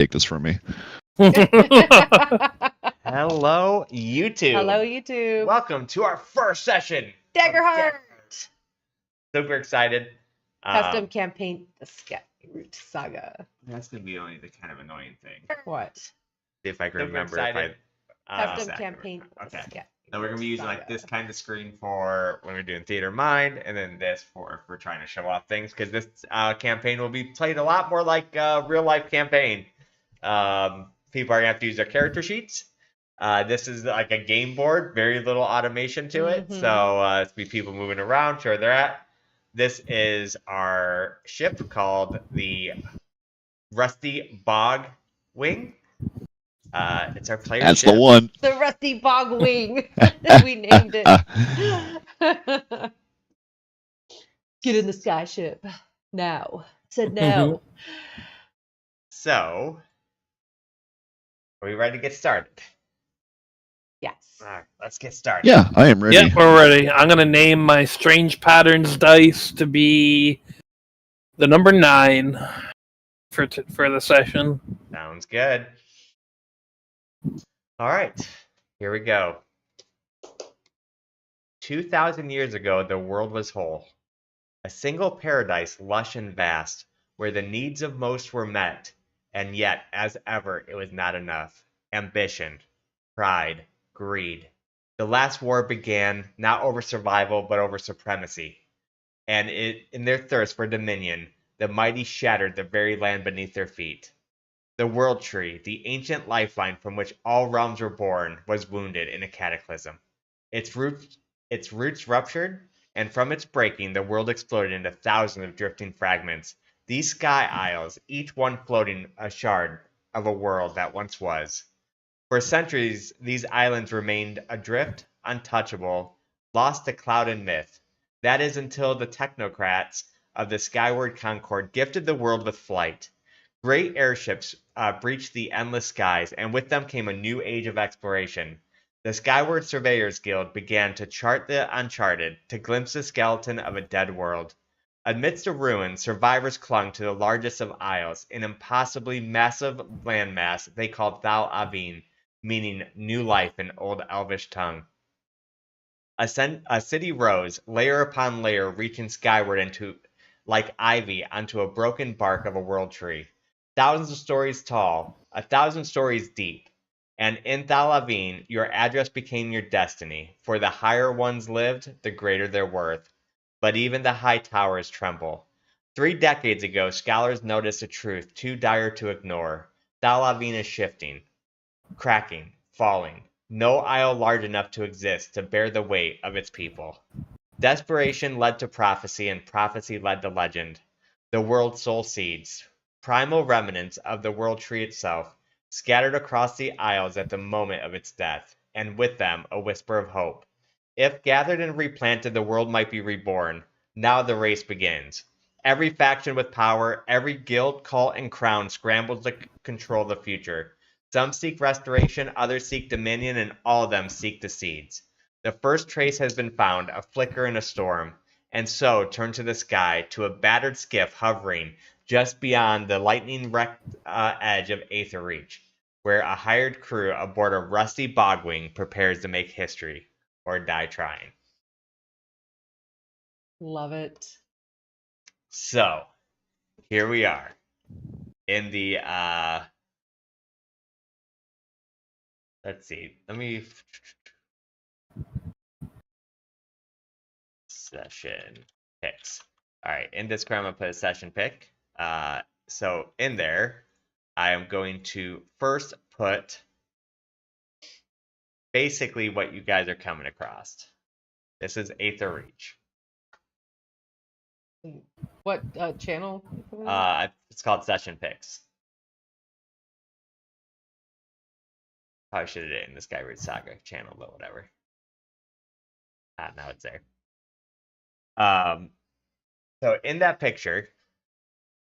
take this from me. Hello, YouTube. Hello, YouTube. Welcome to our first session. Daggerheart. Super excited. Custom campaign, the Skyroot Saga. That's gonna be only the kind of annoying thing. What? See if I can remember if excited. Custom exactly. campaign. Okay. Skyroot Now we're gonna be using Saga. like this kind of screen for when we're doing Theater Mind, and then this for if we're trying to show off things, because this campaign will be played a lot more like a real life campaign. People are gonna have to use their character sheets. This is like a game board, very little automation to it. Mhm. So it's be people moving around, sure they're at. This is our ship called the Rusty Bog Wing. It's our player That's ship. the one. The Rusty Bog Wing. We named it. Get in the skyship now. Said no. So, are we ready to get started? Yes. All right, let's get started. Yeah, I am ready. Yep, we're ready. I'm going to name my Strange Patterns dice to be the number 9 for the session. Sounds good. All right, here we go. 2,000 years ago, the world was whole. A single paradise, lush and vast, where the needs of most were met, and yet, as ever, it was not enough. Ambition, pride, greed. The last war began not over survival, but over supremacy. And in their thirst for dominion, the mighty shattered the very land beneath their feet. The World Tree, the ancient lifeline from which all realms were born, was wounded in a cataclysm. Its roots ruptured, and from its breaking, the world exploded into thousands of drifting fragments. These sky isles, each one floating a shard of a world that once was. For centuries, these islands remained adrift, untouchable, lost to cloud and myth. That is until the technocrats of the Skyward Concord gifted the world with flight. Great airships breached the endless skies, and with them came a new age of exploration. The Skyward Surveyors Guild began to chart the uncharted, to glimpse the skeleton of a dead world. Amidst the ruins, survivors clung to the largest of isles, an impossibly massive landmass they called Thal Avin, meaning new life in Old Elvish tongue. A city rose, layer upon layer, reaching skyward into, like ivy, onto a broken bark of a world tree. Thousands of stories tall, 1,000 stories deep. And in Thal Avin, your address became your destiny, for the higher ones lived, the greater their worth. But even the high towers tremble. 3 decades ago, scholars noticed a truth too dire to ignore. Thal Avin is shifting, cracking, falling. No isle large enough to exist to bear the weight of its people. Desperation led to prophecy, and prophecy led to legend. The world's soul seeds, primal remnants of the world tree itself, scattered across the isles at the moment of its death, and with them a whisper of hope. If gathered and replanted, the world might be reborn. Now the race begins. Every faction with power, every guild, cult, and crown scrambles to control the future. Some seek restoration, others seek dominion, and all of them seek the seeds. The first trace has been found, a flicker in a storm, and so turn to the sky, to a battered skiff hovering just beyond the lightning-wrecked edge of Aetherreach, where a hired crew aboard a rusty bogwing prepares to make history, or die trying. Love it. So, here we are, in the, let's see, session picks. Alright, in Discord, I'm going to put a session pick. So in there, I am going to first put basically what you guys are coming across. This is Aetherreach. What channel? It's called Session Picks. Probably should have did it in the Skyroot Saga channel, but whatever. Now it's there. So in that picture,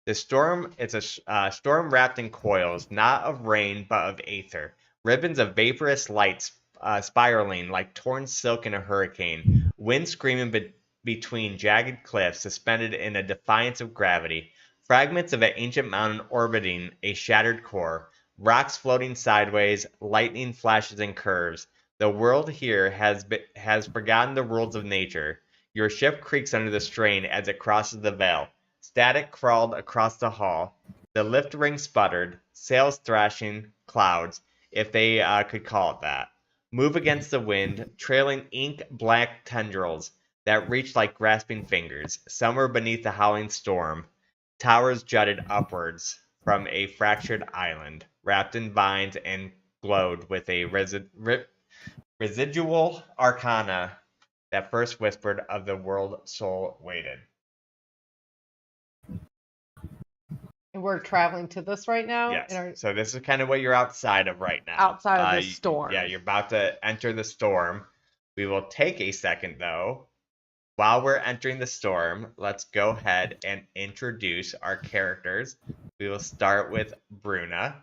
the storm, it's a storm wrapped in coils, not of rain, but of aether. Ribbons of vaporous lights spiraling like torn silk in a hurricane. Wind screaming between jagged cliffs, suspended in a defiance of gravity. Fragments of an ancient mountain orbiting a shattered core, rocks floating sideways, lightning flashes and curves. The world here has forgotten the rules of nature. Your ship creaks under the strain as it crosses the veil. Static crawled across the hall. The lift ring sputtered, sails thrashing clouds, if they could call it that. Move against the wind, trailing ink-black tendrils that reached like grasping fingers. Somewhere beneath the howling storm, towers jutted upwards from a fractured island, wrapped in vines and glowed with a residual arcana that first whispered of the world soul waited. And we're traveling to this right now? Yes. So this is kind of what you're outside of right now. Outside of the storm. Yeah, you're about to enter the storm. We will take a second, though. While we're entering the storm, let's go ahead and introduce our characters. We will start with Bruna.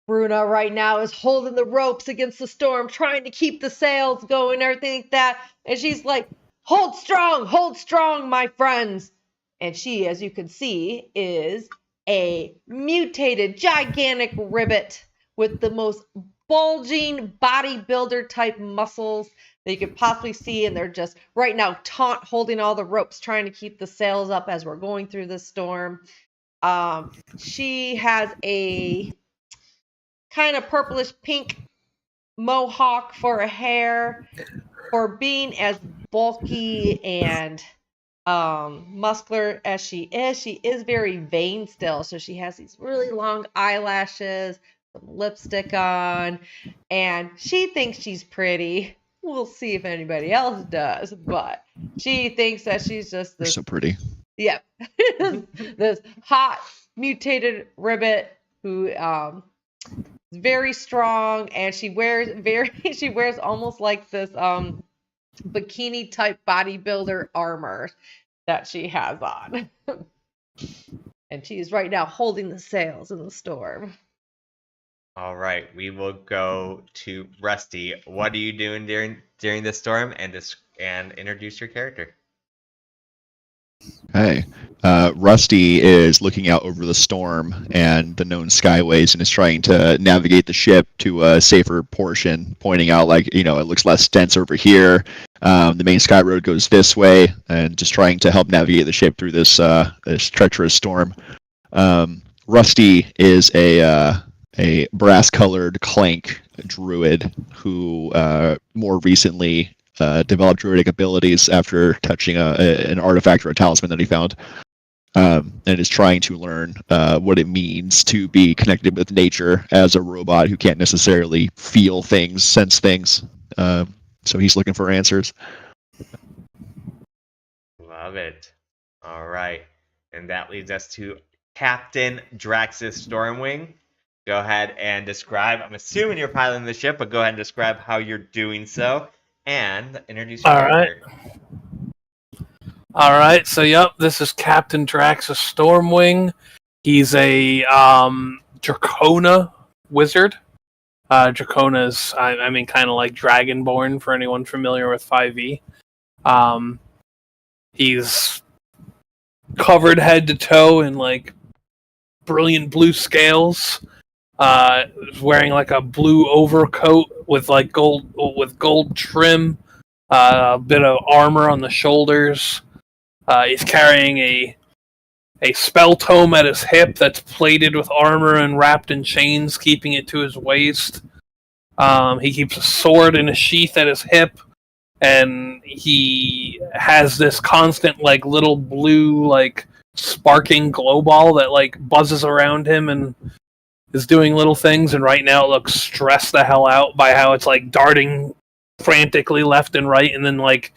Bruna right now is holding the ropes against the storm, trying to keep the sails going, everything like that. And she's like, hold strong, my friends. And she, as you can see, is a mutated, gigantic ribbit with the most bulging bodybuilder type muscles that you could possibly see. And they're just right now holding all the ropes, trying to keep the sails up as we're going through the storm. She has a kind of purplish pink mohawk for her hair. For being as bulky and muscular as she is very vain still. So she has these really long eyelashes, some lipstick on, and she thinks she's pretty. We'll see if anybody else does, but she thinks that she's just this. You're so pretty. Yep. This hot mutated ribbit who is very strong, and she wears almost like this bikini type bodybuilder armor that she has on. And she's right now holding the sails in the storm. All right, we will go to Rusty. What are you doing during the storm? And introduce your character. Hey, Rusty is looking out over the storm and the known skyways and is trying to navigate the ship to a safer portion, pointing out, like, it looks less dense over here. The main sky road goes this way, and just trying to help navigate the ship through this treacherous storm. Rusty is a brass-colored clank druid who more recently developed druidic abilities after touching an artifact or a talisman that he found, and is trying to learn what it means to be connected with nature as a robot who can't necessarily feel things, sense things. So he's looking for answers. Love it. All right. And that leads us to Captain Draxus Stormwing. Go ahead and describe. I'm assuming you're piloting the ship, but go ahead and describe how you're doing so. And introduce your character. All right. So, this is Captain Draxus Stormwing. He's a Dracona wizard. Dracona is, kind of like Dragonborn for anyone familiar with 5e. He's covered head to toe in like brilliant blue scales. Wearing like a blue overcoat with like gold trim, a bit of armor on the shoulders. He's carrying a spell tome at his hip that's plated with armor and wrapped in chains, keeping it to his waist. He keeps a sword in a sheath at his hip, and he has this constant like little blue like sparking glow ball that like buzzes around him and is doing little things, and right now it looks stressed the hell out by how it's like darting frantically left and right and then like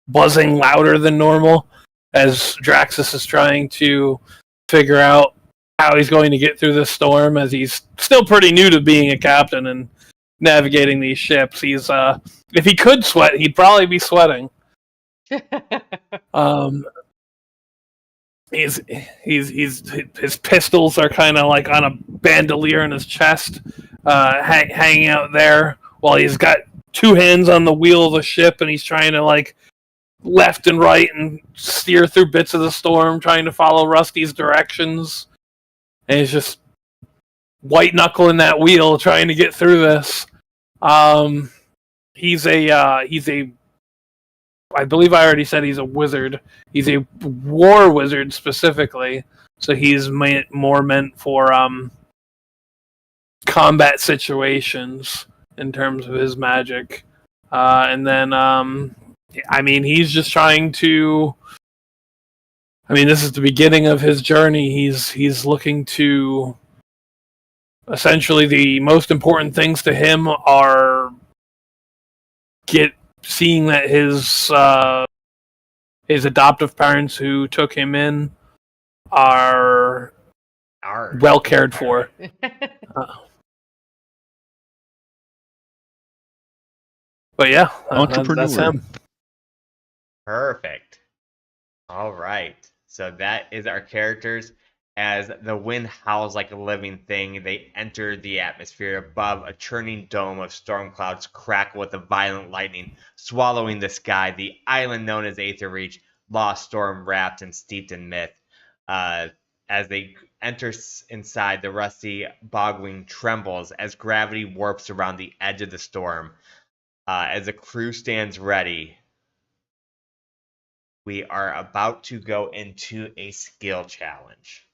buzzing louder than normal as Draxus is trying to figure out how he's going to get through this storm, as he's still pretty new to being a captain and navigating these ships. He's if he could sweat, he'd probably be sweating. His pistols are kind of like on a bandolier in his chest, hanging out there, while he's got two hands on the wheel of the ship, and he's trying to like left and right and steer through bits of the storm, trying to follow Rusty's directions. And he's just white knuckling that wheel, trying to get through this. He's a. I believe I already said he's a wizard. He's a war wizard specifically, so he's more meant for combat situations in terms of his magic. And then, he's just trying to. This is the beginning of his journey. He's looking to. Essentially, the most important things to him are seeing that his adoptive parents who took him in are well cared for. But yeah, Entrepreneur. that's him. Perfect. All right. So that is our characters. As the wind howls like a living thing, they enter the atmosphere above. A churning dome of storm clouds crackle with a violent lightning, swallowing the sky. The island known as Aetherreach, lost, storm wrapped, and steeped in myth. As they enter inside, the rusty bogwing trembles as gravity warps around the edge of the storm. As the crew stands ready, we are about to go into a skill challenge.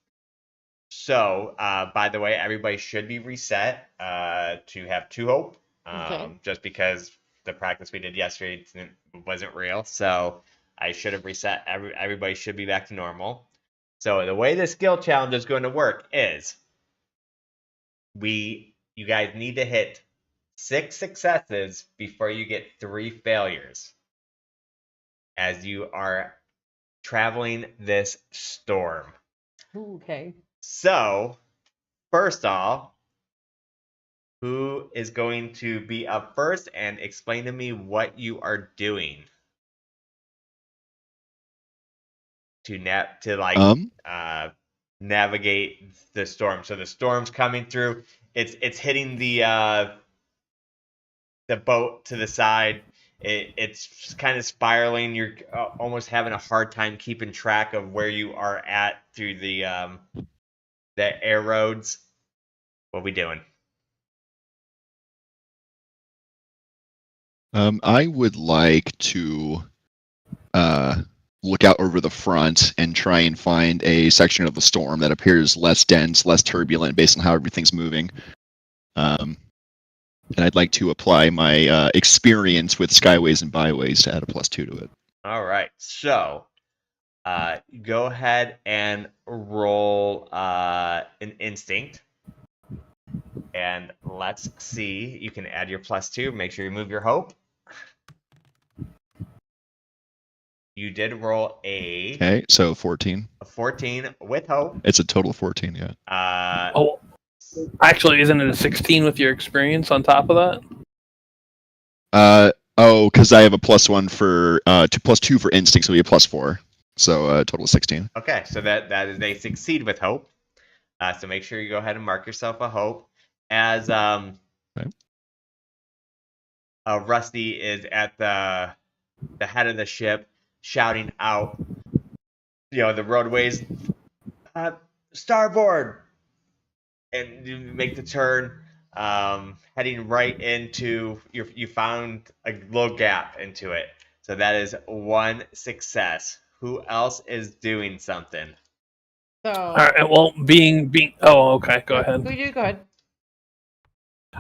So, by the way, everybody should be reset to have 2 hope, just because the practice we did yesterday wasn't real. So I should have reset. Everybody should be back to normal. So the way the skill challenge is going to work is you guys need to hit 6 successes before you get 3 failures as you are traveling this storm. Okay. So, first off, who is going to be up first and explain to me what you are doing to navigate the storm? So the storm's coming through. It's hitting the boat to the side. It's kind of spiraling. You're almost having a hard time keeping track of where you are at through the air roads. What we doing? I would like to look out over the front and try and find a section of the storm that appears less dense, less turbulent based on how everything's moving. And I'd like to apply my experience with skyways and byways to add a +2 to it. All right. So go ahead and roll an instinct. And let's see. You can add your +2. Make sure you move your hope. You did roll Okay, so 14. A 14 with hope. It's a total of 14, yeah. Actually, isn't it a 16 with your experience on top of that? Because I have a +1 for +2 for instinct, so we have +4. So total of 16. Okay, so that is they succeed with hope. So make sure you go ahead and mark yourself a hope. As Rusty is at the head of the ship, shouting out, the roadways, starboard, and you make the turn, heading right into you found a little gap into it. So that is 1 success. Who else is doing something? So. All right. Well, being. Oh, okay. Go ahead. Go ahead.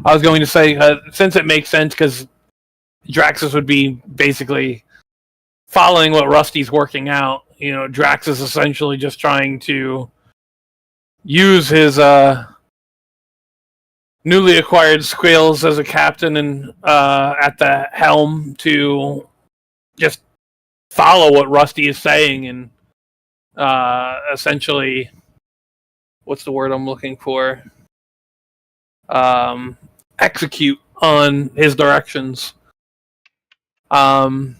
I was going to say, since it makes sense, because Draxus would be basically following what Rusty's working out. Drax is essentially just trying to use his newly acquired skills as a captain and at the helm to just follow what Rusty is saying and essentially, what's the word I'm looking for? Execute on his directions. So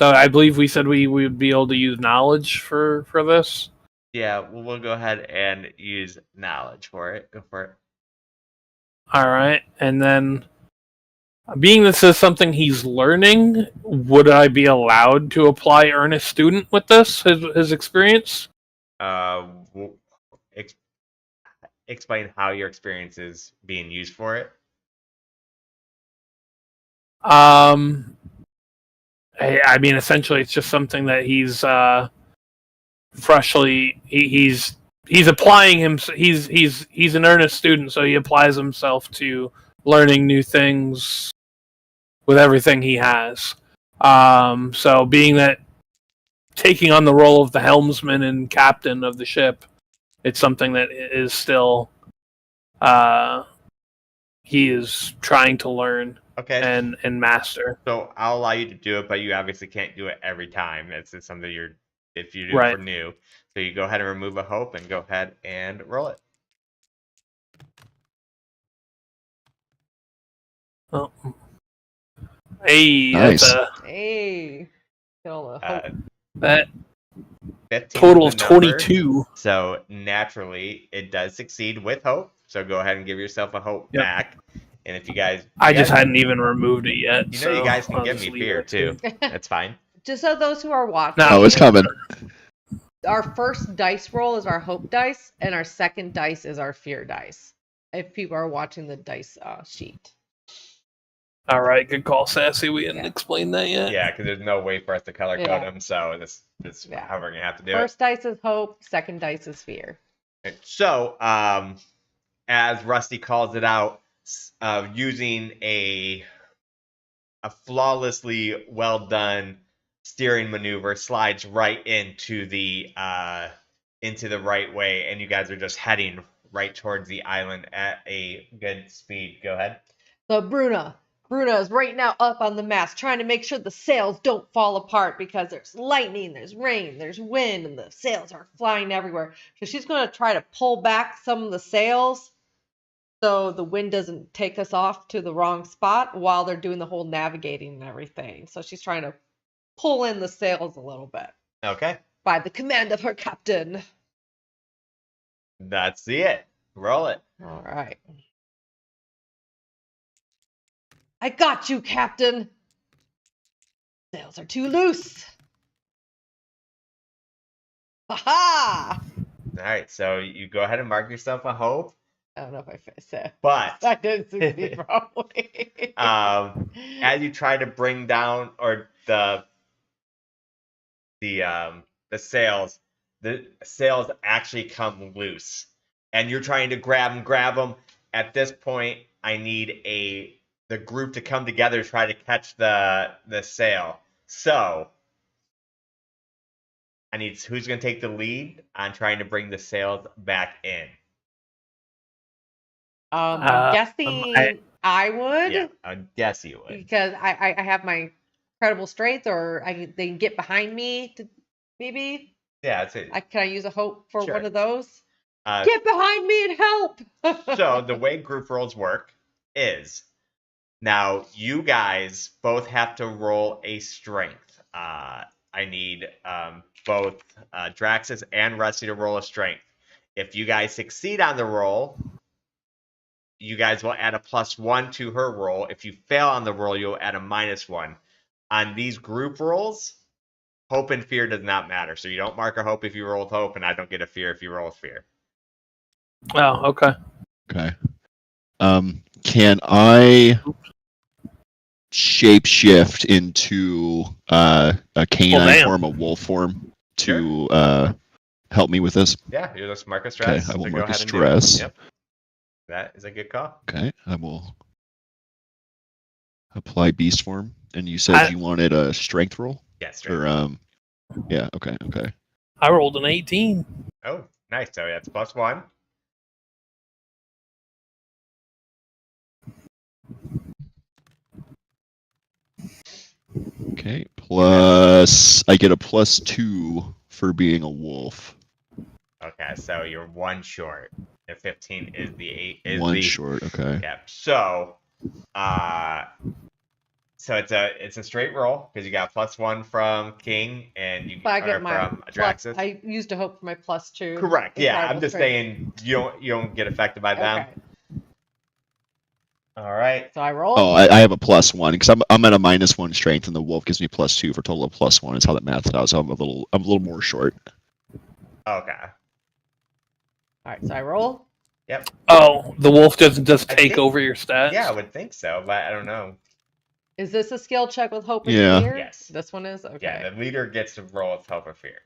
I believe we said we would be able to use knowledge for this. Yeah, we'll go ahead and use knowledge for it. Go for it. All right, and then Being this is something he's learning, would I be allowed to apply earnest student with this, his experience? Ex- explain how your experience is being used for it. I mean, essentially, it's just something that he's freshly he's applying him. He's an earnest student, so he applies himself to learning new things with everything he has. So being that taking on the role of the helmsman and captain of the ship, it's something that is still he is trying to learn and master. So I'll allow you to do it, but you obviously can't do it every time. It's something if you do it for new. So you go ahead and remove a hope and go ahead and roll it. Oh. Hey, Nice. Hey. Kill a hope. That 15 total is of the number. 22. So naturally, it does succeed with hope. So go ahead and give yourself a hope back. And if you guys, I just hadn't even removed it yet. You know, you guys can give me fear too. too. That's fine. Just so those who are watching, Oh, it's coming. our first dice roll is our hope dice, and our second dice is our fear dice. If people are watching the dice sheet. All right, good call, Sassy. We didn't explain that yet. Yeah, because there's no way for us to color code them. So this how we're gonna have to do First dice is hope. Second dice is fear. it. So as Rusty calls it out, using a flawlessly well done steering maneuver, slides right into the right way, and you guys are just heading right towards the island at a good speed. Go ahead. So Bruna is right now up on the mast, trying to make sure the sails don't fall apart because there's lightning, there's rain, there's wind, and the sails are flying everywhere. So she's going to try to pull back some of the sails so the wind doesn't take us off to the wrong spot while they're doing the whole navigating and everything. So she's trying to pull in the sails a little bit. Okay. By the command of her captain. That's it. Roll it. All right. I got you, Captain. Sails are too loose. Ha-ha! All right, so you go ahead and mark yourself a hope. I don't know if I said, but I didn't succeed probably. As you try to bring down or the sails actually come loose, and you're trying to grab them. At this point, I need the group to come together to try to catch the sail. So I need who's going to take the lead on trying to bring the sails back in. I'm guessing I would. Yeah, I guess you would. Because I have my incredible strength, or they can get behind me to maybe. Yeah, that's it. Can I use a hope for one of those? Get Get behind me and help! So the way group rolls work is now you guys both have to roll a strength. I need both Draxus and Rusty to roll a strength. If you guys succeed on the roll, you guys will add a +1 to her roll. If you fail on the roll, you'll add a -1. On these group rolls, hope and fear does not matter. So you don't mark a hope if you roll with hope, and I don't get a fear if you roll with fear. Oh, okay. Okay. Can I shapeshift into a canine form, a wolf form, to help me with this? Yeah, you'll just mark a stress. Okay, I will so mark go a ahead and do stress. it. Yep. That is a good call. Okay, I will apply beast form. And you said you wanted a strength roll? Yes, or yeah, okay. I rolled an 18. Oh, nice. So that's +1. Okay, plus I get a +2 for being a wolf. Okay, so you're 1 short. The 15 is the 8. Is one the, short, okay. Yeah. So it's a straight roll because you got +1 from King and you I get my from Adraxis. I used a hope for my +2. Correct. Yeah, I'm just saying you don't get affected by them. Okay. All right. So I roll. Oh, I have a +1 because I'm at a -1 strength, and the wolf gives me +2 for a total of +1. Is how that maths out. So I'm a little more short. Okay. All right, so I roll. Yep. Oh, the wolf doesn't just I take think- over your stats? Yeah, I would think so, but I don't know. Is this a skill check with hope and Yeah. fear? Yes. This one is? Okay. Yeah, the leader gets to roll with hope or fear.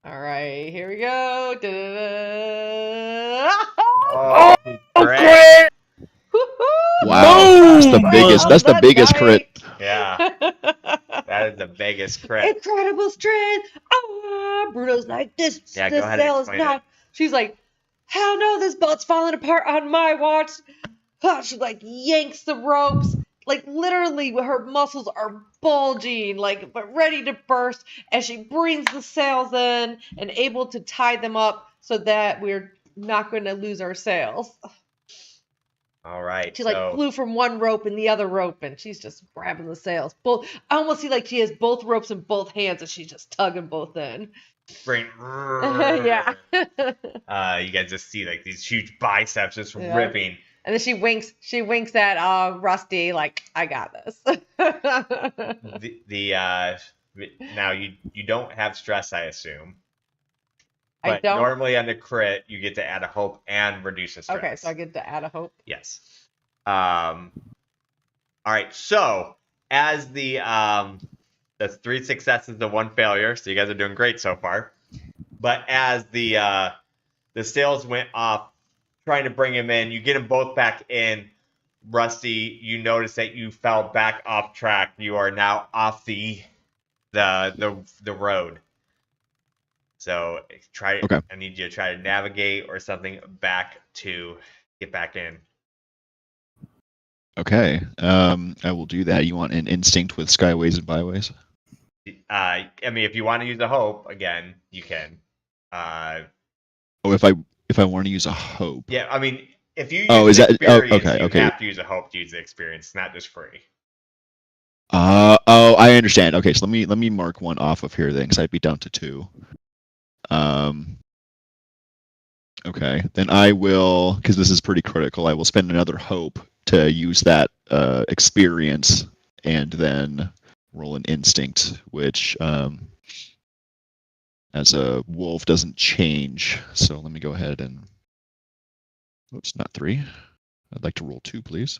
All right, here we go. Da-da-da. Oh, great. Crit! Woo-hoo! Wow, that's the Boom! biggest. That's the That biggest crit. Yeah, that is the biggest crit. Incredible strength. Ah, Bruno's like, this Yeah, go this ahead and sail is explain not. She's like, hell no, this boat's falling apart on my watch. Ah, she like yanks the ropes. Like literally her muscles are bulging, like but ready to burst, as she brings the sails in and able to tie them up so that we're not going to lose our sails. All right. She like flew from one rope and the other rope, and she's just grabbing the sails. Both, I almost see like she has both ropes in both hands, and she's just tugging both in. Brain. Yeah. You guys just see like these huge biceps just Yeah. ripping. And then she winks. She winks at Rusty, like, "I got this." Now you don't have stress, I assume. I But don't. normally on the crit, you get to add a hope and reduce a stress. Okay, so I get to add a hope. Yes. All right. So as that's 3 successes to 1 failure. So you guys are doing great so far. But as the sails went off, trying to bring him in, you get them both back in. Rusty, you notice that you fell back off track. You are now off the road. So Okay. I need you to try to navigate or something back to get back in. Okay. I will do that. You want an instinct with skyways and byways? I mean, if you want to use a hope again, you can. Oh, if I want to use a hope. Yeah, I mean, if you use Is that? Oh, experience, okay. you have to use a hope to use the experience. It's not just free. I understand. Okay, so let me mark one off of here then, because I'd be down to 2. Okay, then I will, because this is pretty critical. I will spend another hope to use that experience, and then roll an instinct, which as a wolf doesn't change. So let me go ahead and. Oops, not 3. I'd like to roll 2, please.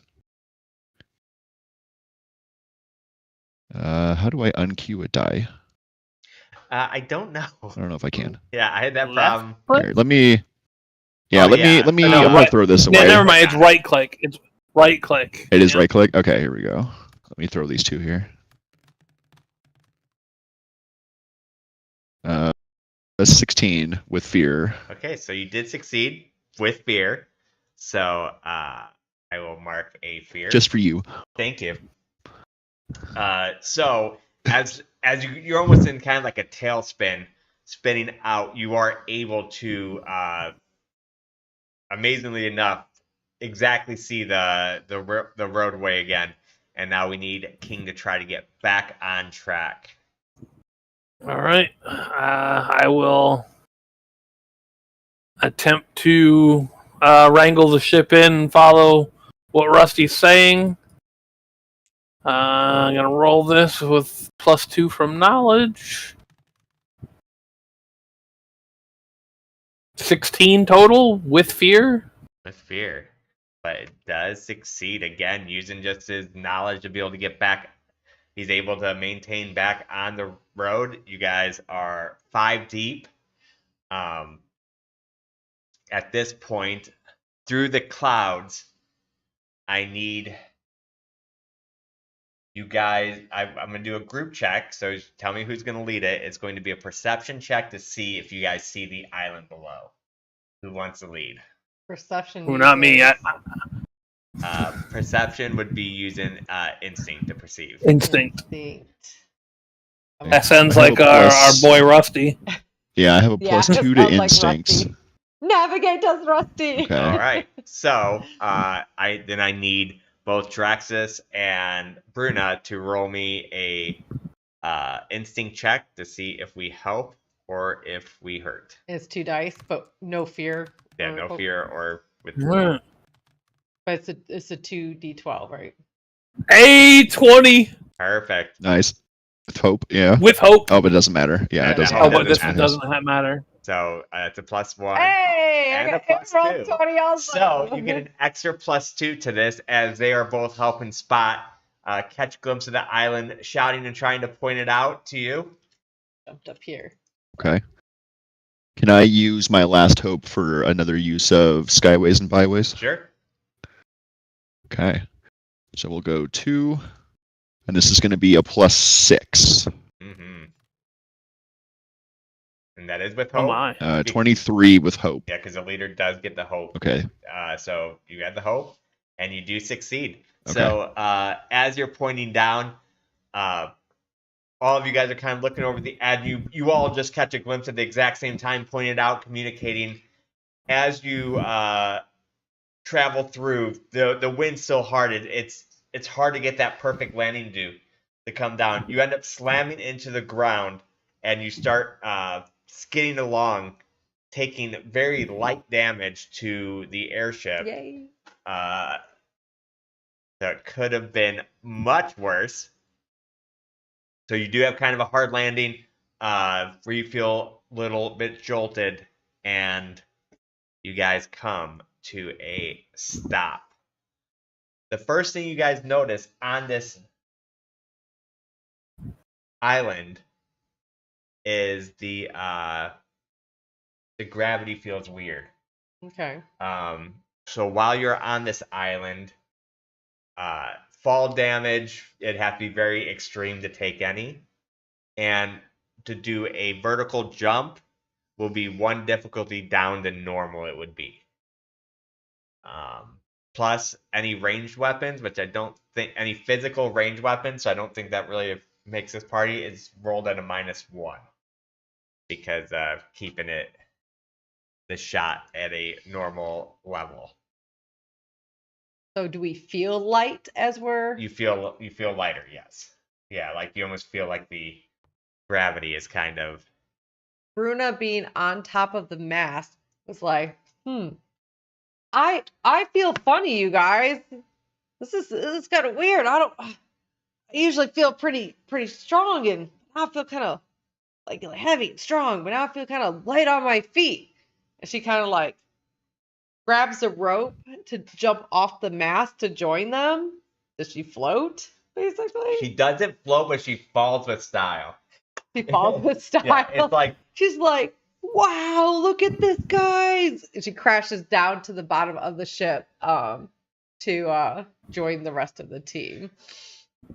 How do I unqueue a die? I don't know. I don't know if I can. Yeah, I had that Left problem. click? Here, let me. Yeah, Oh, let yeah. me. No, I'm gonna throw this away. Yeah, never mind. It's right click. It's right click. It is Yeah. right click. Okay, here we go. Let me throw these 2 here. That's 16 with fear. Okay, so you did succeed with fear. So I will mark a fear. Just for you. Thank you. So as you're almost in kind of like a tailspin, spinning out, you are able to, amazingly enough, exactly see the roadway again. And now we need King to try to get back on track. All right. I will attempt to wrangle the ship in and follow what Rusty's saying. I'm going to roll this with +2 from knowledge. 16 total with fear. With fear. But it does succeed again, using just his knowledge to be able to get back. He's able to maintain back on the road. You guys are 5 deep. At this point, through the clouds, I need you guys. I'm going to do a group check, so tell me who's going to lead it. It's going to be a perception check to see if you guys see the island below. Who wants to lead? Perception. Well, not me. Perception would be using instinct to perceive. Instinct. Instinct. That sounds I have like a our plus- boy Rusty. Yeah, I have a Yeah, +2 it to sounds like instincts. Rusty. Navigate us, Rusty. Okay. All right. So I need both Draxus and Bruna to roll me a instinct check to see if we help or if we hurt. It's 2 dice, but no fear. Yeah, or no hope. fear or with. Right. But it's a 2d12, right? A20 Perfect. Nice. With hope, yeah. with hope. Oh, but it doesn't matter. Yeah, Yeah, it doesn't. that Oh, hope but It this doesn't one matter. doesn't matter. So it's a +1. Hey, And I a got +2. 20 also. So you get an extra +2 to this as they are both helping Spot catch a glimpse of the island, shouting and trying to point it out to you. Jumped up here. Okay. Can I use my last hope for another use of skyways and byways? Sure. Okay. So we'll go 2, and this is going to be a +6. Mm-hmm. And that is with Oh hope. my. 23 with hope. Yeah, because the leader does get the hope. Okay. So you had the hope, and you do succeed. Okay. So as you're pointing down, all of you guys are kind of looking over the edge. You all just catch a glimpse at the exact same time, pointed out, communicating. As you travel through, the wind's so hard, it's hard to get that perfect landing to come down. You end up slamming into the ground, and you start skidding along, taking very light damage to the airship. Yay. That could have been much worse. So you do have kind of a hard landing where you feel a little bit jolted, and you guys come to a stop. The first thing you guys notice on this island is the gravity feels weird. Okay. So while you're on this island, fall damage, it'd have to be very extreme to take any. And to do a vertical jump will be 1 difficulty down than normal it would be. Plus any ranged weapons, which I don't think, any physical ranged weapons, so I don't think that really makes this party, is rolled at a -1. Because keeping the shot at a normal level. So do we feel light as we're... You feel lighter, yes. Yeah, like you almost feel like the gravity is kind of... Bruna being on top of the mast was like, I feel funny, you guys. This is kind of weird. I usually feel pretty strong, and now I feel kind of like heavy and strong, but now I feel kind of light on my feet. And she kind of like grabs a rope to jump off the mast to join them. Does she float, basically? She doesn't float, but she falls with style. She falls with style. Yeah, it's like... She's like, wow, look at this, guys. And she crashes down to the bottom of the ship to join the rest of the team.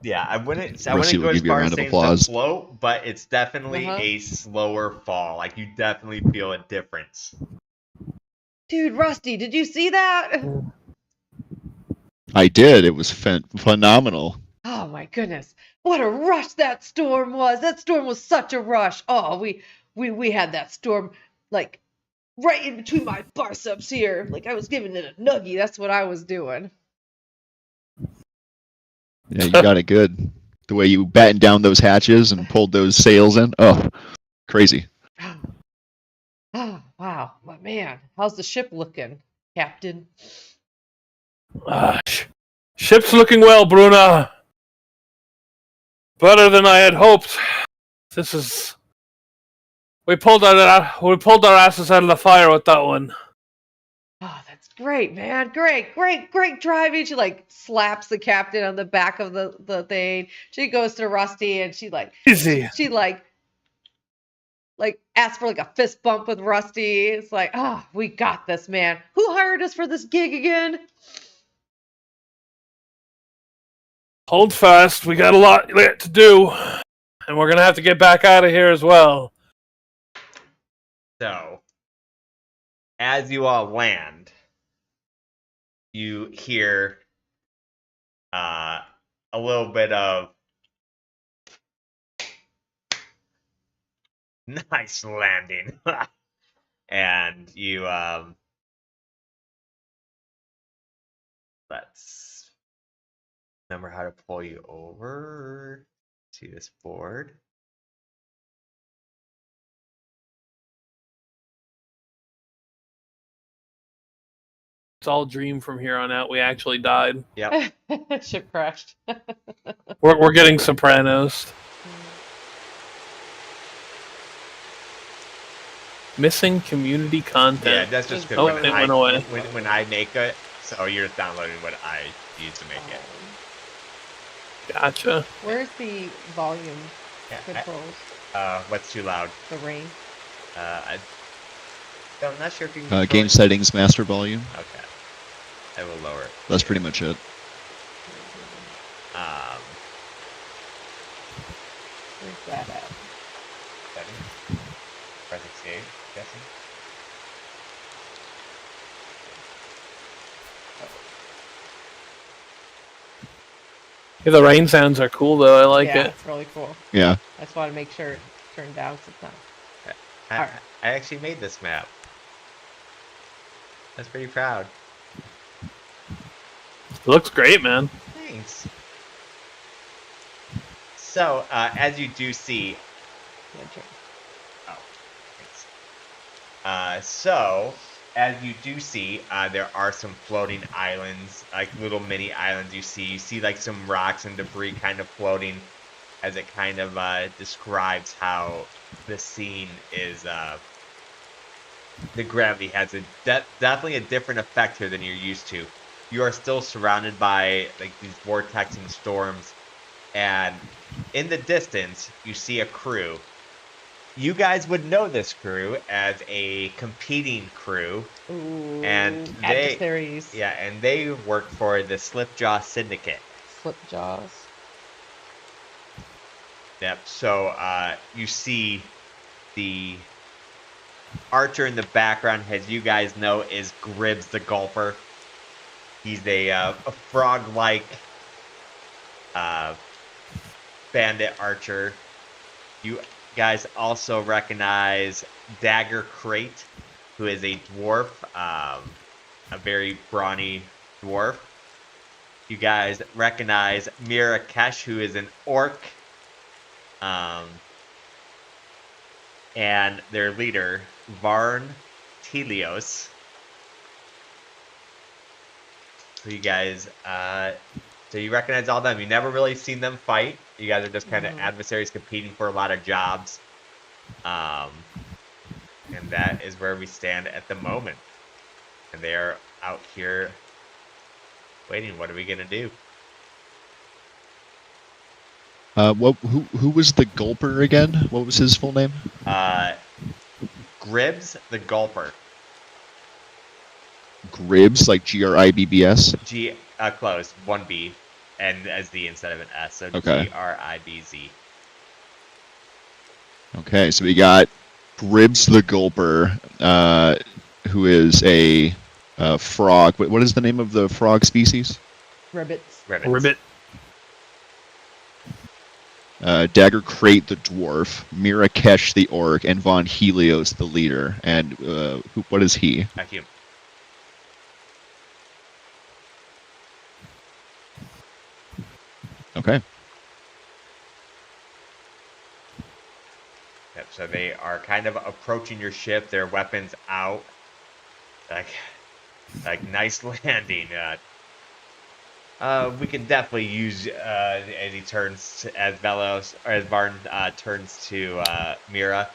Yeah, I wouldn't Rusty go will as give you a far as round of saying applause. to float, but it's definitely Uh-huh. a slower fall. Like, you definitely feel a difference. Dude, Rusty, did you see that? I did. It was phenomenal. Oh my goodness. What a rush that storm was. That storm was such a rush. Oh, we had that storm like right in between my biceps here. Like I was giving it a nuggie. That's what I was doing. Yeah, you got it good. The way you battened down those hatches and pulled those sails in. Oh, crazy. Oh, wow. But man, how's the ship looking, Captain? Ship's looking well, Bruna. Better than I had hoped. This is... We pulled our asses out of the fire with that one. Oh, that's great, man. Great driving. She like slaps the captain on the back of the thing. She goes to Rusty and she like Easy. she like asks for like a fist bump with Rusty. It's like, oh, we got this, man. Who hired us for this gig again? Hold fast. We got a lot to do. And we're going to have to get back out of here as well. So, as you all land, you hear a little bit of nice landing. And you let's remember how to pull you over to this board. It's all dream from here on out. We actually died. Yep. Ship crashed. We're getting Sopranos. Missing community Yeah, content. that's just Oh, because it went away. when I make it, so you're just downloading what I use to make it. Gotcha. Where's the volume Yeah, controls? what's too loud? The ring. I'm not sure if you can Game control it. settings, master volume. Okay. I will lower it. That's pretty much it. Where's that at? Settings. Press escape, guessing. Yeah, the rain sounds are cool though. I like Yeah, it. it's really cool. Yeah. I just want to make sure it's turned down sometimes. I actually made this map. That's pretty proud. It looks great, man. Thanks. So, as you do see, so, as you do see, there are some floating islands, like little mini islands you see. You see like some rocks and debris kind of floating as it kind of describes how the scene is, the gravity has a definitely a different effect here than you're used to. You are still surrounded by like these vortexing storms, and in the distance, you see a crew. You guys would know this crew as a competing crew. Ooh, And adversaries. Yeah, and they work for the Slipjaw Syndicate. Slipjaws. Yep, so you see the archer in the background, as you guys know, is Gribbs the Gulper. He's a frog-like bandit archer. You guys also recognize Daggerheart, who is a dwarf, a very brawny dwarf. You guys recognize Mirakesh, who is an orc, and their leader, Varn Telios. So you guys, so you recognize all them. You never really seen them fight. You guys are just kind of adversaries competing for a lot of jobs. And that is where we stand at the moment. And they are out here waiting. What are we gonna do? Who was the Gulper again? What was his full name? Gribbs the Gulper. Gribbs, like Gribbs. Close. 1B, and as the instead of an S. So Okay. Gribz. Okay, so we got Gribbs the Gulper, who is a frog. What is the name of the frog species? Ribbits. Ribbit. Daggerheart the dwarf, Mirakesh the orc, and Von Helios the leader. And what is he? A human. Okay. Yep, so they are kind of approaching your ship, their weapons out. Like nice landing. We can definitely use as he turns as Velos, or as Varn turns to Mira.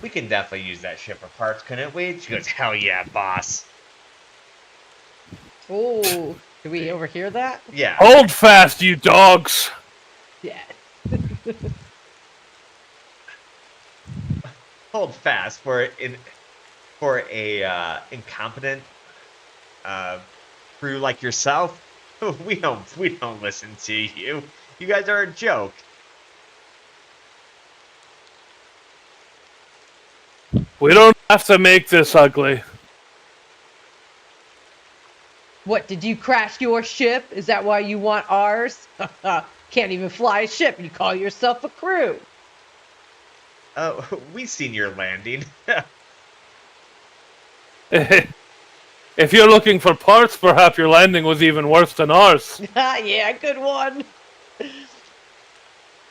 We can definitely use that ship for parts, couldn't we? She goes, hell yeah, boss. Oh, did we overhear that? Yeah. Hold fast, you dogs! Yeah. Hold fast for a incompetent crew like yourself. We don't listen to you. You guys are a joke. We don't have to make this ugly. What, did you crash your ship? Is that why you want ours? Can't even fly a ship. You call yourself a crew. Oh, we seen your landing. If you're looking for parts, perhaps your landing was even worse than ours. Yeah, good one.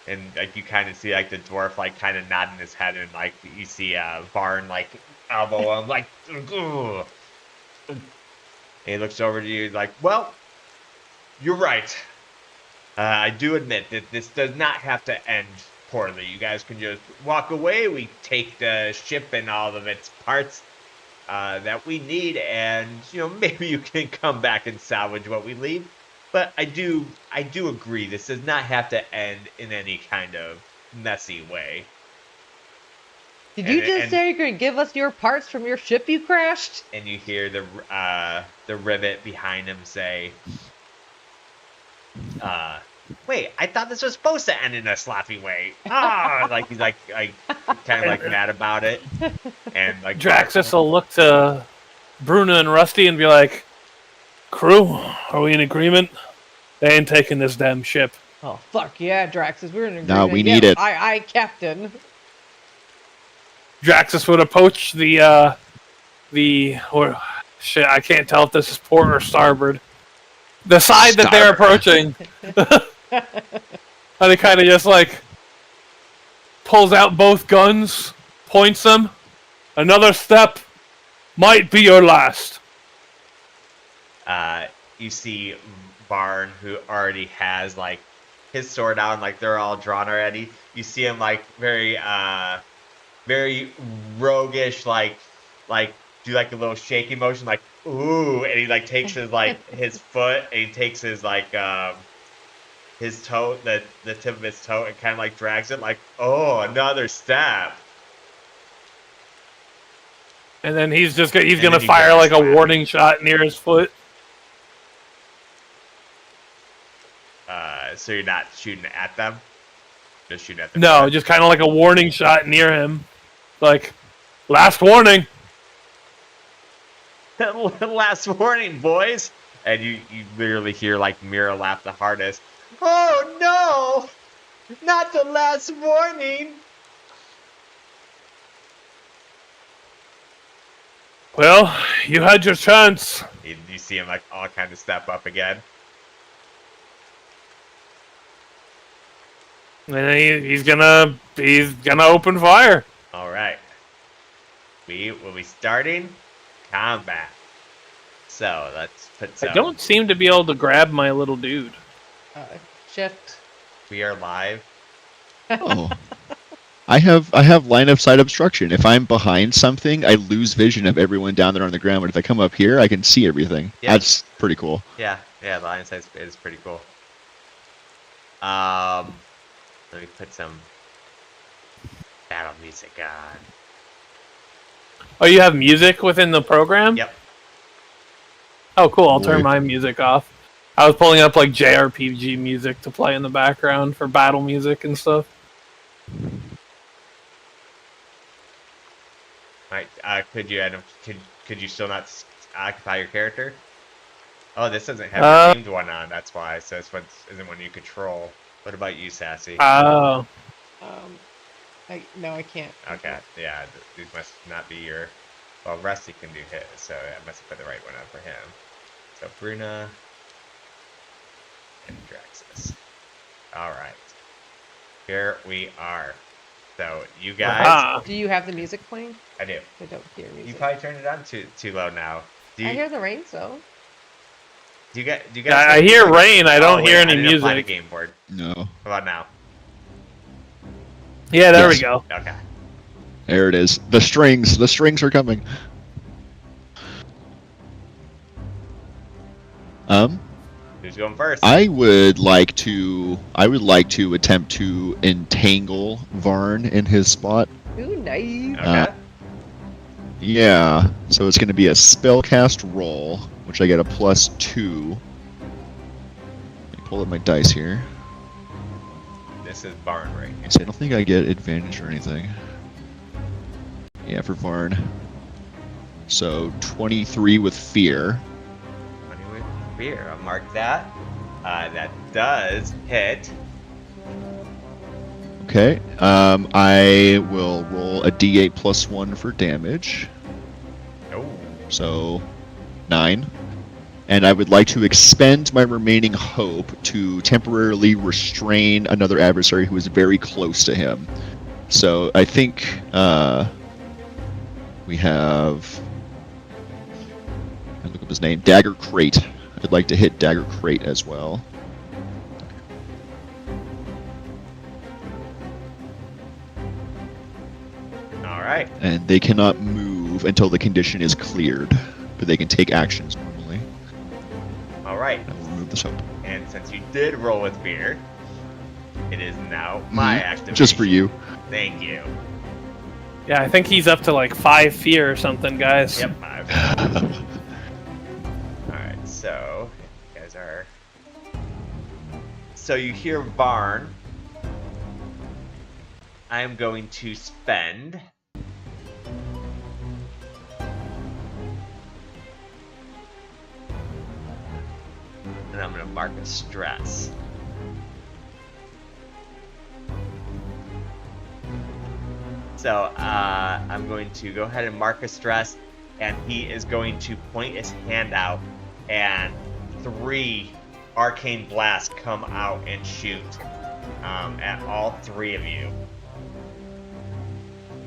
And like you kind of see like the dwarf like kind of nodding his head, and like you see Varn like elbow him like, ugh. And he looks over to you like, well, you're right. I do admit that this does not have to end poorly. You guys can just walk away. We take the ship and all of its parts that we need, and maybe you can come back and salvage what we leave. But I do agree. This does not have to end in any kind of messy way. Did you just say you're going to give us your parts from your ship you crashed? And you hear the rivet behind him say, wait, I thought this was supposed to end in a sloppy way. Like he's like kind of like mad about it. And like Draxus will look to Bruna and Rusty and be like, crew, are we in agreement? They ain't taking this damn ship. Oh, fuck yeah, Draxus. We're in agreement. No, we need it. I Captain. Draxus would approach or shit, I can't tell if this is port or starboard. The side that they're approaching. And he kind of just like pulls out both guns, points them. Another step might be your last. You see Barn, who already has like his sword out, and like they're all drawn already. You see him like very roguish, like do like a little shaky motion, like ooh, and he like takes his like his foot, and he takes his like his toe, the tip of his toe, and kind of like drags it, like oh, another step. And then he's gonna fire like a warning shot near his foot. So you're not shooting at them? Just shooting at them? No, just kind of like a warning shot near him. Like, last warning. Last warning, boys. And you literally hear like Mira laugh the hardest. Oh no! Not the last warning! Well, you had your chance. You see him like all kind of step up again. And then he's gonna open fire. All right. We'll be starting combat. So let's put some. I don't seem to be able to grab my little dude. Shift. We are live. Oh. I have line of sight obstruction. If I'm behind something, I lose vision of everyone down there on the ground. But if I come up here, I can see everything. Yeah. That's pretty cool. Yeah, the line of sight is pretty cool. Let me put some battle music on. Oh, you have music within the program? Yep. Oh, cool. I'll turn Boy. my music off. I was pulling up like JRPG music to play in the background for battle music and stuff. Alright, could you still not occupy your character? Oh, this doesn't have a named one on, that's why. So this one isn't one you control. What about you, Sassy? Oh. No, I can't. Okay, yeah, these must not be your... Well, Rusty can do his, so I must have put the right one on for him. So Bruna and Draxus. Alright. Here we are. So, you guys... Do you have the music playing? I do. I don't hear music. You probably turned it on too low now. I hear the rain, so... Do you guys I hear rain, I don't hear any I didn't apply the music. game board. No. How about now? Yeah, there Yes. we go. Okay. There it is. The strings are coming. Who's going first? I would like to attempt to entangle Varn in his spot. Ooh, nice. Okay. Yeah, so it's going to be a spellcast roll, which I get a +2. Let me pull up my dice here. This is Barn right here. So I don't think I get advantage or anything. Yeah, for Varn. So 23 with fear. 20 with fear. I'll mark that. That does hit. Okay, I will roll a d8 +1 for damage. Oh. So 9. And I would like to expend my remaining hope to temporarily restrain another adversary who is very close to him. So I think we have... I look up his name? Dagger Crate. I'd like to hit Dagger Crate as well. All right. And they cannot move until the condition is cleared, but they can take actions normally. All right. I will remove this hope. And since you did roll with fear, it is now my activation. Just for you. Thank you. Yeah, I think he's up to like 5 fear or something, guys. Yep, 5. Alright, so you guys are. So you hear Varn. I am going to spend. And I'm going to mark a stress. So I'm going to go ahead and mark a stress, and he is going to point his hand out, and 3 arcane blasts come out and shoot at all 3 of you.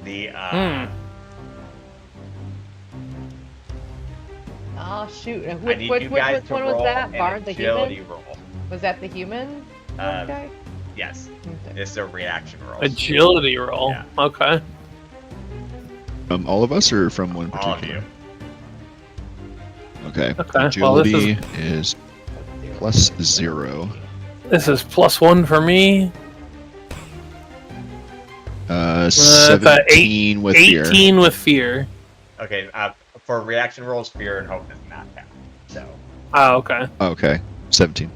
The Oh shoot! And I need you guys which to one was roll that? an Varn, the agility human? roll. Was that the human? Okay. Yes, Okay. this is a reaction roll. Agility roll. Yeah. Okay. From all of us or from one All of particular? you. Okay. Okay, well, this Agility is +0. This is +1 for me. Uh, That's a 17 with fear. 18 with fear. Okay, for reaction rolls, fear and hope does not count. So Oh, okay. Okay, 17.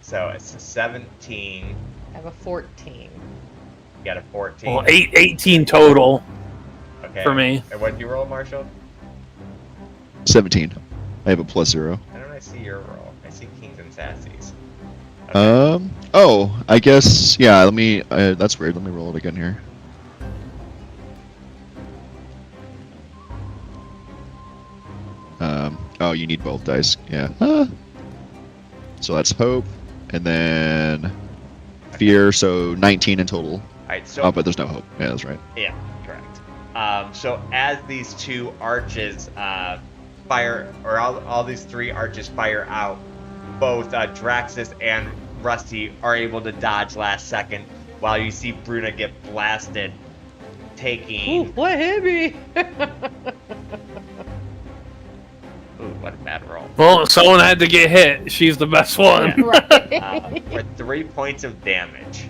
So it's a 17. I have a 14. You got a 14. Well, 18 total Okay. for me. And what did you roll, Marshall? 17. I have a +0. I don't see your roll. I see kings and sassies. Oh, I guess, yeah, let me, that's weird. Let me roll it again here. Oh, you need both dice. Yeah. So that's hope, and then fear, so 19 in total. Alright, so Oh, but there's no hope. Yeah, that's right. yeah, correct. So as these 2 arches fire, or all these 3 arches fire out, both Draxus and Rusty are able to dodge last second, while you see Bruna get blasted, taking. Ooh, what hit me? Ooh, what a bad roll. Well, someone had to get hit. She's the best one. Right. For 3 points of damage.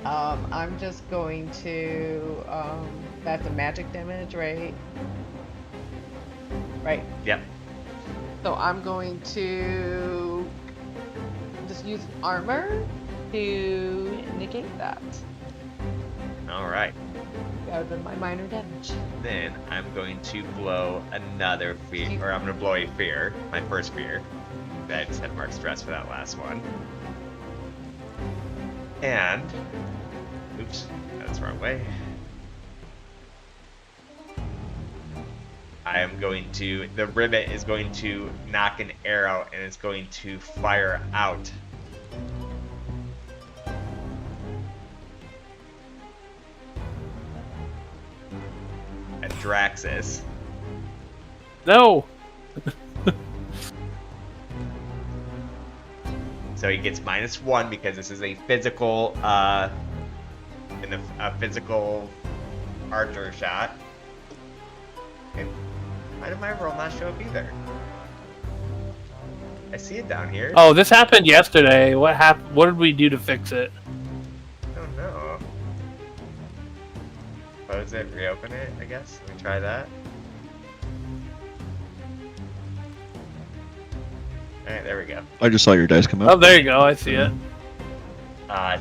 I'm just going to. That's a magic damage, right? Right. Yep. So I'm going to just use armor to negate that. Alright. That would have been my minor damage. Then I'm going to blow another fear, or I'm going to blow a fear, my first fear. I just had mark stress for that last one. And, oops, that's the wrong way. I am going to, the rivet is going to knock an arrow and it's going to fire out. At Draxus. No. So he gets -1 because this is a physical, a physical archer shot. And why did my roll not show up either? I see it down here. Oh, this happened yesterday. What happened? What did we do to fix it? I don't know. Close it, reopen it, I guess. Let me try that. Alright, there we go. I just saw your dice come Oh, up. there you go. I see it.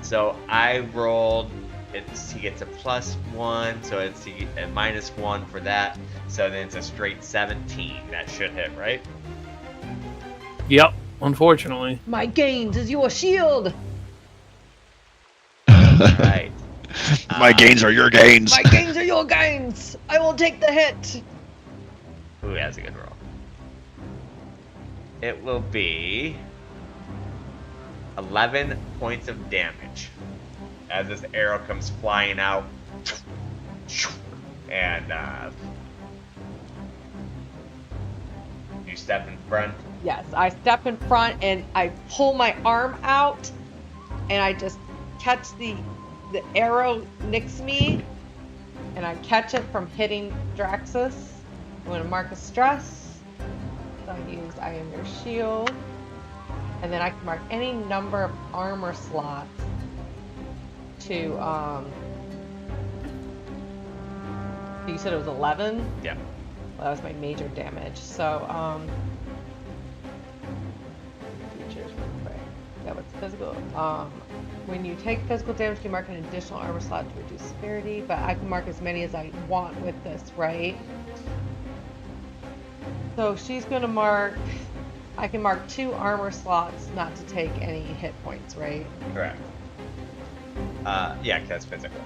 So I rolled, he gets a +1, so it's a -1 for that. So then it's a straight 17. That should hit, right? Yep. Unfortunately. My gains is your shield. Right. My gains are your gains. My gains are your gains. I will take the hit. Ooh, that's a good roll. It will be 11 points of damage as this arrow comes flying out, and you step in front. Yes, I step in front and I pull my arm out and I just catch the arrow next to me and I catch it from hitting Draxus. I'm going to mark a stress. So I use I am your shield. And then I can mark any number of armor slots to, you said it was 11? Yeah. Well, that was my major damage. So, features real quick. Yeah, what's physical? When you take physical damage, you mark an additional armor slot to reduce severity, but I can mark as many as I want with this, right? So she's gonna mark, I can mark 2 armor slots not to take any hit points, right? Correct. Yeah, that's physical.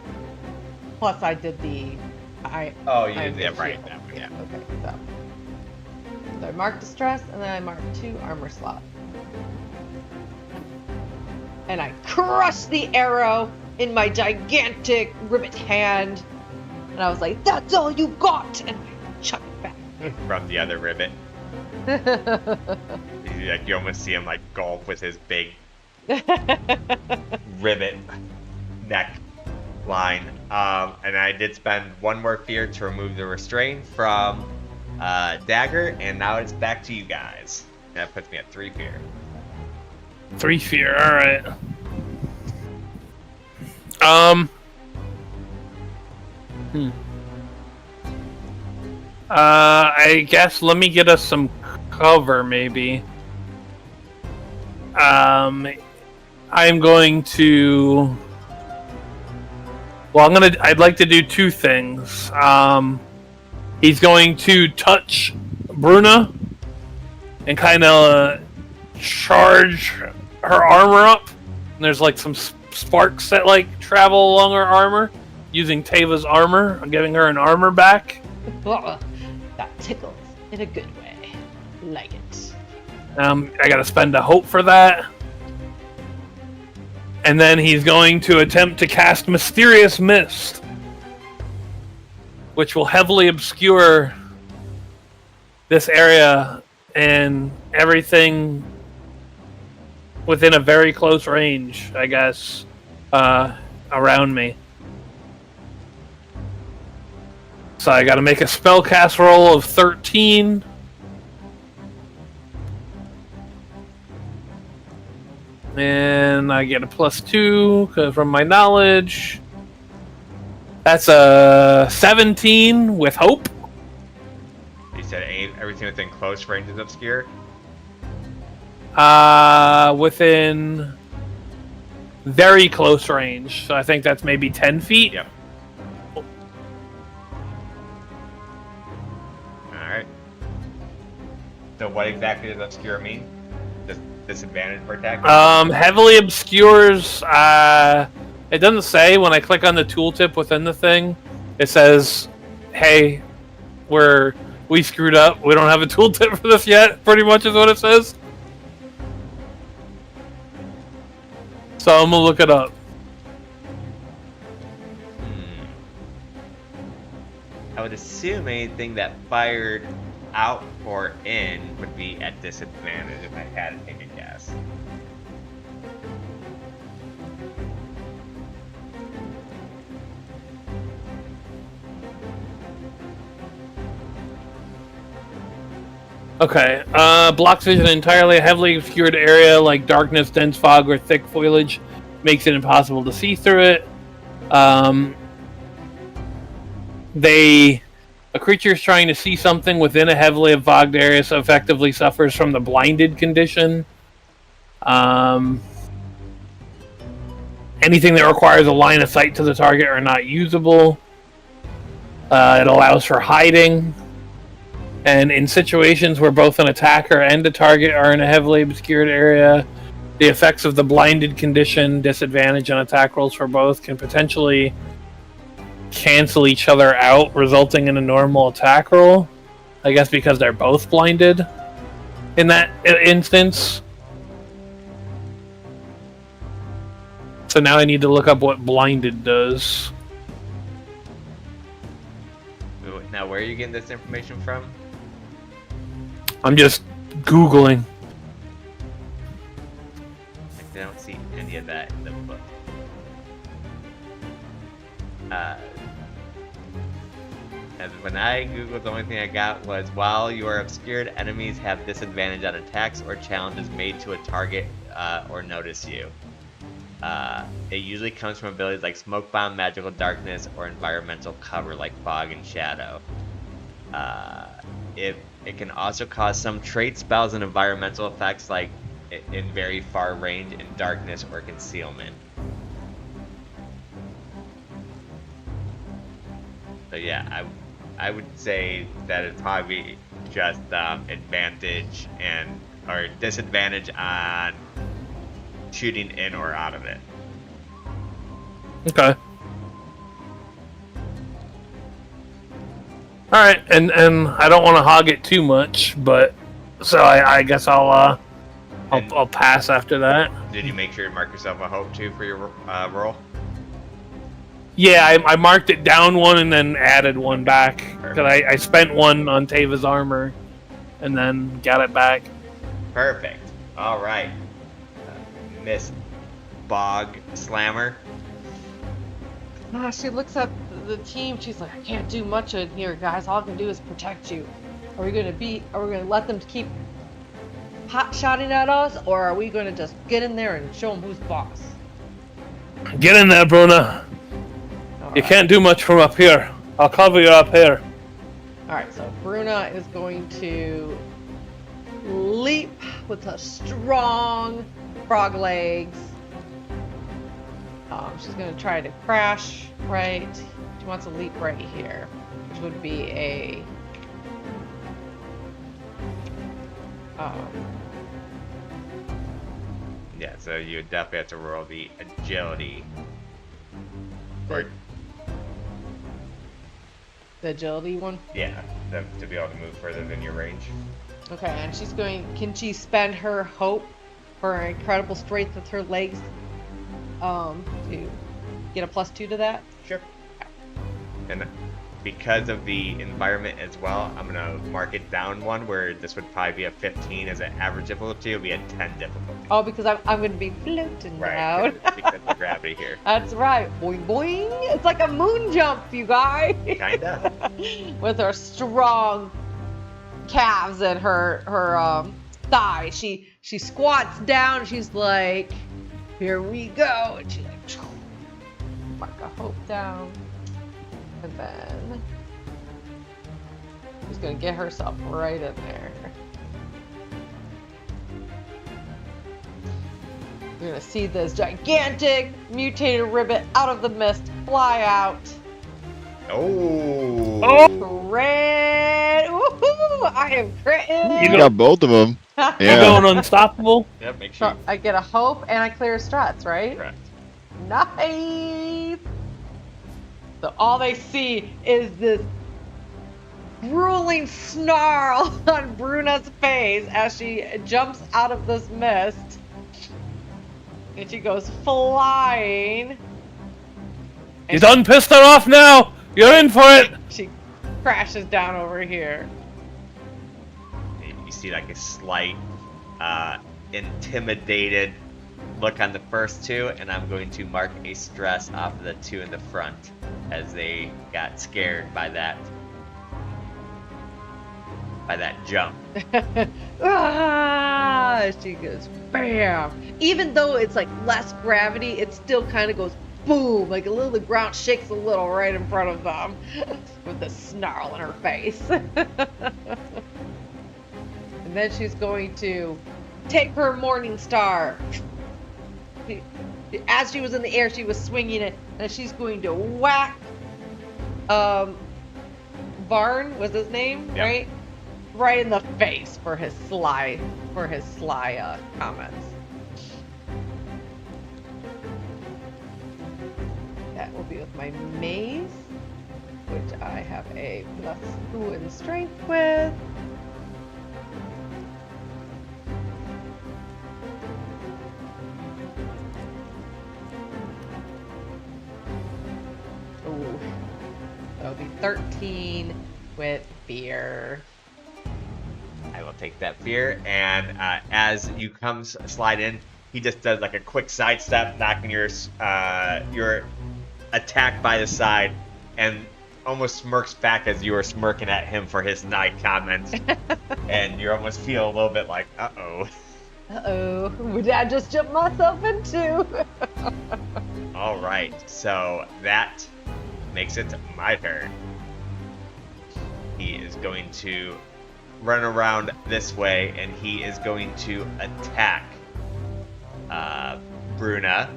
Plus I did the, Oh, you I'm did, yeah, the right. shield. That one, yeah. Okay, so I marked distress, and then I marked 2 armor slots. And I crush the arrow in my gigantic rivet hand. And I was like, that's all you got! And I chuck it back. From the other rivet. Like, you almost see him like gulp with his big rivet neck line. And I did spend 1 more fear to remove the restraint from Dagger, and now it's back to you guys. That puts me at 3 fear. 3 fear, alright. I guess let me get us some cover, maybe. I'm going to... Well, I'd like to do 2 things. He's going to touch Bruna and kind of charge her armor up. And there's like some sparks that like travel along her armor using Teva's armor. I'm giving her an armor back. That tickles in a good way. Like it. I gotta spend a hope for that. And then he's going to attempt to cast Mysterious Mist, which will heavily obscure this area and everything within a very close range, I guess, around me. So I gotta make a spellcast roll of 13. And I get a +2 from my knowledge. That's a 17 with hope. You said everything within close range is obscure? Within very close range. So I think that's maybe 10 feet. Yep. Alright. So what exactly does obscure mean? Disadvantage for attack? Heavily obscures, it doesn't say. When I click on the tooltip within the thing, it says, hey, we screwed up. We don't have a tooltip for this yet, pretty much is what it says. So I'm gonna look it up. I would assume anything that fired out or in would be at disadvantage if I had to take a guess. Okay, blocks vision entirely. A heavily obscured area like darkness, dense fog, or thick foliage makes it impossible to see through it. A creature is trying to see something within a heavily fogged area, so effectively suffers from the blinded condition. Anything that requires a line of sight to the target are not usable. It allows for hiding. And in situations where both an attacker and a target are in a heavily obscured area, the effects of the blinded condition, disadvantage on attack rolls for both, can potentially cancel each other out, resulting in a normal attack roll. I guess because they're both blinded in that instance. So now I need to look up what blinded does. Now, where are you getting this information from? I'm just Googling. I don't see any of that in the book. And when I googled, the only thing I got was while your obscured enemies have disadvantage on attacks or challenges made to a target or notice you. It usually comes from abilities like Smoke Bomb, Magical Darkness, or Environmental Cover like Fog and Shadow. It can also cause some trait spells and environmental effects like in very far range in darkness or concealment. So yeah, I would say that it'd probably be just advantage or disadvantage on shooting in or out of it. Okay. All right, and I don't want to hog it too much, but so I guess I'll pass after that. Did you make sure to mark yourself a hope too for your roll? Yeah, I marked it down one and then added one back because I spent one on Tava's armor, and then got it back. Perfect. All right, Miss Bog Slammer. She looks at the team. She's like, I can't do much in here, guys. All I can do is protect you. Are we gonna let them keep hot shotting at us, or are we gonna just get in there and show them who's boss? Get in there, Bruna. You can't do much from up here. I'll cover you up here. Alright, so Bruna is going to leap with her strong frog legs. She's going to try to crash right. She wants to leap right here, which would be a... Yeah, so you would definitely have to roll the agility. Or, the agility one? yeah, to be able to move further than your range. Okay, and she's going... Can she spend her hope for her incredible strength with her legs to get a +2 to that? Sure. And because of the environment as well, I'm gonna mark it down one where this would probably be a 15 as an average difficulty. It'll be a 10 difficulty. Oh, because I'm going to be floating Right, down. because of the gravity here. That's right. Boing boing. It's like a moon jump, you guys. Kinda. With her strong calves and her thighs. She squats down. She's like, here we go. And she like mark a hope down. And then she's gonna get herself right in there. You're gonna see this gigantic mutated ribbit out of the mist fly out. Oh! Crit! Woohoo! I am critting! You got both of them. You Yeah. going unstoppable? Yep, make sure. So I get a hope and I clear struts, right? Correct. Nice! So all they see is this grueling snarl on Bruna's face as she jumps out of this mist. And she goes flying. You done pissed her off now? You're in for it! She crashes down over here. You see like a slight intimidated look on the first two, and I'm going to mark a stress off of the two in the front as they got scared by that jump. Ah, she goes bam. Even though it's like less gravity, it still kind of goes boom, like the ground shakes a little right in front of them with the snarl in her face. And then she's going to take her Morning Star. As she was in the air, she was swinging it, and she's going to whack Varn was his name, Yep. right? Right in the face for his sly comments. That will be with my mace, which I have a +2 in strength with. Ooh, that'll be 13 with fear. I will take that fear, and as you slide in, he just does like a quick sidestep, knocking your attack by the side, and almost smirks back as you are smirking at him for his snide comments, and you almost feel a little bit like, uh-oh. Uh-oh, what did I just jump myself into? All right, so that makes it my turn. He is going to run around this way, and he is going to attack Bruna.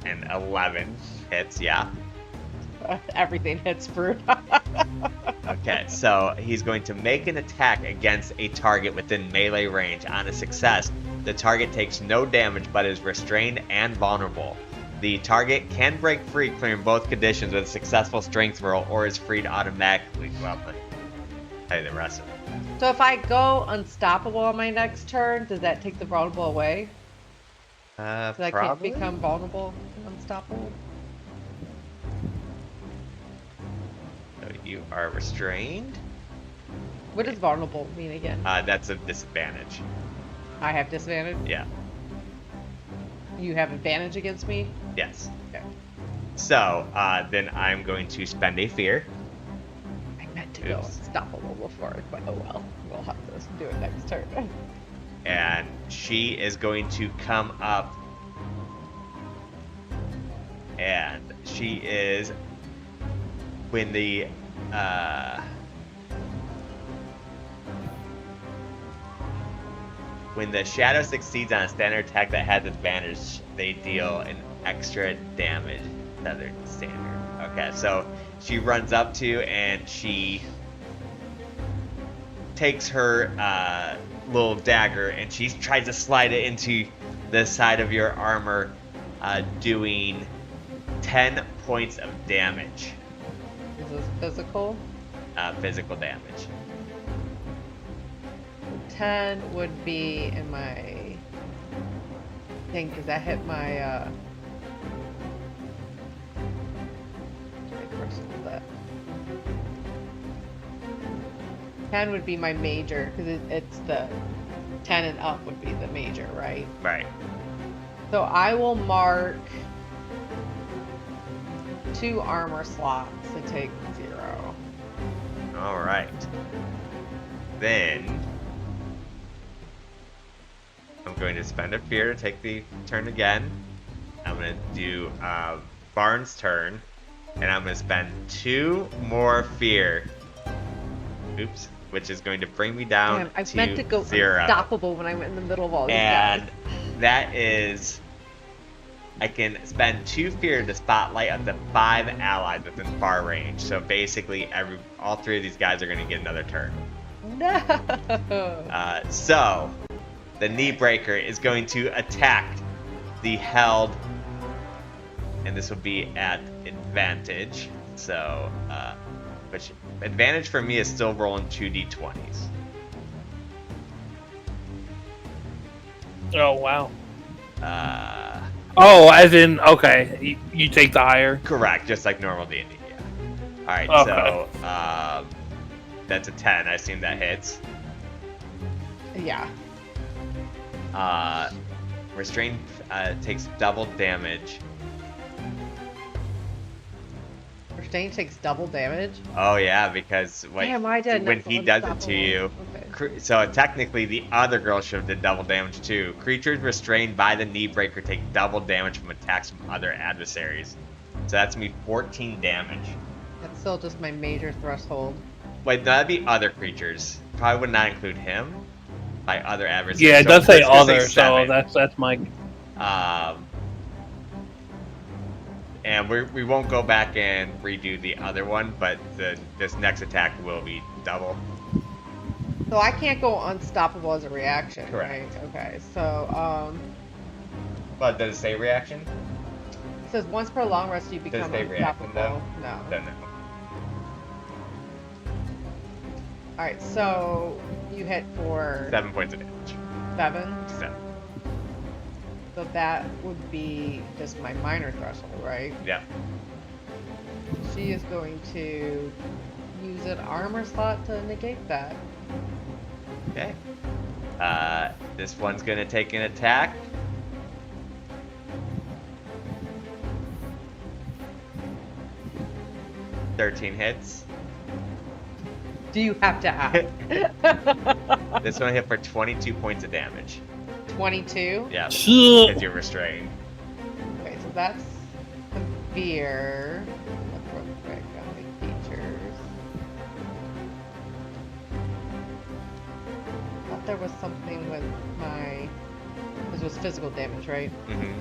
And 11 hits, yeah. Everything hits Bruna. Okay, so he's going to make an attack against a target within melee range. On a success, the target takes no damage but is restrained and vulnerable. The target can break free, clearing both conditions with a successful strength roll, or is freed automatically. Well, I'll tell you the rest of it. So if I go unstoppable on my next turn, does that take the vulnerable away? So I can't Probably. become vulnerable and unstoppable? So you are restrained. What does vulnerable mean again? That's a disadvantage. I have disadvantage? Yeah. You have advantage against me? Yes. Okay. So then I'm going to spend a fear. I meant to go Oops. unstoppable before, but oh well. We'll have to do it next turn. And she is going to come up, and she is, when the shadow succeeds on a standard attack that has advantage, they deal an extra damage to their standard. Okay, so she runs up to you, and she takes her little dagger, and she tries to slide it into the side of your armor, doing 10 points of damage. Is this physical? Physical damage. 10 would be in my thing, because that hit my that. 10 would be my major, because it's the 10 and up would be the major, right? Right. So I will mark 2 armor slots to take 0. All right. Then I'm going to spend a fear to take the turn again. I'm going to do Barnes' turn, and I'm going to spend 2 more fear. Oops. Which is going to bring me down Damn, I to meant to go 0. unstoppable when I went in the middle of all these And guys. that is, I can spend 2 fear to spotlight up to 5 allies within far range. So basically, all 3 of these guys are going to get another turn. No. So the knee breaker is going to attack the held, and this will be at advantage. So, which advantage for me is still rolling 2d20s. Oh wow. Uh, Oh, as in okay, you take the higher. Correct, just like normal D&D. Yeah. All right, Okay. so that's a 10. I assume that hits. Yeah. Restrained takes double damage. Restraint takes double damage. Oh yeah, because Damn, I did when not he go does it to you. Okay. So technically, the other girl should have did double damage too. Creatures restrained by the knee breaker take double damage from attacks from other adversaries. So that's me 14 damage. That's still just my major threshold. Wait, no, that'd be other creatures. Probably would not include him. By other adversaries. Yeah, it So does say let's just other, so 7. that's my. And we won't go back and redo the other one, but this next attack will be double. So I can't go unstoppable as a reaction, Correct. right? Okay, so But does it say reaction? it says once per long rest you become say reaction, unstoppable. though? No. Don't know. Alright, so you hit for 7 points of damage. 7. 7. So that would be just my minor threshold, right? Yeah. she is going to use an armor slot to negate that. Okay. This one's gonna take an attack. $13 hits. Do you have to ask? This one hit for 22 points of damage. 22? Yeah, Shit. because you're restrained. Okay, so that's severe. Look real quick on the features. I thought there was something with my... This was physical damage, right? Mm-hmm.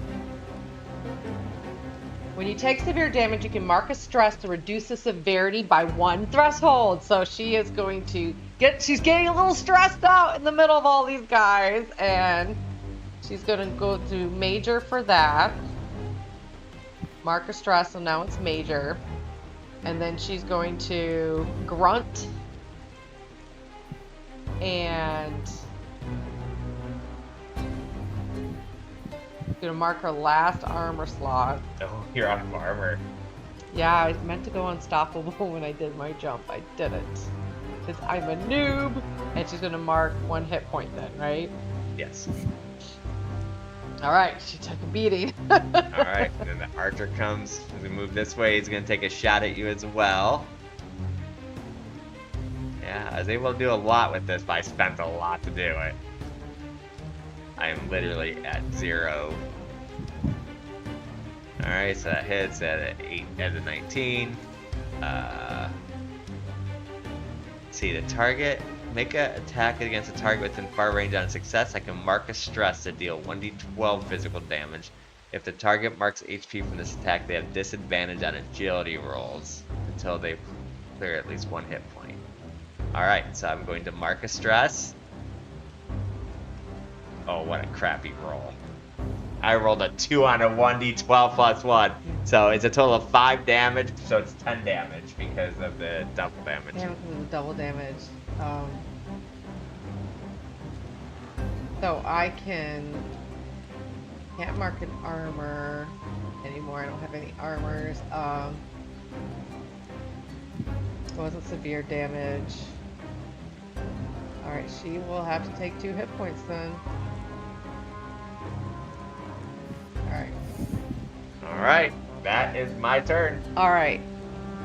When you take severe damage, you can mark a stress to reduce the severity by 1 threshold. So she is going to she's getting a little stressed out in the middle of all these guys, and she's going to go to major for that. Mark a stress, so now it's major. And then she's going to grunt and gonna mark her last armor slot. Oh, you're out of armor. Yeah, I meant to go unstoppable when I did my jump. I didn't. Because I'm a noob. And she's gonna mark 1 hit point then, right? Yes. Alright, she took a beating. Alright, and then the archer comes. As we move this way, he's gonna take a shot at you as well. Yeah, I was able to do a lot with this, but I spent a lot to do it. I am literally at 0. Alright, so that hits at 8 out of 19. See the target. Make an attack against a target within far range on success. I can mark a stress to deal 1d12 physical damage. If the target marks HP from this attack, they have disadvantage on agility rolls until they clear at least 1 hit point. Alright, so I'm going to mark a stress. Oh, what a crappy roll. I rolled a 2 on a 1d12 plus 1. So it's a total of 5 damage, so it's 10 damage because of the double damage. Yeah, because of the double damage. So I can't mark an armor anymore. I don't have any armors. It wasn't severe damage. Alright, she will have to take 2 hit points then. Alright, that is my turn. Alright.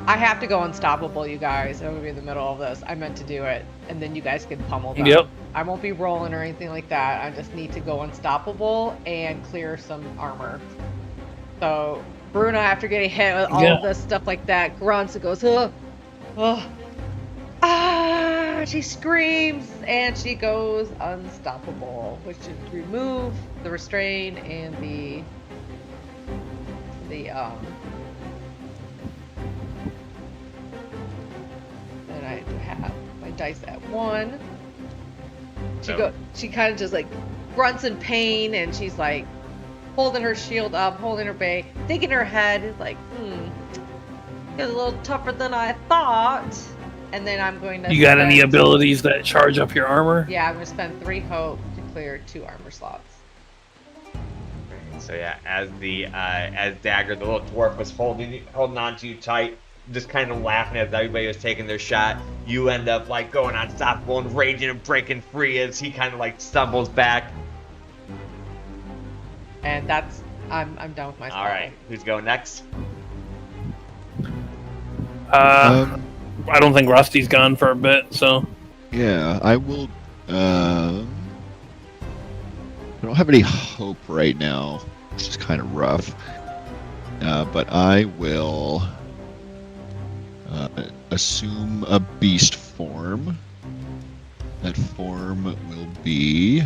I have to go unstoppable, you guys. I'm gonna be in the middle of this. I meant to do it. And then you guys can pummel them. Yep. I won't be rolling or anything like that. I just need to go unstoppable and clear some armor. So, Bruna, after getting hit with all of this stuff like that, grunts and goes, ugh, ugh, ah, she screams and she goes unstoppable, which is remove the restrain and the and I have my dice at 1. She kind of just like grunts in pain, and she's like holding her shield up, holding her bay, thinking in her head is like, it's a little tougher than I thought. And then I'm going to. You got any abilities that charge up your armor? Yeah, I'm gonna spend 3 hope to clear 2 armor slots. So yeah, as Dagger, the little dwarf, was holding on to you tight, just kind of laughing as everybody was taking their shot, you end up like going unstoppable and raging and breaking free as he kind of like stumbles back. And that's I'm done with my spell. All right, who's going next? I don't think Rusty's gone for a bit, so. Yeah, I will. I don't have any hope right now, which is kind of rough. But I will assume a beast form. That form will be.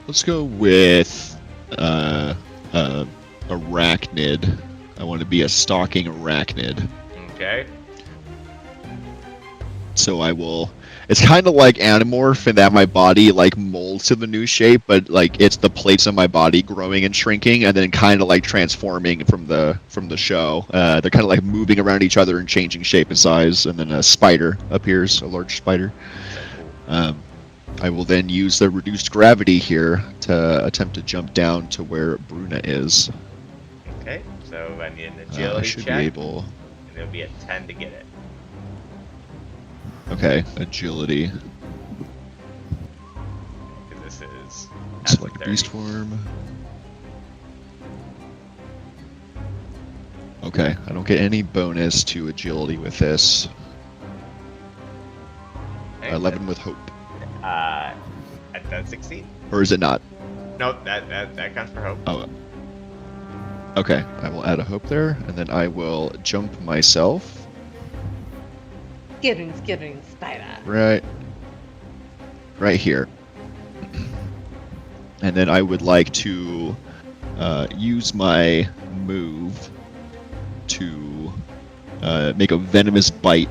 Let's go with arachnid. I want to be a stalking arachnid. Okay. So I will. It's kind of like Animorph in that my body like molds to the new shape, but like it's the plates of my body growing and shrinking, and then kind of like transforming from the show. They're kind of like moving around each other and changing shape and size, and then a spider appears, a large spider. I will then use the reduced gravity here to attempt to jump down to where Bruna is. Okay, so I need an I agility should check, be able. and it'll be a 10 to get it. Okay, agility. Because this is Select at 30. beast form. Okay, I don't get any bonus to agility with this. Okay, 11 with hope. That does succeed. Or is it not? Nope, that counts for hope. Oh. Okay, I will add a hope there, and then I will jump myself. Skittering, spider. Right here. And then I would like to use my move to make a venomous bite.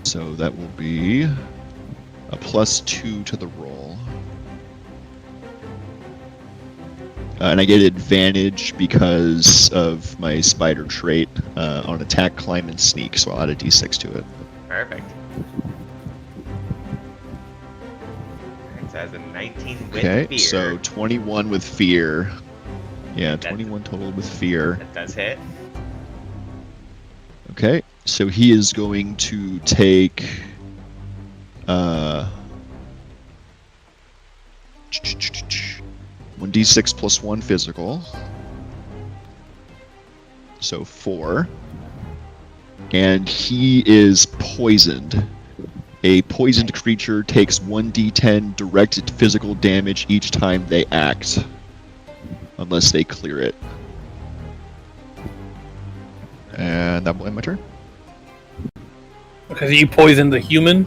So that will be a +2 to the roll. And I get advantage because of my spider trait on attack, climb, and sneak, so I'll add a d6 to it. Perfect. Alright, so it has a 19 with Okay, fear. so 21 with fear. Yeah, That- 21 total with fear. That does hit. Okay, so he is going to take... 1d6 plus 1 physical. So 4. And he is poisoned. A poisoned creature takes 1d10 direct physical damage each time they act. Unless they clear it. And that will end my turn. Because you poisoned the human.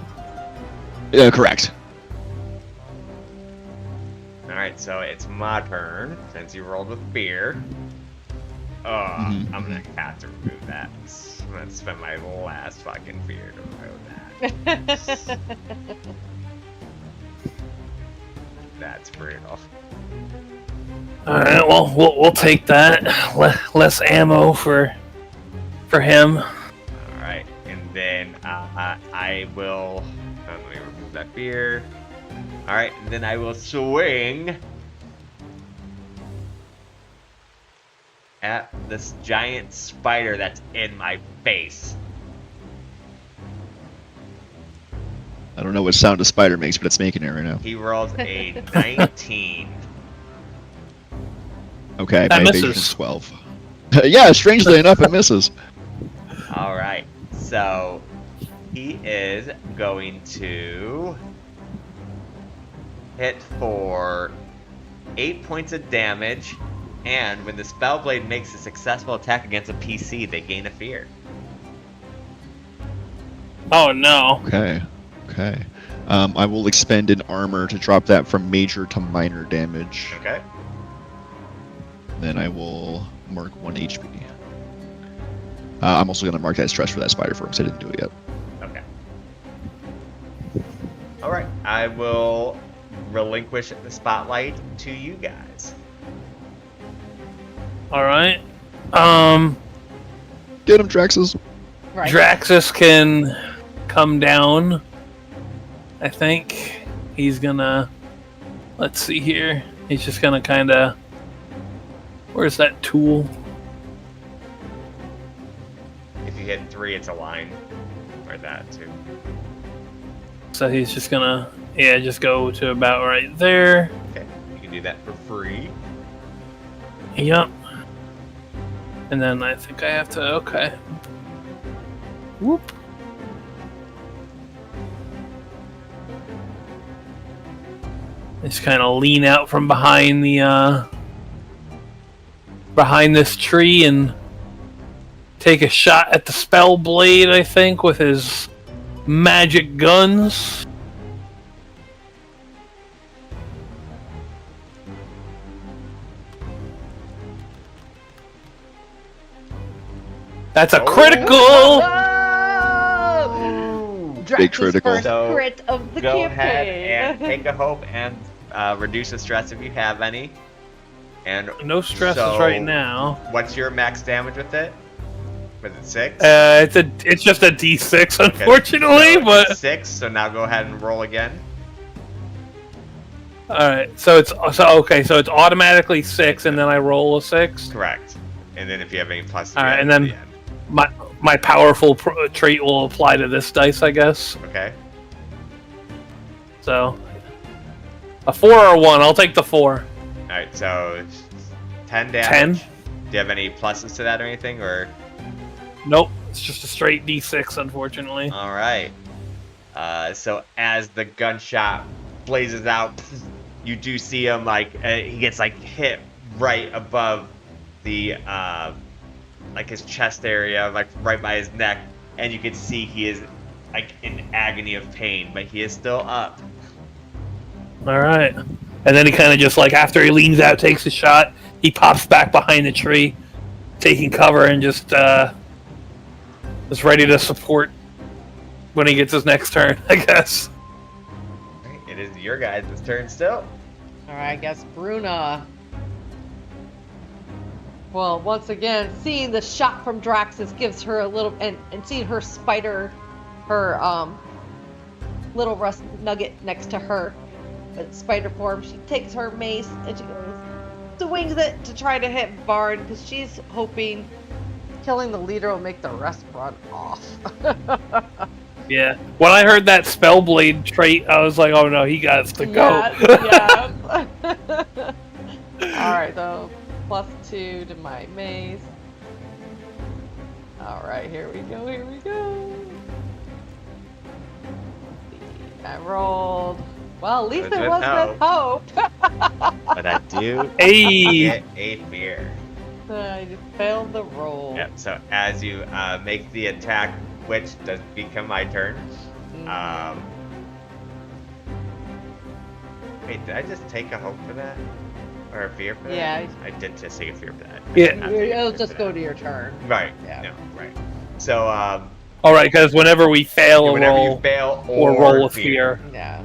Correct. Alright, so it's my turn, since you rolled with fear. Oh, Mhm. I'm gonna have to remove that. I'm gonna spend my last fucking fear to remove that. That's brutal. All right, well, we'll take that. Less ammo for him. Alright, and then I will... let me remove that fear. Alright, and then I will swing at this giant spider that's in my face. I don't know what sound a spider makes, but it's making it right now. He rolls a 19. Okay, That my evasion misses. is 12. Yeah, strangely enough, it misses. Alright, so he is going to hit for 8 points of damage, and when the Spellblade makes a successful attack against a PC, they gain a fear. Oh no. Okay. I will expend an armor to drop that from major to minor damage. Okay? Then I will mark 1 HP. I'm also going to mark that stress for that spider form because I didn't do it yet. Okay. Alright, I will relinquish the spotlight to you guys. All right. Get him, Draxus. Right. Draxus can come down. I think he's gonna. Let's see here. He's just gonna kind of. Where's that tool? If you hit 3, it's a line. Or that, too. So he's just gonna, just go to about right there. Okay, you can do that for free. Yep. And then I think I have to. Okay. Whoop. Just kind of lean out from behind the behind this tree and take a shot at the spell blade, I think, with his magic guns. That's a Oh. critical! Oh! Drax's critical. first So, crit of the Go campaign. ahead and take a hope and reduce the stress if you have any. And No stresses so, right now. What's your max damage with it? Was it 6? It's just a D6, unfortunately, So but it's 6. So now go ahead and roll again. all right. So it's it's automatically 6, and then I roll a 6. Correct. And then if you have any plus, All right, at and then- the end. My powerful trait will apply to this dice, I guess. Okay. So a 4 or a 1. I'll take the 4. All right. So 10 damage. 10. Do you have any pluses to that or anything, or? Nope. It's just a straight D6, unfortunately. All right. So as the gunshot blazes out, you do see him he gets hit right above the his chest area, right by his neck, and you can see he is in agony of pain, but he is still up. All right. And then he kind of just after he leans out, takes a shot, he pops back behind the tree, taking cover, and just is ready to support when he gets his next turn, I guess. All right, it is your guys' turn still. Alright, I guess Bruna. Well, once again, seeing the shot from Draxus gives her a little, and seeing her spider, her little rust nugget next to her, spider form, she takes her mace and she goes, swings it to try to hit Bard, because she's hoping killing the leader will make the rest run off. Yeah. When I heard that Spellblade trait, I was like, oh no, he got to go. Yeah. Alright, so +2 to my mace. Alright, here we go. I rolled. Well, at least it was with hope. But I do Hey! get a fear. I just failed the roll. Yep, so as you make the attack, which does become my turn. Wait, did I just take a hope for that? Or a fear for that? Yeah. I did just take a fear for that. Yeah. It'll just go to your turn. Right. Yeah. No, right. So, Alright, because whenever we fail a whenever roll, you fail or roll a fear. Yeah.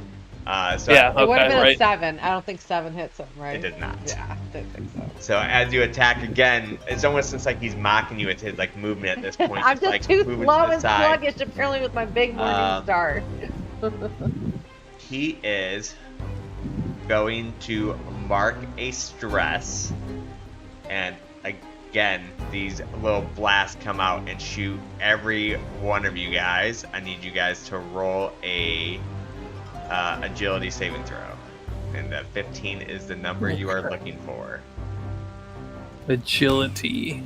So Yeah, It would have okay, been right. a 7. I don't think 7 hits him, right? It did not. Yeah, didn't think so. So as you attack again, it's almost just like he's mocking you with his movement at this point. I'm just too moving slow to the and side. sluggish, apparently, with my big morning star. He is going to mark a stress, and again, these little blasts come out and shoot every one of you guys. I need you guys to roll a agility saving throw, and the 15 is the number you are looking for. Agility.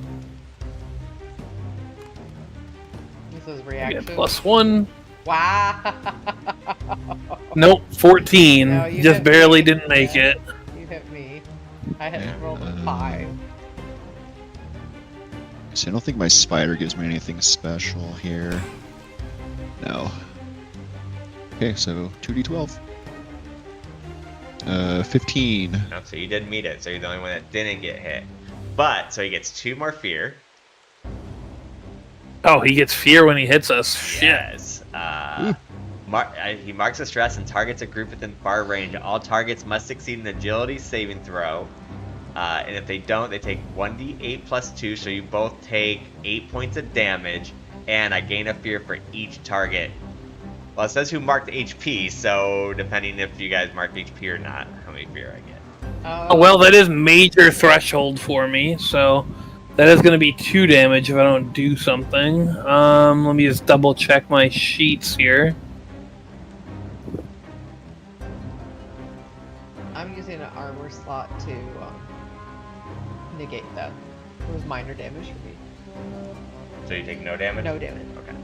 This is I reaction. get +1. Wow. Nope, 14. No, you Just hit barely me. didn't make Yeah. it. You hit me. I had rolled a 5. So I don't think my spider gives me anything special here. No. Okay, so 2d12. 15. No, so you didn't meet it, so you're the only one that didn't get hit. But, so he gets 2 more fear. Oh, he gets fear when he hits us. Shit. Yes. He marks a stress and targets a group within far range. All targets must succeed an agility saving throw. And if they don't, they take 1d8 plus 2, so you both take 8 points of damage, and I gain a fear for each target. Well, it says who marked HP, so depending if you guys marked HP or not, how many fear I get. Oh, well, that is major threshold for me, so that is going to be 2 damage if I don't do something. Let me just double check my sheets here. I'm using an armor slot to negate that. It was minor damage for me. So you take no damage? No damage. Okay.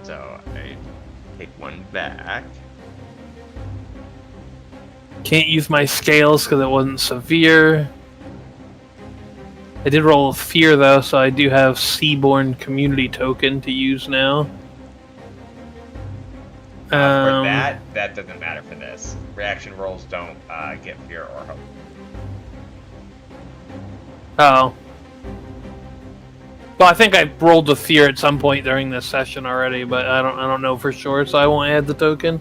So I take 1 back. Can't use my scales because it wasn't severe. I did roll a fear though, so I do have Seaborn Community Token to use now. For that doesn't matter for this. Reaction rolls don't get fear or hope. Oh. Well, I think I rolled with fear at some point during this session already, but I don't know for sure, so I won't add the token.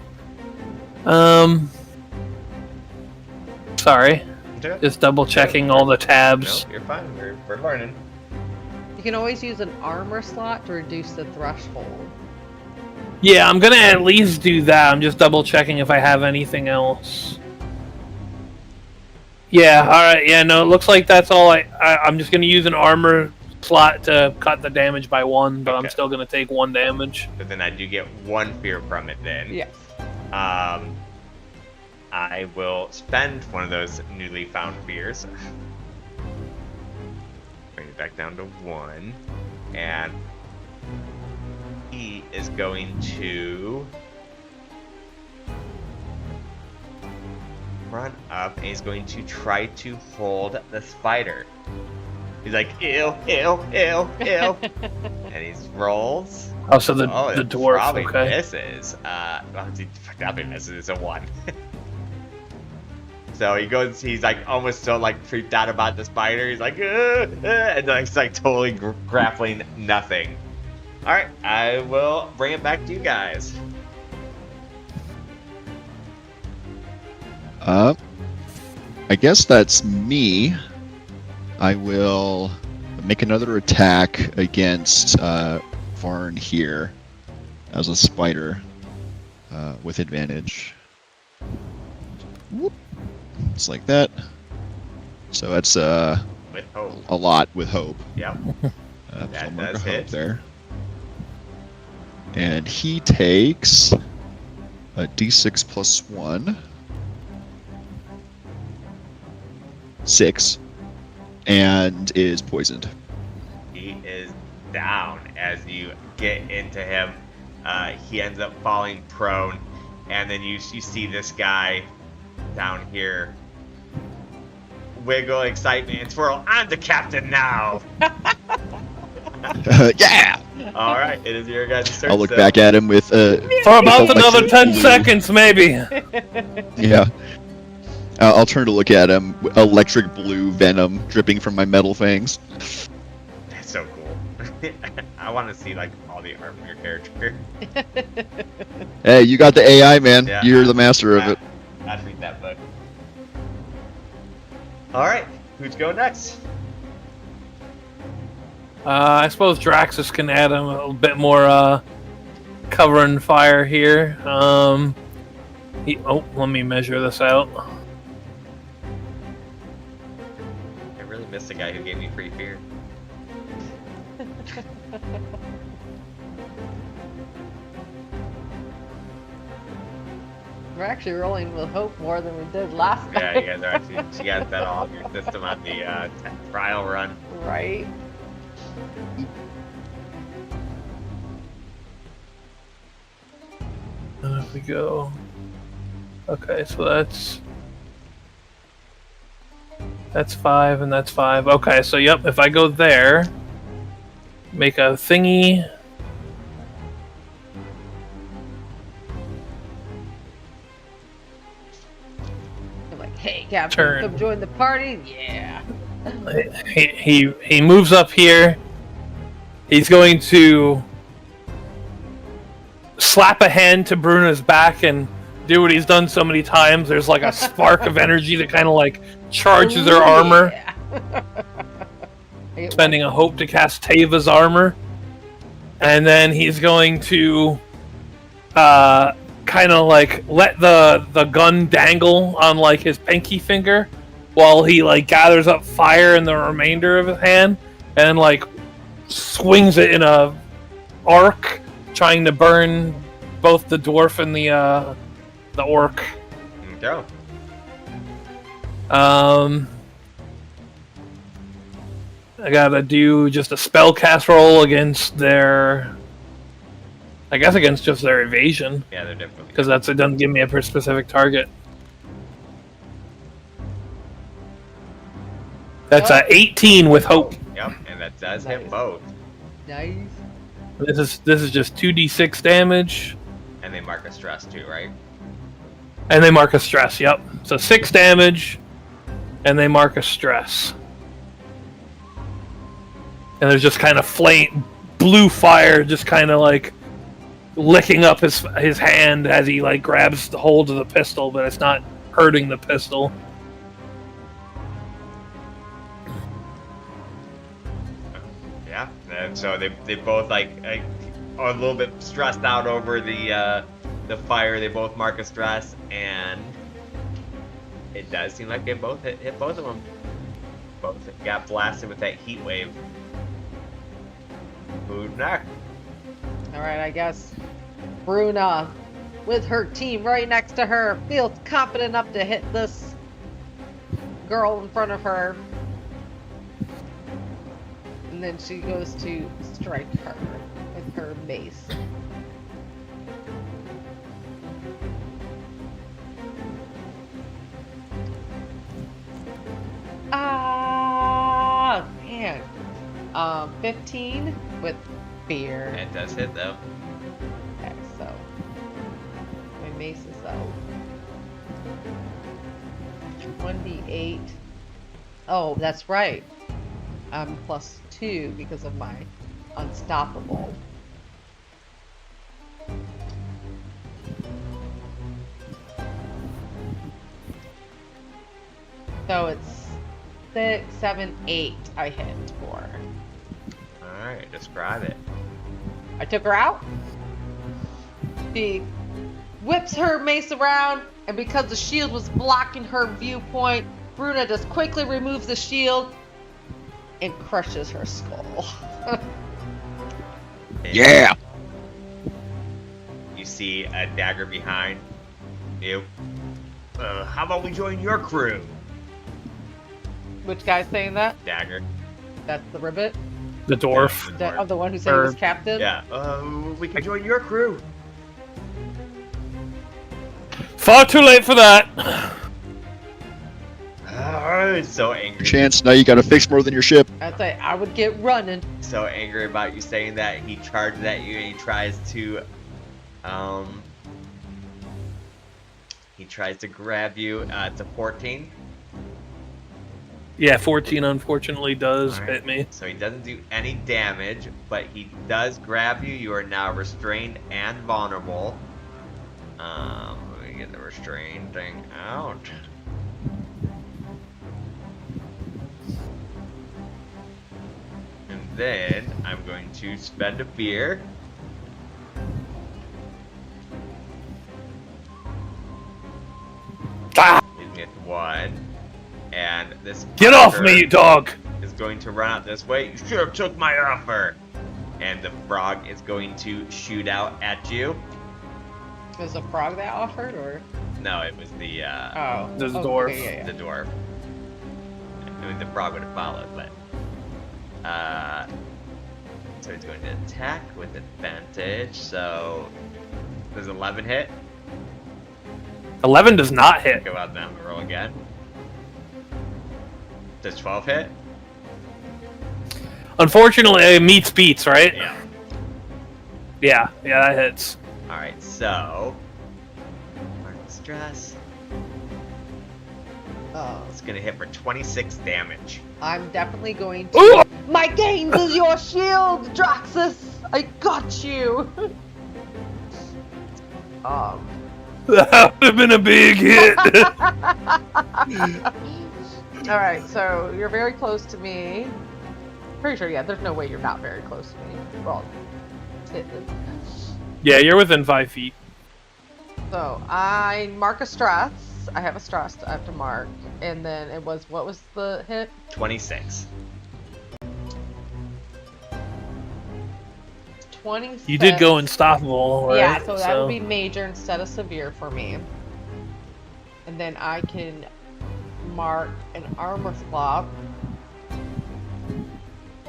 Sorry. Okay. Just double checking all the tabs. No, you're fine. We're learning. You can always use an armor slot to reduce the threshold. Yeah, I'm gonna at least do that. I'm just double checking if I have anything else. Yeah, alright, yeah, no, it looks like that's all I'm just gonna use an armor slot to cut the damage by 1, but Okay. I'm still gonna take 1 damage. But then I do get 1 fear from it then. Yes. I will spend one of those newly found fears. Bring it back down to 1. And he is going to run up and he's going to try to hold the spider. He's like, ew, ew, ew, ew. And he rolls. Oh, so the it dwarf, probably okay. misses. He probably misses. It's a 1. So he goes. He's like almost so like freaked out about the spider. He's like, and like, he's like totally grappling nothing. All right, I will bring it back to you guys. I guess that's me. I will make another attack against Varn here as a spider with advantage. Whoop. It's like that. So that's With hope. a lot with hope. Yep. So That I'll mark does a hope hit. there. And he takes a d6 plus 1. 6. And is poisoned. He is down as you get into him. He ends up falling prone, and then you see this guy down here wiggle excitement and twirl. I'm the captain now. Yeah! All right, it is your guys' turn. I'll look so- back at him with For about with another 10 electric- seconds, maybe. Yeah. I'll turn to look at him. Electric blue venom dripping from my metal fangs. That's so cool. I want to see like all the art from your character. Hey, you got the AI, man. Yeah. You're the master of it. I'd read that book. All right, who's going next? I suppose Draxus can add him a little bit more cover and fire here. Let me measure this out. I really missed the guy who gave me free fear. We're actually rolling with hope more than we did last Yeah, time. you guys are actually, you got that all of your system on the trial run. Right? And if we go... Okay, so that's 5 and that's 5. Okay, so yep, if I go there, make a thingy. I'm like, hey, Captain, Turn. come join the party? Yeah. He moves up here. He's going to slap a hand to Bruna's back and do what he's done so many times. There's like a spark of energy that kind of like charges her armor. Yeah. Spending a hope to cast Tava's armor. And then he's going to kind of like let the gun dangle on like his pinky finger while he like gathers up fire in the remainder of his hand and like swings it in a arc, trying to burn both the dwarf and the orc. Go. I gotta do just a spell cast roll against their... I guess against just their evasion, Yeah, they're different. because it doesn't give me a specific target. That's a 18 with hope. Yep, and that does Nice. hit both. Nice. This is just 2d6 damage, And they mark a stress too, right? and they mark a stress. Yep, so 6 damage, and they mark a stress. and there's just kind of blue fire, just kind of like licking up his hand as he like grabs the hold of the pistol, but it's not hurting the pistol. Yeah, and so they both like are a little bit stressed out over the fire. They both mark a stress, and it does seem like they both hit both of them. Both got blasted with that heat wave. Food next. Alright, I guess Bruna, with her team right next to her, feels confident enough to hit this girl in front of her. And then she goes to strike her with her mace. Ah, man. 15 with fear. It does hit though. Okay, so my mace is out. 1d8. Oh, that's right. I'm +2 because of my unstoppable. So it's 6, 7, 8 I hit for. Alright, describe it. I took her out. She whips her mace around, and because the shield was blocking her viewpoint, Bruna just quickly removes the shield and crushes her skull. Yeah! You see a dagger behind you. How about we join your crew? Which guy's saying that? Dagger. That's the ribbit? The dwarf. Of the one who said he was captain? Yeah. We can join your crew. Far too late for that. So angry. Chance, now you gotta fix more than your ship. I'd say I would get running. So angry about you saying that. He charges at you and he tries to grab you. It's a 14. Yeah, 14 unfortunately does All right. hit me. So he doesn't do any damage, but he does grab you. You are now restrained and vulnerable. Let me get the restrained thing out. And then I'm going to spend a fear. Leaves me at 1. And this Get off fucker me, you dog! is going to run out this way. You should have took my offer. And the frog is going to shoot out at you. Was the frog that offered, or? No, it was the The dwarf. Okay, yeah. the dwarf. I mean, the frog would have followed, but so he's going to attack with advantage. So does 11 hit? 11 does not hit. Go out and roll again. Does 12 hit? Unfortunately, it meets beats, right? Yeah. Yeah, that hits. Alright, so mark the stress. Oh, It's gonna hit for 26 damage. I'm definitely going to. Ooh! My gains is your shield, Draxus! I got you! That would have been a big hit. Alright, so you're very close to me. Pretty sure, yeah, there's no way you're not very close to me. Well, Yeah, you're within 5 feet. so I mark a stress. I have a stress I have to mark. And then it was, what was the hit? 26. 26. You did go unstoppable, right? Yeah, so that would be major instead of severe for me. And then I can mark an armor slot.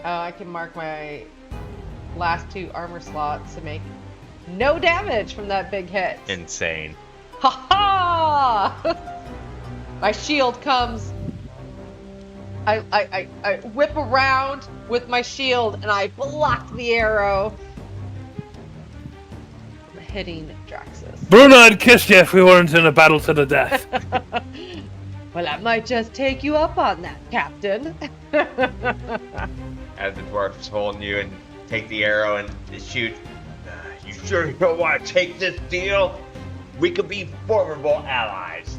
I can mark my last 2 armor slots to make no damage from that big hit. Insane. Ha ha! My shield comes. I whip around with my shield and I block the arrow. Hitting Draxus. Bruna had kissed you if we weren't in a battle to the death. Well, I might just take you up on that, Captain. as the dwarf is holding you and take the arrow and shoot. You sure you don't want to take this deal? We could be formidable allies.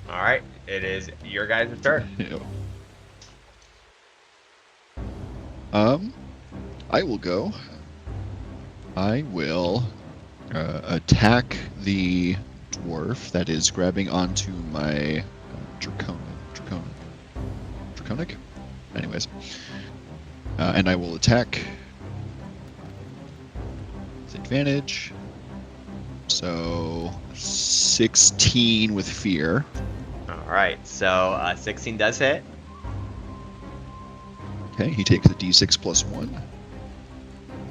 Alright, it is your guys' turn. Yeah. I will go. I will attack the dwarf that is grabbing onto my draconic. Anyways, and I will attack with advantage. So 16 with fear. Alright, so 16 does hit. Okay, he takes a d6 plus 1.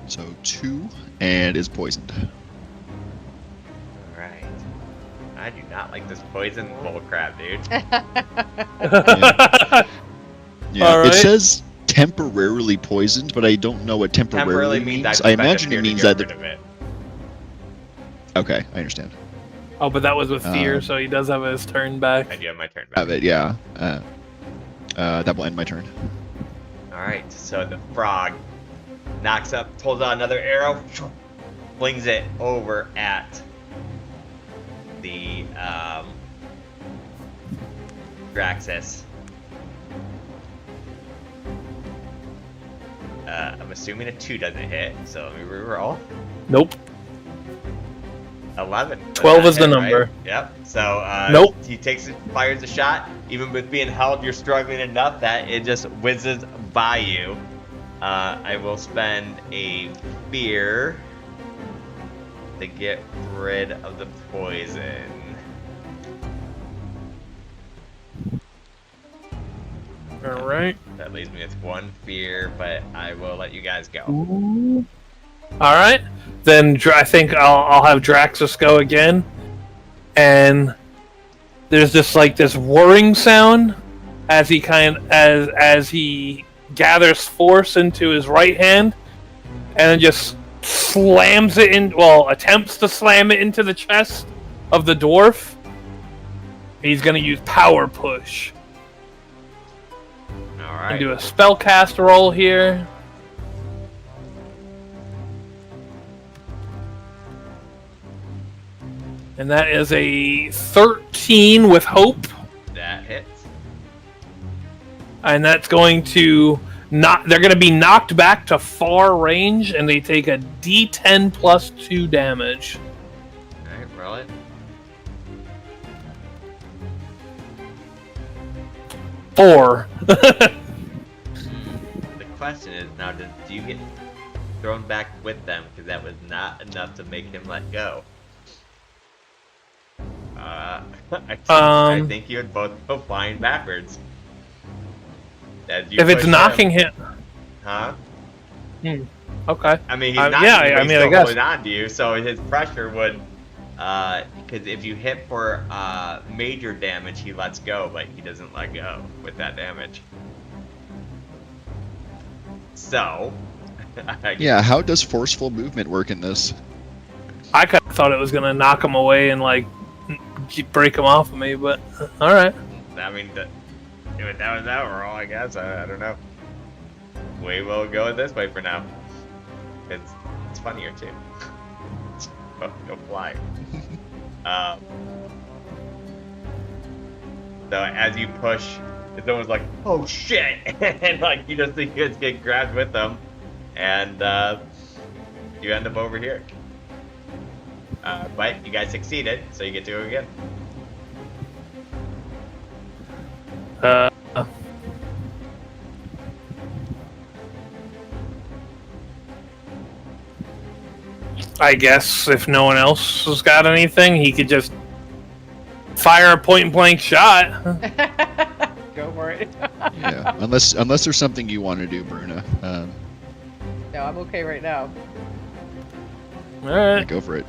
So 2, and is poisoned. Alright. I do not like this poison bullcrap, dude. Yeah, All right. It says temporarily poisoned, but I don't know what temporarily means. I imagine it means that. Rid of it. Okay, I understand. Oh, but that was with fear, so he does have his turn back. I do have my turn back. Have it, yeah. That will end my turn. Alright, so the frog knocks up, pulls out another arrow, flings it over at the Draxus. I'm assuming a 2 doesn't hit, so let me reroll. Nope. 11. 12 is the Hit, number. right? Yep. So Nope. he fires a shot. Even with being held, you're struggling enough that it just whizzes by you. I will spend a fear to get rid of the poison. All right. That leaves me with 1 fear, but I will let you guys go. Ooh. All right. Then I think I'll have Draxus go again, and there's just like this whirring sound as he as he gathers force into his right hand, and then just slams it in. Well, attempts to slam it into the chest of the dwarf. He's gonna use power push. All And right. do a spellcast roll here. And that is a 13 with hope. That hits. And that's going to they're going to be knocked back to far range, and they take a D10 plus 2 damage. All right, roll it. 4. The question is now, do you get thrown back with them? Because that was not enough to make him let go. I think you would both go flying backwards. As you If it's push knocking him. him, Huh? Okay. I mean, he's Yeah, knocking you, but I he's mean, I still guess. holding on to you, so his pressure would, because if you hit for major damage, he lets go, but he doesn't let go with that damage. So, Yeah, how does forceful movement work in this? I kind of thought it was going to knock him away and like break him off of me, but all right. I mean, if that was that roll, I guess. I don't know. We will go this way for now. It's funnier too. Go fly. So as you push, it's almost like, oh shit, and like you just think you just get grabbed with them, and you end up over here. But you guys succeeded, so you get to go again. I guess if no one else has got anything, he could just fire a point-blank shot. Go for it. Yeah, unless there's something you want to do, Bruna. No, I'm okay right now. All right. Go for it.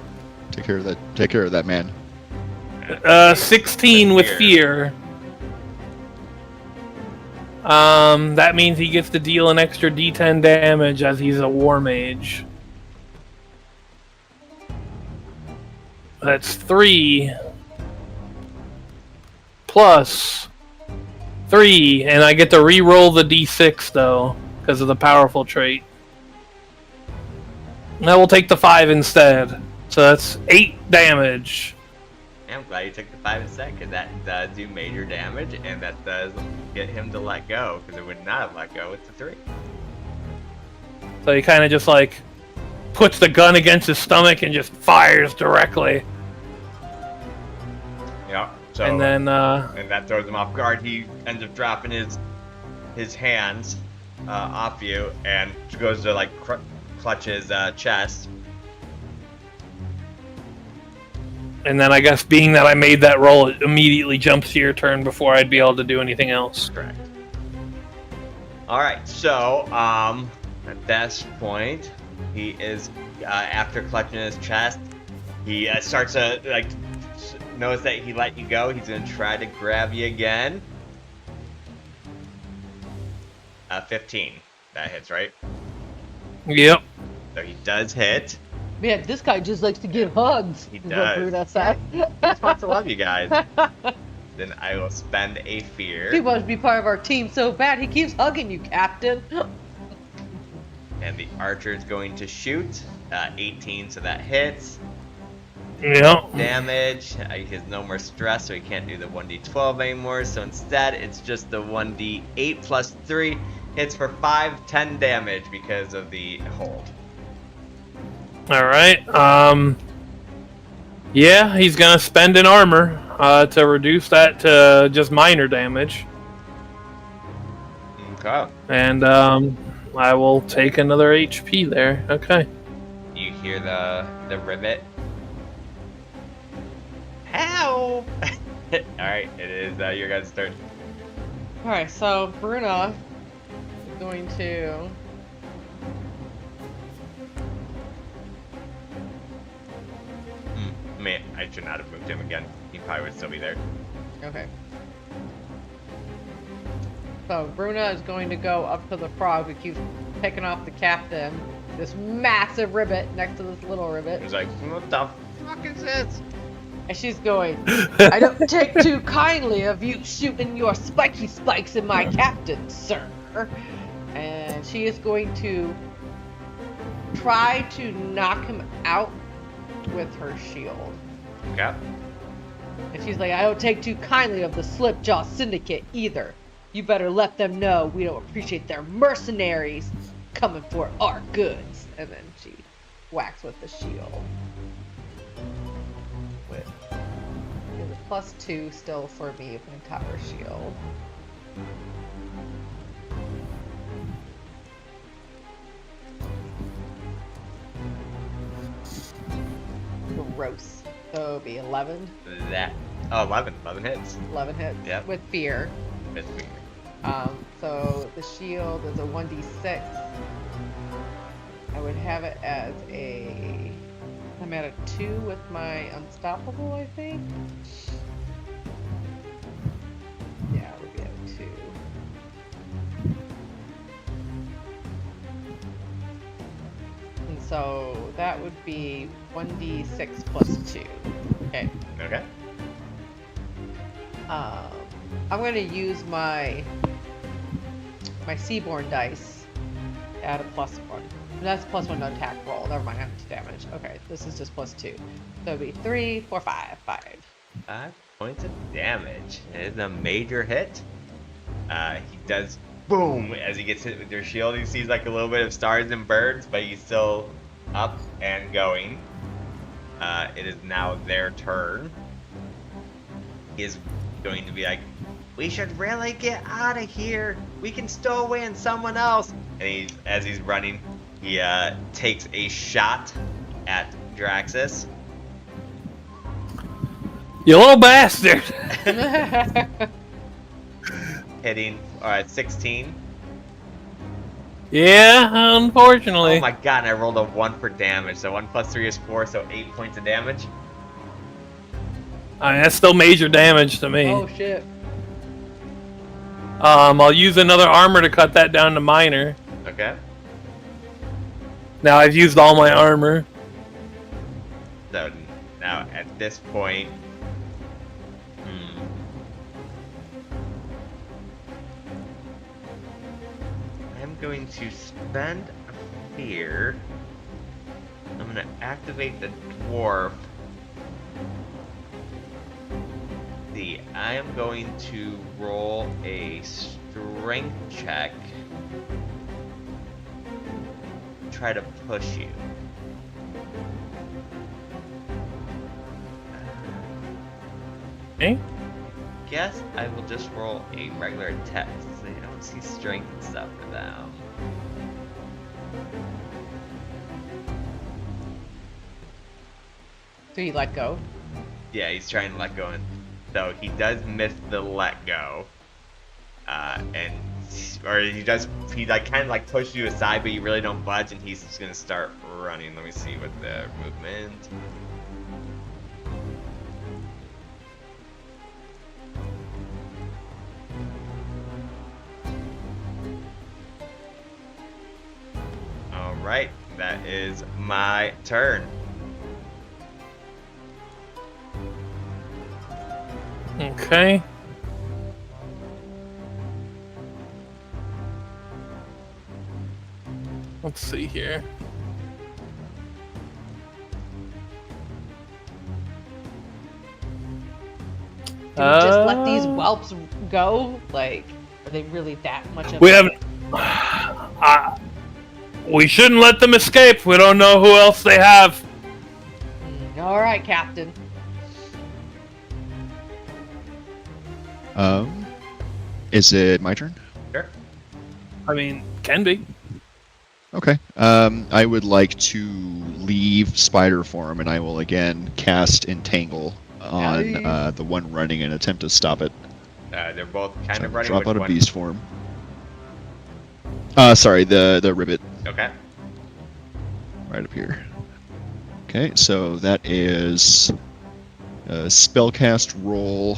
Take care of that. Take care of that man. 16 with fear. That means he gets to deal an extra D10 damage as he's a war mage. That's 3 plus 3, and I get to re-roll the d6 though because of the powerful trait. And I will take the 5 instead. So that's 8 damage. I'm glad you took the 5 instead, because that does do major damage, and that does get him to let go, because it would not have let go with the 3. So he kind of just like puts the gun against his stomach and just fires directly. Yeah. So And then and that throws him off guard. He ends up dropping his hands off you, and goes to like clutch his chest. And then I guess being that I made that roll, it immediately jumps to your turn before I'd be able to do anything else. Correct. All right. So at this point, he is after clutching his chest. He starts to like notice that he let you go. He's gonna try to grab you again. 15. That hits, right? Yep. So he does hit. Man, this guy just likes to give hugs. He is what does. Bruna said. He just wants to love you guys. Then I will spend a fear. He wants to be part of our team so bad. He keeps hugging you, Captain. And the archer is going to shoot. 18, so that hits. Yep. Damage. He has no more stress, so he can't do the 1d12 anymore. So instead, it's just the 1d8 plus 3. Hits for 5, 10 damage because of the hold. Alright. Yeah, he's gonna spend an armor to reduce that to just minor damage. Okay. And I will take another HP there. Okay. You hear the rivet. Help! Alright, it is your guys' turn. Alright, so Bruna is going to... Man, I should not have moved him again. He probably would still be there. Okay. So Bruna is going to go up to the frog who keeps picking off the captain. This massive rivet next to this little rivet. He's like, what the fuck is this? And she's going, I don't take too kindly of you shooting your spiky spikes in my captain, sir. And she is going to try to knock him out with her shield. Okay. And she's like, I don't take too kindly of the Slipjaw Syndicate either. You better let them know we don't appreciate their mercenaries coming for our goods. And then she whacks with the shield. With a +2 still for me with my tower shield. Gross. So it'll be 11. That. Oh, 11. 11 hits. 11 hits. Yep. With fear. That's weird. So the shield is a 1d6. I would have it as a... I'm at a 2 with my unstoppable, I think. Yeah, it would be at a 2. And so that would be 1d6 plus 2. Okay. Okay. I'm going to use my Seaborn dice to add a +1. That's +1 to attack roll. Never mind, I have 2 damage. Okay, this is just +2. So it'll be 3, 4, 5. 5 points of damage. It is a major hit. He does boom as he gets hit with your shield. He sees like a little bit of stars and birds, but he's still up and going. It is now their turn. He is going to be like, we should really get out of here. We can stow away on someone else. And as he's running, he takes a shot at Draxus. You little bastard! Hitting 16. Yeah, unfortunately. Oh my god, and I rolled a 1 for damage. So 1 plus 3 is 4, so 8 points of damage. I mean, that's still major damage to me. Oh shit. I'll use another armor to cut that down to minor. Okay. Now I've used all my armor. So now at this point, going to spend a fear. I'm going to activate the dwarf. See, I am going to roll a strength check. Try to push you. Okay. Guess I will just roll a regular attack so you don't see strength and stuff for them. So you let go. Yeah, he's trying to let go, and so he does miss the let go. He like kind of like pushes you aside, but you really don't budge, and he's just gonna start running. Let me see what the movement. All right, that is my turn. Okay. Let's see here. Do we just let these whelps go? Like, are they really that much of We haven't. We shouldn't let them escape. We don't know who else they have. All right, Captain. Is it my turn? Sure. I mean, can be. Okay. I would like to leave spider form, and I will again cast Entangle on Nice. the one running and attempt to stop it. They're both kind So of running. drop Which out of one? beast form. Sorry, the ribbit Okay. right up here. Okay, so that is a spellcast roll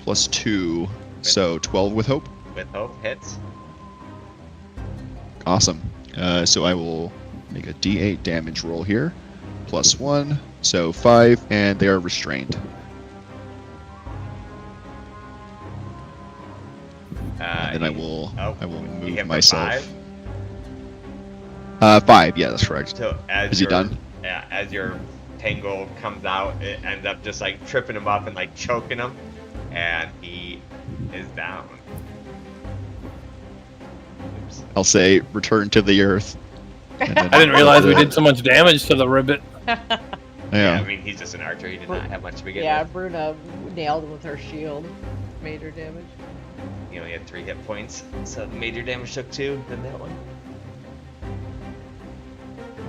+2, so 12 with hope. With hope hits. Awesome. So I will make a D8 damage roll here, +1, so 5, and they are restrained. And then I will you hit move for myself. 5? 5, yeah, that's correct. So as Is he done? Yeah, as your tangle comes out, it ends up just like tripping him up and like choking him, and he is down. Oops. I'll say return to the earth. And then- I didn't realize we did so much damage to the ribbit. Yeah, Yeah. I mean he's just an archer. He did not have much to begin Yeah, with. Bruna nailed him with her shield. Major damage. He only had 3 hit points, so the major damage took 2. Then that one.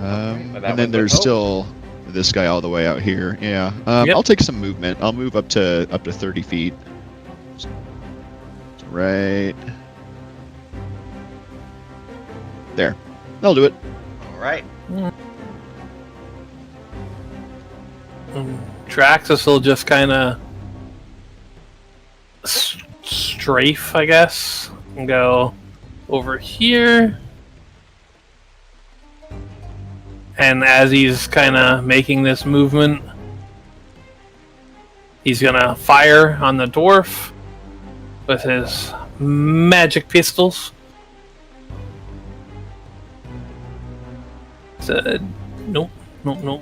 Well, that And was then with there's hope. still this guy all the way out here. Yeah. Yep. I'll take some movement. I'll move up to 30 feet. Right there. That'll do it. All right. Traxxas will just kind of strafe, I guess, and go over here. And as he's kind of making this movement, he's gonna fire on the dwarf with his magic pistols. Nope,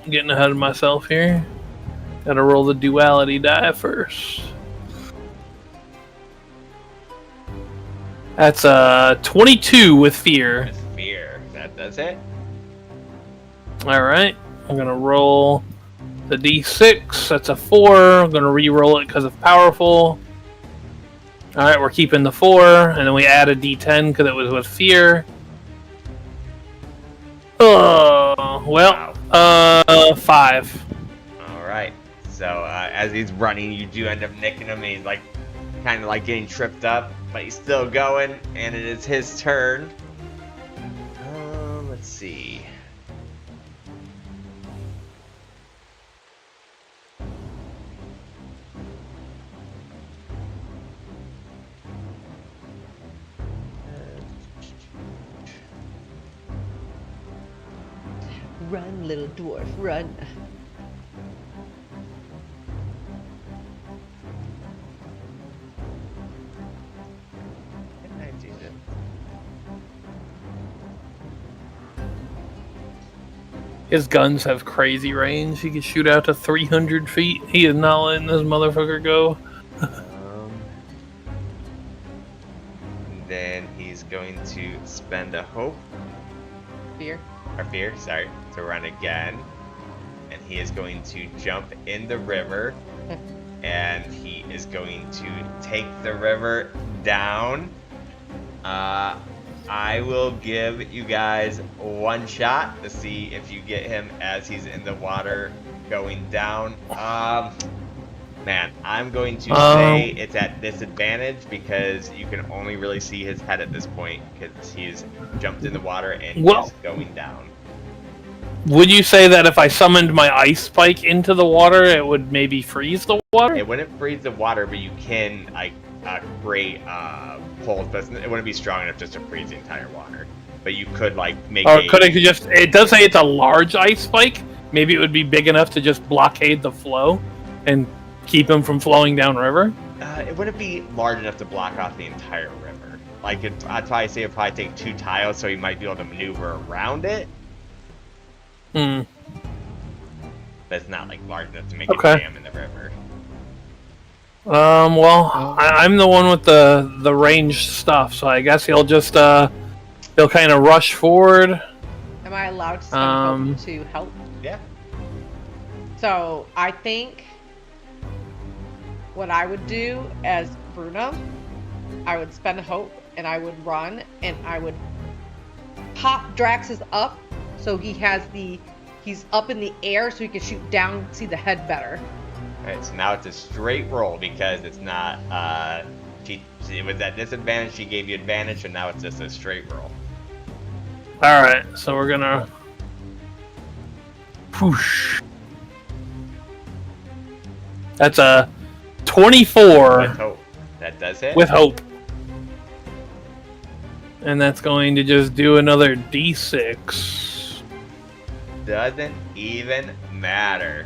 getting ahead of myself here. Gotta roll the duality die first. That's 22 with fear. With fear. That does it. Alright, I'm gonna roll the d6. That's a 4. I'm gonna re-roll it because it's powerful. Alright, we're keeping the 4, and then we add a d10 because it was with fear. Oh, well, 5. All right. So as he's running, you do end up nicking him. And he's like, kind of like getting tripped up, but he's still going, and it is his turn. Let's see. Run, little dwarf, run. His guns have crazy range. He can shoot out to 300 feet. He is not letting this motherfucker go. Then he's going to spend a hope. Fear. Or fear, sorry, to run again. And he is going to jump in the river. And he is going to take the river down. I will give you guys one shot to see if you get him as he's in the water going down. Man, I'm going to say it's at disadvantage because you can only really see his head at this point because he's jumped in the water and he's going down. Would you say that if I summoned my ice spike into the water, it would maybe freeze the water? It wouldn't freeze the water, but you can like create pulls, but it wouldn't be strong enough just to freeze the entire water. But you could like make. Or could it just? It does say it's a large ice spike. Maybe it would be big enough to just blockade the flow and keep him from flowing downriver. It wouldn't be large enough to block off the entire river. Like I'd probably say it'd probably take 2 tiles, so he might be able to maneuver around it. Hmm. But it's not like large enough to make a jam in the river. Well, I'm the one with the ranged stuff, so I guess he'll just he'll kind of rush forward. Am I allowed to spend hope to help? Yeah. So I think what I would do as Bruna, I would spend hope and I would run and I would pop Drax's up so he's up in the air so he can shoot down, see the head better. Alright, so now it's a straight roll because it's not it was at disadvantage, she gave you advantage, and now it's just a straight roll. Alright, so we're gonna whoosh. That's a 24 With hope. That does hit. with hope. And that's going to just do another D6. Doesn't even matter.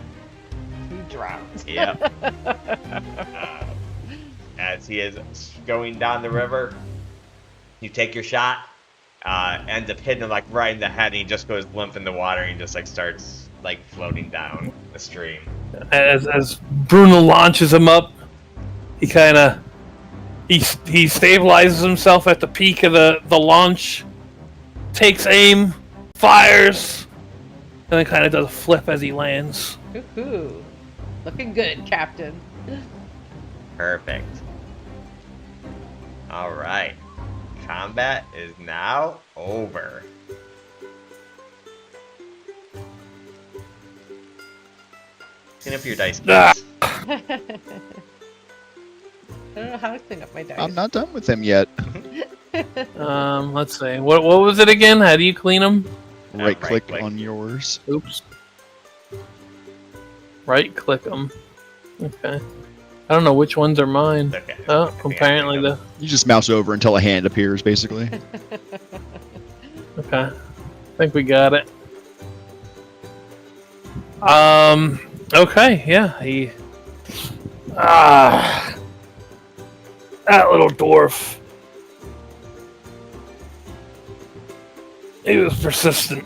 He drowns. Yep. As he is going down the river, you take your shot, ends up hitting him like right in the head, and he just goes limp in the water, and he just like starts like floating down the stream. As Bruno launches him up, he kind of he stabilizes himself at the peak of the launch, takes aim, fires, and then kind of does a flip as he lands. Woohoo! Looking good, Captain. Perfect. All right. Combat is now over. Clean up your dice, please. I don't know how to clean up my dice. I'm not done with them yet. Let's see. What was it again? How do you clean them? Right click right-click. on yours. Oops. Right click them. Okay. I don't know which ones are mine. Okay. Oh, I think apparently I the. You just mouse over until a hand appears, basically. Okay. I think we got it. Okay, yeah, he... that little dwarf. He was persistent.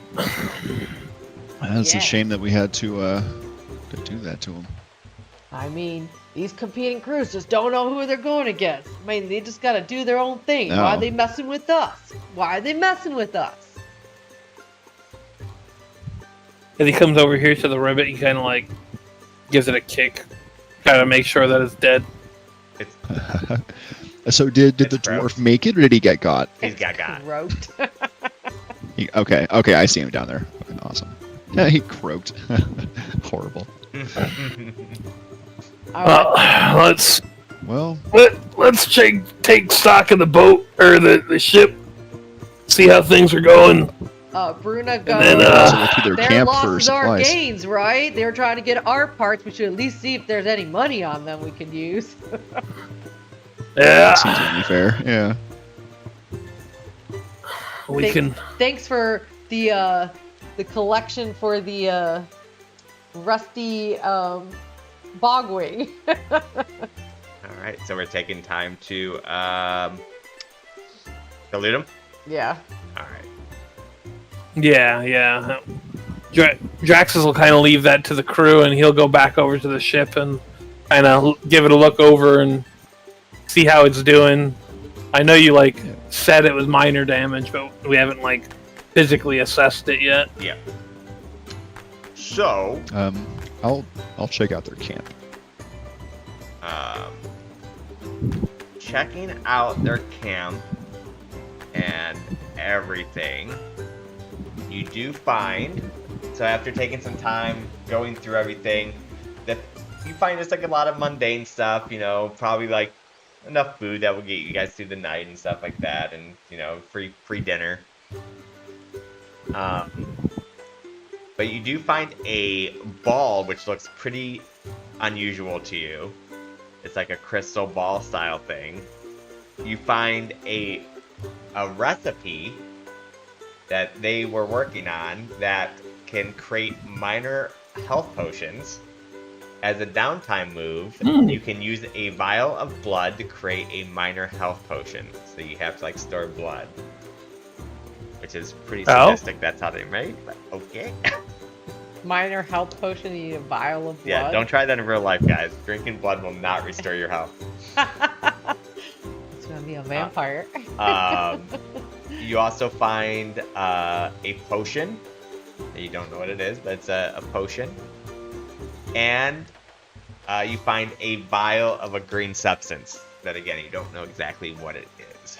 It's Yeah. a shame that we had to do that to him. I mean, these competing crews just don't know who they're going against. I mean, they just gotta do their own thing. No. Why are they messing with us? Why are they messing with us? As he comes over here to the ribbit, he kind of like gives it a kick, kind of make sure that it's dead. So did the It's dwarf gross. make it, or did he get got? He's got. Croaked. Okay, I see him down there. Fucking awesome. Yeah, he croaked. Horrible. Let's Well, take stock of the boat or the ship, see how things are going. Bruna goes. then, so look through their Their camp for losses are supplies. gains, right? They're trying to get our parts. We should at least see if there's any money on them we can use. Yeah, Seems only fair. Yeah. we can. Thanks for the collection for the rusty bogwing. All right, so we're taking time to loot him. Yeah. All right. Yeah. Draxus will kind of leave that to the crew, and he'll go back over to the ship and kind of give it a look over and see how it's doing. I know you said it was minor damage, but we haven't physically assessed it yet. Yeah. So, I'll check out their camp. checking out their camp and everything, you do find, so after taking some time going through everything, that you find just a lot of mundane stuff, probably enough food that will get you guys through the night and stuff like that, and free dinner. But you do find a ball which looks pretty unusual to you. It's like a crystal ball style thing. You find a recipe that they were working on that can create minor health potions. As a downtime move, you can use a vial of blood to create a minor health potion. So you have to store blood. Which is pretty sadistic, that's how they made, but okay. Minor health potion, you need a vial of blood? Yeah, don't try that in real life, guys. Drinking blood will not restore your health. It's gonna be a vampire. You also find a potion. You don't know what it is, but it's a potion. And you find a vial of a green substance that, again, you don't know exactly what it is.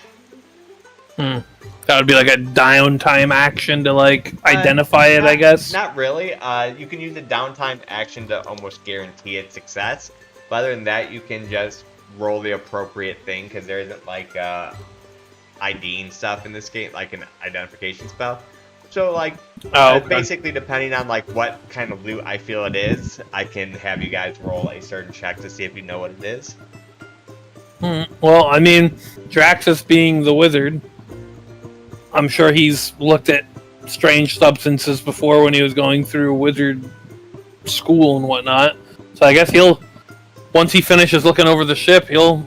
That would be like a downtime action to identify it, I guess. Not really. You can use a downtime action to almost guarantee its success. But other than that, you can just roll the appropriate thing because there isn't IDing stuff in this game, like an identification spell. So basically, depending on what kind of loot I feel it is, I can have you guys roll a certain check to see if you know what it is. Well, I mean, Draxus being the wizard, I'm sure he's looked at strange substances before when he was going through wizard school and whatnot. So I guess once he finishes looking over the ship, he'll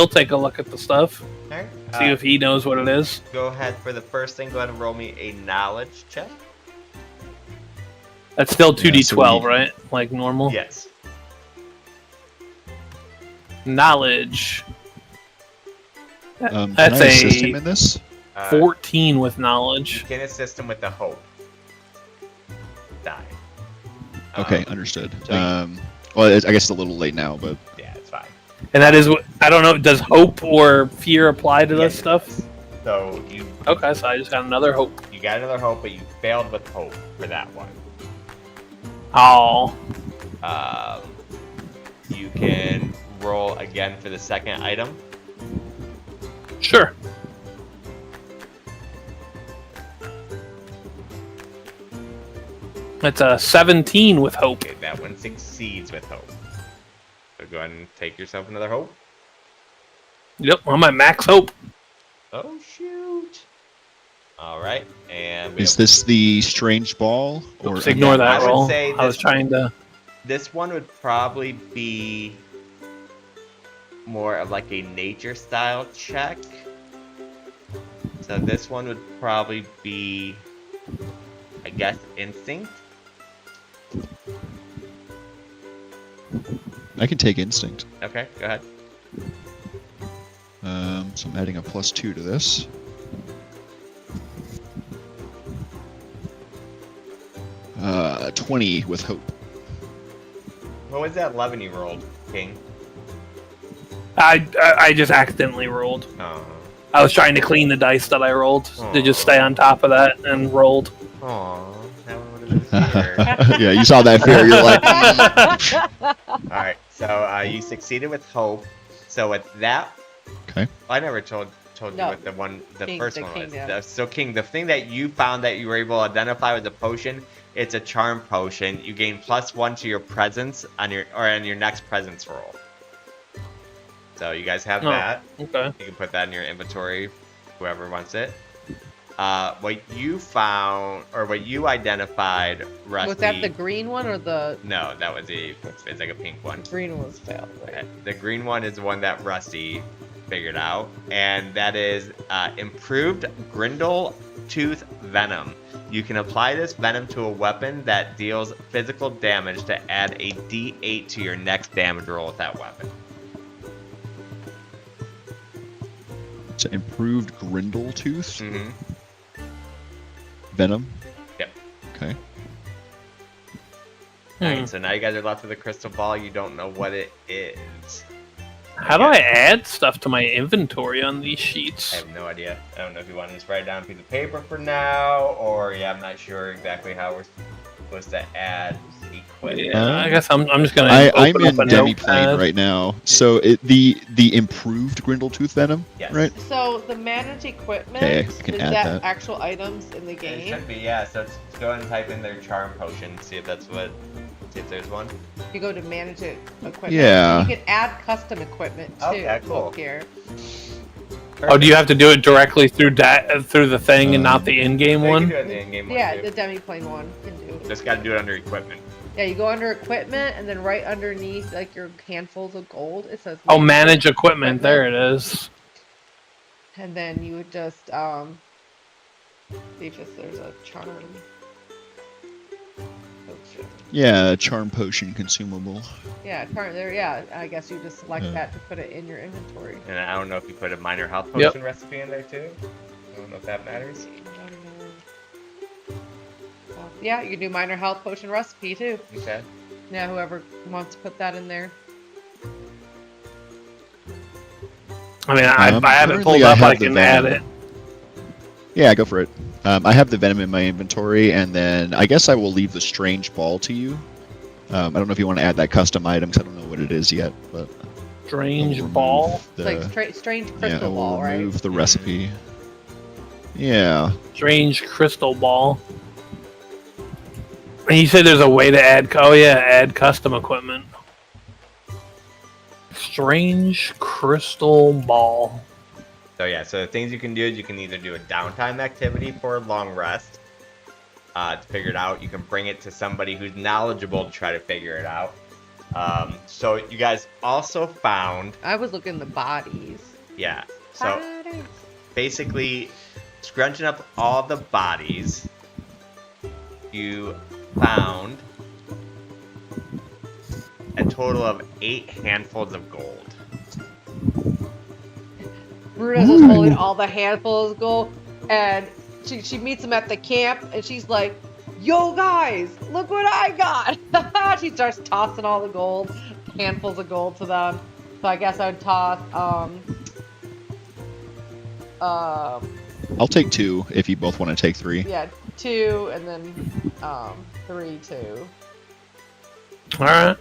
take a look at the stuff. All right. See if he knows what it is. Go ahead for the first thing. Go ahead and roll me a knowledge check. That's still 2d12, so right? Like normal? Yes. Knowledge. Can That's I assist him a in this? 14 with knowledge. You can assist him with the hope die. Okay, understood. so Well, I guess it's a little late now, but Yeah, it's fine. And that is what, I don't know, does hope or fear apply to this stuff? So you Okay, so I just got another hope. you got another hope, but you failed with hope for that one. Oh. You can roll again for the second item. Sure. It's a 17 with hope. Okay, that one succeeds with hope. So go ahead and take yourself another hope. Yep, I'm at max hope. Oh shoot! All right, and we is this the strange ball? Or Oops, ignore that I would roll. say I was this- trying to... This one would probably be more of a nature style check. So this one would probably be, I guess, instinct. I can take instinct. Okay, go ahead. So I'm adding a +2 to this. Uh, 20 with hope. What was that 11 you rolled, King? I just accidentally rolled. Oh. I was trying to clean the dice that I rolled to just stay on top of that and rolled. Aw, that one would have been fear. Yeah, you saw that fear. You're like, Alright, so you succeeded with hope. So with that, okay. I never told you No. what the King- first the one king, was. yeah. So King, the thing that you found that you were able to identify with the potion, it's a charm potion. You gain +1 to your presence on your next presence roll. So you guys have that. Okay. You can put that in your inventory, whoever wants it. What you found, or what you identified, Rusty... Was that the green one or the No, that was it's like a pink one. green one was failed? Right? The green one is the one that Rusty figured out, and that is improved Grindel Tooth Venom. You can apply this venom to a weapon that deals physical damage to add a d8 to your next damage roll with that weapon. It's an improved Grindle Tooth Mm-hmm. Venom. Yep. Okay. Alright, so now you guys are left with a crystal ball. You don't know what it is. How do I add stuff to my inventory on these I sheets? have no idea. I don't know if you want to just write it down on a piece of paper for now, or yeah, I'm not sure exactly how we're supposed to add equipment. Yeah, I guess I'm just gonna. I'm open up in a Demiplane notepad. right now. So the improved Grindle Tooth Venom, Yes. right? So the manage equipment, Okay, I can is add that that. actual items in the It game? should be, yeah. So let's go ahead and type in their charm potion, see if that's what. See if there's one. You go to manage it equipment. Yeah. You can add custom equipment too. Okay, cool. Up here. Oh, do you have to do it directly through through the thing and not the in-game Yeah, you one? can do it in the in-game one, Yeah, too. the Demiplane one can do it. Just gotta do it under equipment. Yeah, you go under equipment and then right underneath like your handfuls of gold, it says. Oh, manage equipment. There it is. And then you would just see if there's a charm. potion. Yeah, charm potion consumable. Yeah, charm there. Yeah, I guess you just select Yeah. that to put it in your inventory. And I don't know if you put a minor health Yep. potion recipe in there too. I don't know if that matters. Yeah, you can do minor health potion recipe too. Okay. Yeah, whoever wants to put that in there. I mean, I haven't currently pulled I up. have I the can add venom. it. Yeah, go for it. I have the Venom in my inventory, and then I guess I will leave the Strange Ball to you. I don't know if you want to add that custom item, 'cause I don't know what it is yet, but Strange I'll ball. remove It's like strange yeah, crystal I will ball, right? remove the recipe. Yeah. Strange crystal ball. And you said there's a way to add. Oh yeah, add custom equipment. Strange crystal ball. So yeah, so the things you can do is you can either do a downtime activity for a long rest to figure it out. You can bring it to somebody who's knowledgeable to try to figure it out. So you guys also found, I was looking at the bodies. yeah. So Bodies. basically, scrunching up all the bodies, you found a total of 8 handfuls of gold. Bruna's just holding all the handfuls of gold, and she meets him at the camp, and she's like, "Yo, guys, look what I got!" She starts tossing all the gold, handfuls of gold to them. So I guess I would toss, I'll take 2 if you both want to take 3. yeah, 2, and then 3 too. All right.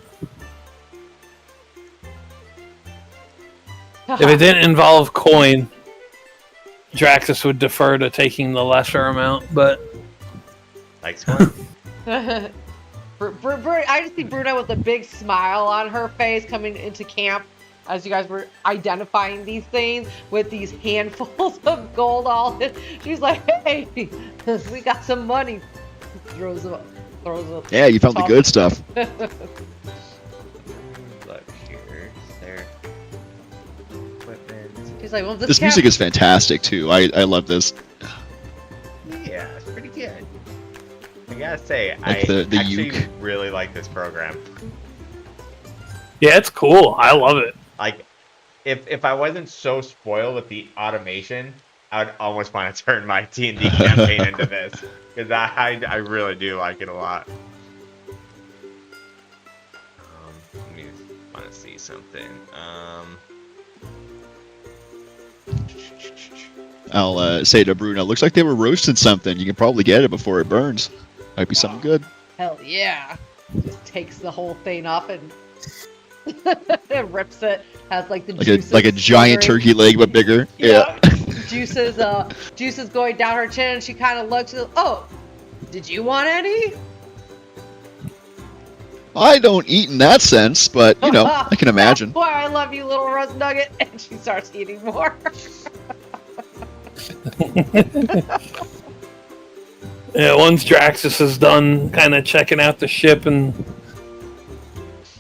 If it didn't involve coin, Draxus would defer to taking the lesser amount, but Like one. I just see Bruna with a big smile on her face coming into camp as you guys were identifying these things with these handfuls of gold all in. She's like, "Hey, we got some money." Throws it. Yeah, you found the good stuff. Look here. There. Equipment. She's like, "Well, This music is fantastic too. I love this. Yeah, it's pretty good. I gotta say, Like the actually uke. really like this program. yeah, it's cool. I love it. Like, if I wasn't so spoiled with the automation, I would almost want to turn my D&D campaign into this. Because I really do like it a lot. Let me want to see something. I'll say to Bruno, looks like they were roasting something. You can probably get it before it burns. Might be something good. hell yeah!" Just takes the whole thing up and rips it. Has like the juices Like a giant slithering. turkey leg, but bigger. Yeah. Juices going down her chin, and she kind of looks. "Oh, did you want any?" I don't eat in that sense, but you know, I can imagine. Boy, I love you, little rust nugget. And she starts eating more. Yeah, once Draxus is done kind of checking out the ship and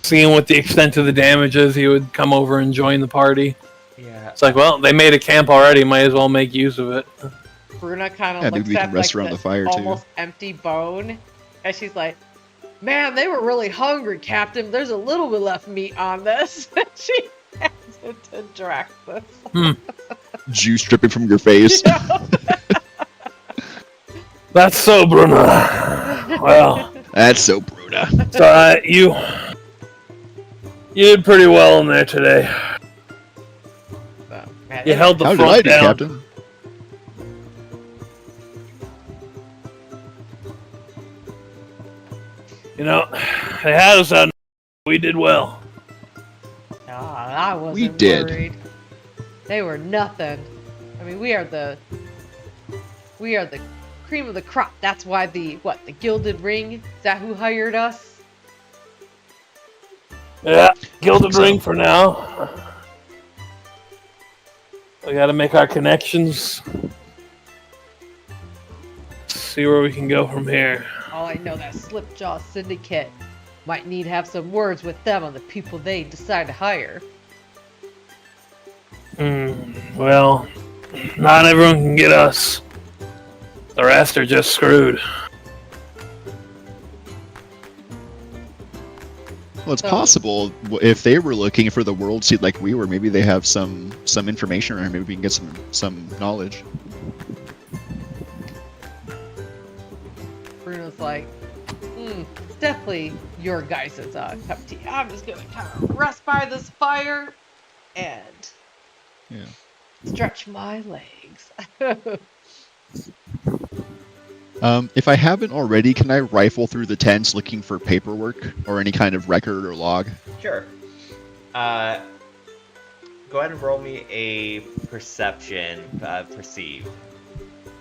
seeing what the extent of the damage is, he would come over and join the party. Yeah. It's like, well, they made a camp already, might as well make use of it. Bruna kind of Yeah, maybe looks we at can rest like around the the fire, too. almost empty bone, and she's like, "Man, they were really hungry, Captain. There's a little bit left meat on this." She hands it to Draxus. Juice dripping from your face. That's so, Bruna. Well, That's so Bruna. so you did pretty well in there today. Man, You held the How did front I do, down. Captain? You know, they had us out. We did well. I wasn't We did. worried. They were nothing. I mean, we are the cream of the crop. That's why the Gilden Ring? Is that who hired us? Yeah, Gilden so. Ring for now. We gotta make our connections. See where we can go from here. Oh, I know that Slipjaw Syndicate might need to have some words with them on the people they decide to hire. Well, not everyone can get us. The rest are just screwed. Well, it's So- possible if they were looking for the world seed like we were, maybe they have some information, or maybe we can get some knowledge. Bruno's like, it's definitely your guys' cup of tea. I'm just gonna kind of rest by this fire and stretch my legs. If I haven't already, can I rifle through the tents looking for paperwork or any kind of record or log? Sure. Go ahead and roll me a perception, perceive.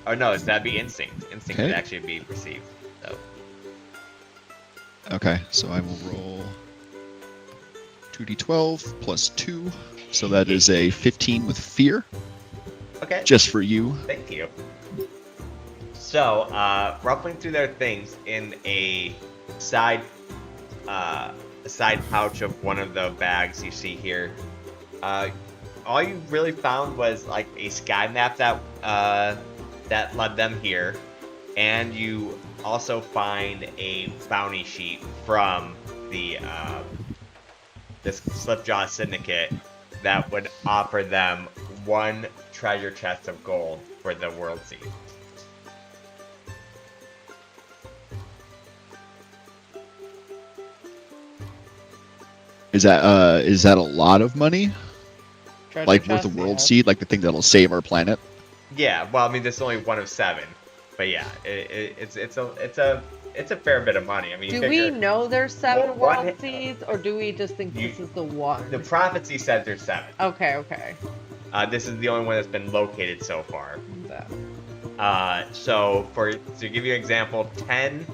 Oh no, that'd be instinct. Instinct would Okay. actually be perceived. So Okay, so I will roll 2d12 plus 2, so that is a 15 with fear, okay. just for you. Thank you. So, ruffling through their things in a side pouch of one of the bags you see here, all you really found was like a sky map that led them here, and you also find a bounty sheet from the this Slipjaw Syndicate that would offer them 1 treasure chest of gold for the world seed. Is that a lot of money? Treasure Like worth chest, a world yeah. seed, like the thing that'll save our planet? Yeah, well, I mean, this is only 1 of 7, but yeah, it's a fair bit of money. I mean, you Do we figure know there's 7 What- world seeds, or do we just think You- this is the one? the prophecy said there's 7. Okay. This is the only one that's been located so far. So, So to give you an example, 10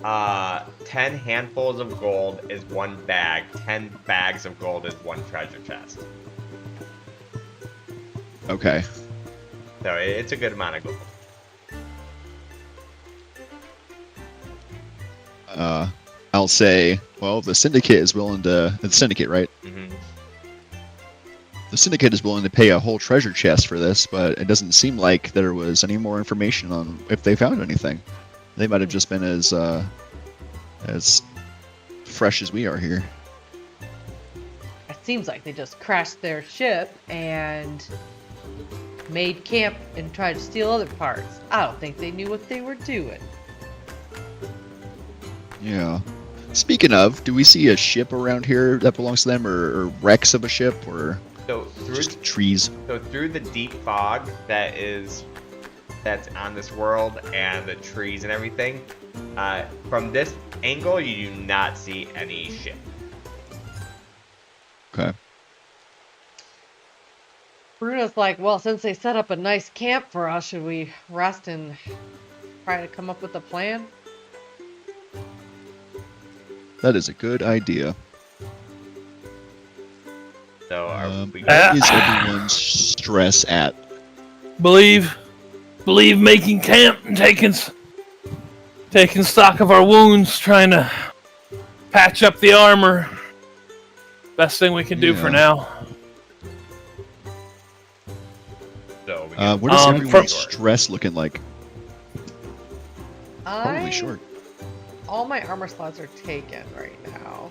handfuls of gold is 1 bag. 10 bags of gold is 1 treasure chest. Okay. So it's a good amount of gold. I'll say, well, the syndicate is willing to. The syndicate, right? Mm-hmm. The syndicate is willing to pay a whole treasure chest for this, but it doesn't seem like there was any more information on if they found anything. They might have just been as fresh as we are here. it seems like they just crashed their ship and made camp and tried to steal other parts. I don't think they knew what they were doing. Yeah. Speaking of, do we see a ship around here that belongs to them, or wrecks of a ship, or So just trees? through the deep fog that's on this world and the trees and everything, from this angle you do not see any ship. Okay. Bruno's like, well, since they set up a nice camp for us, should we rest and try to come up with a plan? That is a good idea. So What is everyone's stress at? Believe making camp and taking stock of our wounds, trying to patch up the armor. Best thing we can do for Yeah. now. So we What is Um, everyone's for- stress looking like? Probably short. All my armor slots are taken right now.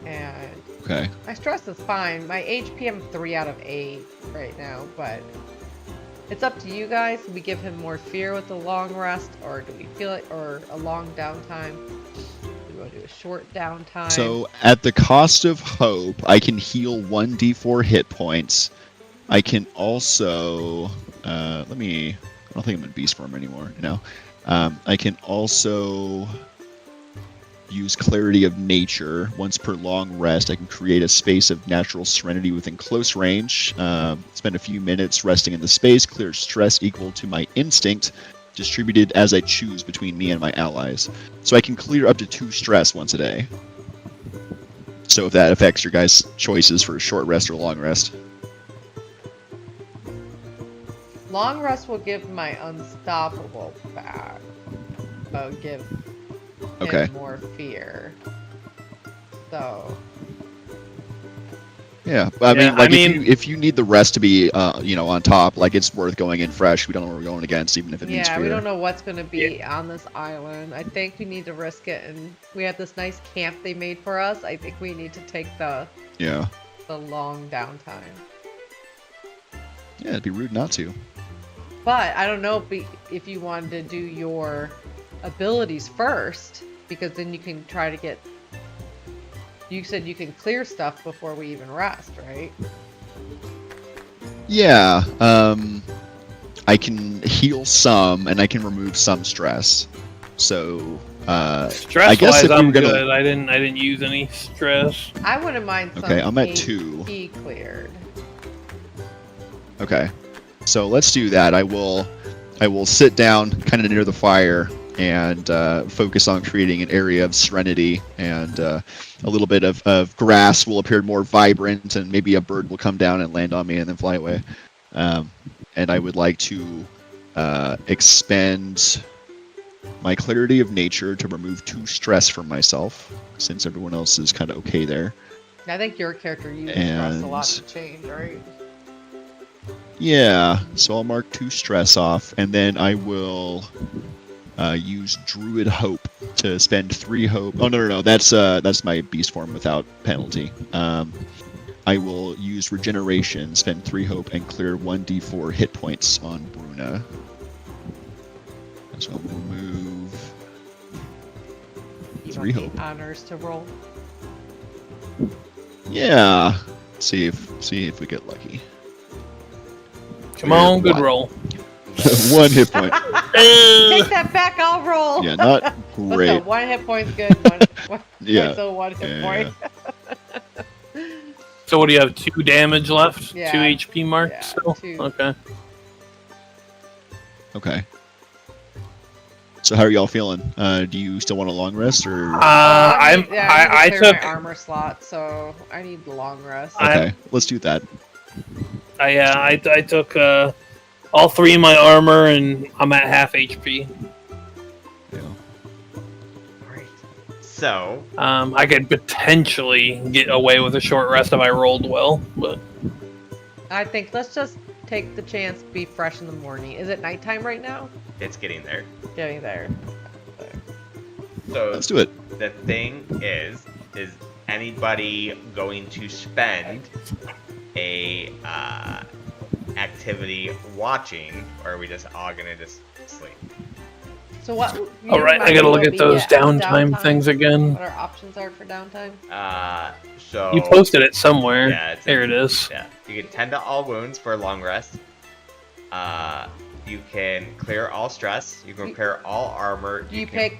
And Okay. my stress is fine. My HP, I'm 3 out of 8 right now, but it's up to you guys. Do we give him more fear with the long rest, or do we feel it, or a long downtime? Do we want to do a short downtime? So at the cost of hope, I can heal 1d4 hit points. I can also I don't think I'm in beast form anymore. No. I can also use Clarity of Nature. Once per long rest, I can create a space of natural serenity within close range. Spend a few minutes resting in the space, clear stress equal to my instinct, distributed as I choose between me and my allies. So I can clear up to 2 stress once a day. So if that affects your guys' choices for a short rest or long rest. Long rest will give my unstoppable back. Give Okay. him more fear. So Yeah, but Yeah, if you need the rest to be, on top, like it's worth going in fresh. We don't know what we're going against, even if it means yeah, fear. we don't know what's gonna be on this island. I think we need to risk it, and we have this nice camp they made for us. I think we need to take the long downtime. Yeah, it'd be rude not to. But I don't know if you wanted to do your abilities first, because then you can try to get. You said you can clear stuff before we even rest, right? Yeah, I can heal some, and I can remove some stress. So, Stress I guess wise, if we I'm were gonna- good. I didn't use any stress. I wouldn't mind some Okay, I'm at HP 2. cleared. Okay, so let's do that. I will sit down kind of near the fire and focus on creating an area of serenity, and a little bit of grass will appear more vibrant, and maybe a bird will come down and land on me and then fly away. And I would like to expend my Clarity of Nature to remove 2 stress from myself, since everyone else is kind of okay there. I think your character uses stress a lot to change, right? Yeah, so I'll mark 2 stress off, and then I will use Druid Hope to spend 3 hope. Oh no, that's my beast form without penalty. I will use Regeneration, spend 3 hope, and clear 1d4 hit points on Bruna. So I'll remove You 3 want hope. the honors to roll. Yeah, see if we get lucky. Come on, good One. roll. 1 hit point. Take that back, I'll roll. Yeah, not What's great. that? 1 hit point's good. One, Yeah. so 1 hit point. So what do you have? 2 damage left? Yeah. 2 HP mark Yeah, still? 2. Okay. Okay. So how are y'all feeling? Do you still want a long rest or? I need to clear took my armor slot, so I need the long rest. Okay, let's do that. I took all 3 of my armor and I'm at half HP. Yeah. Alright. So, I could potentially get away with a short rest if I rolled well, but I think let's just take the chance to be fresh in the morning. Is it nighttime right now? it's getting there. Getting there. So, Let's do it. the thing is anybody going to spend a activity watching, or are we just all gonna just sleep? So what? all right, I gotta look at those downtime things again. What our options are for downtime? So You posted it somewhere. Yeah, There it is. Yeah, you can tend to all wounds for a long rest. You can clear all stress. You can repair all armor. Do you can,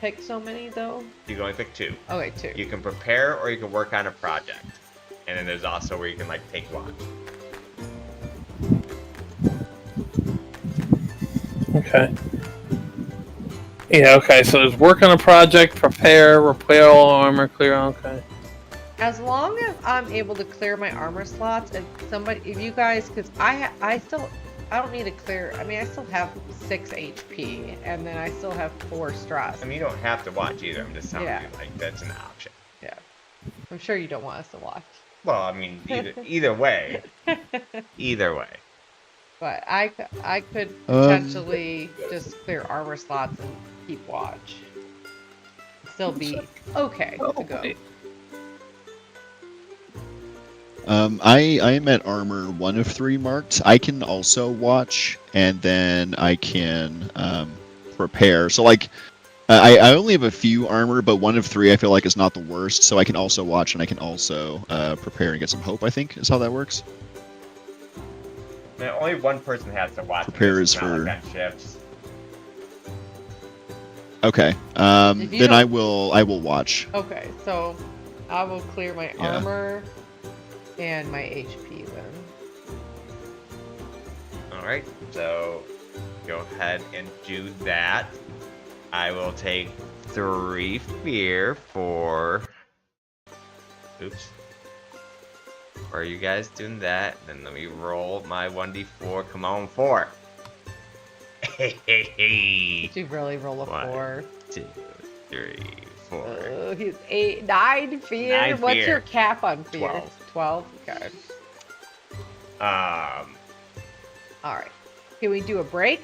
pick so many though? You can only pick 2. Okay, 2. You can prepare, or you can work on a project. And then there's also where you can like take one. Okay. Yeah, okay, so there's work on a project, prepare, repair all armor, clear, okay. As long as I'm able to clear my armor slots, if you guys, because I don't need to clear. I mean, I still have 6 HP, and then I still have 4 stress. I mean, you don't have to watch either. I'm just telling Yeah. you, like, that's an option. Yeah, I'm sure you don't want us to watch. Well, I mean, either way. Either way. But I could Um, potentially just clear armor slots and keep watch. Still be okay to go. wait. I am at armor 1 of 3 marked. I can also watch, and then I can prepare. So like, I only have a few armor, but 1 of 3 I feel like is not the worst. So I can also watch, and I can also prepare and get some hope. I think is how that works. Now, only one person has to watch. Prepare this. is It's not for- like on shifts. Okay. If you Then I don't- will watch. Okay, so I will clear my Yeah. armor and my HP then. All right, so go ahead and do that. I will take 3 fear for. Oops. Are you guys doing that? Then let me roll my 1d4. Come on, 4. Hey, hey, hey. Did you really roll a 4? 2, 3, 4. Oh, he's 9 fear. 9 What's fear. your cap on fear? 12. 12? Okay. Um, Alright. Can we do a break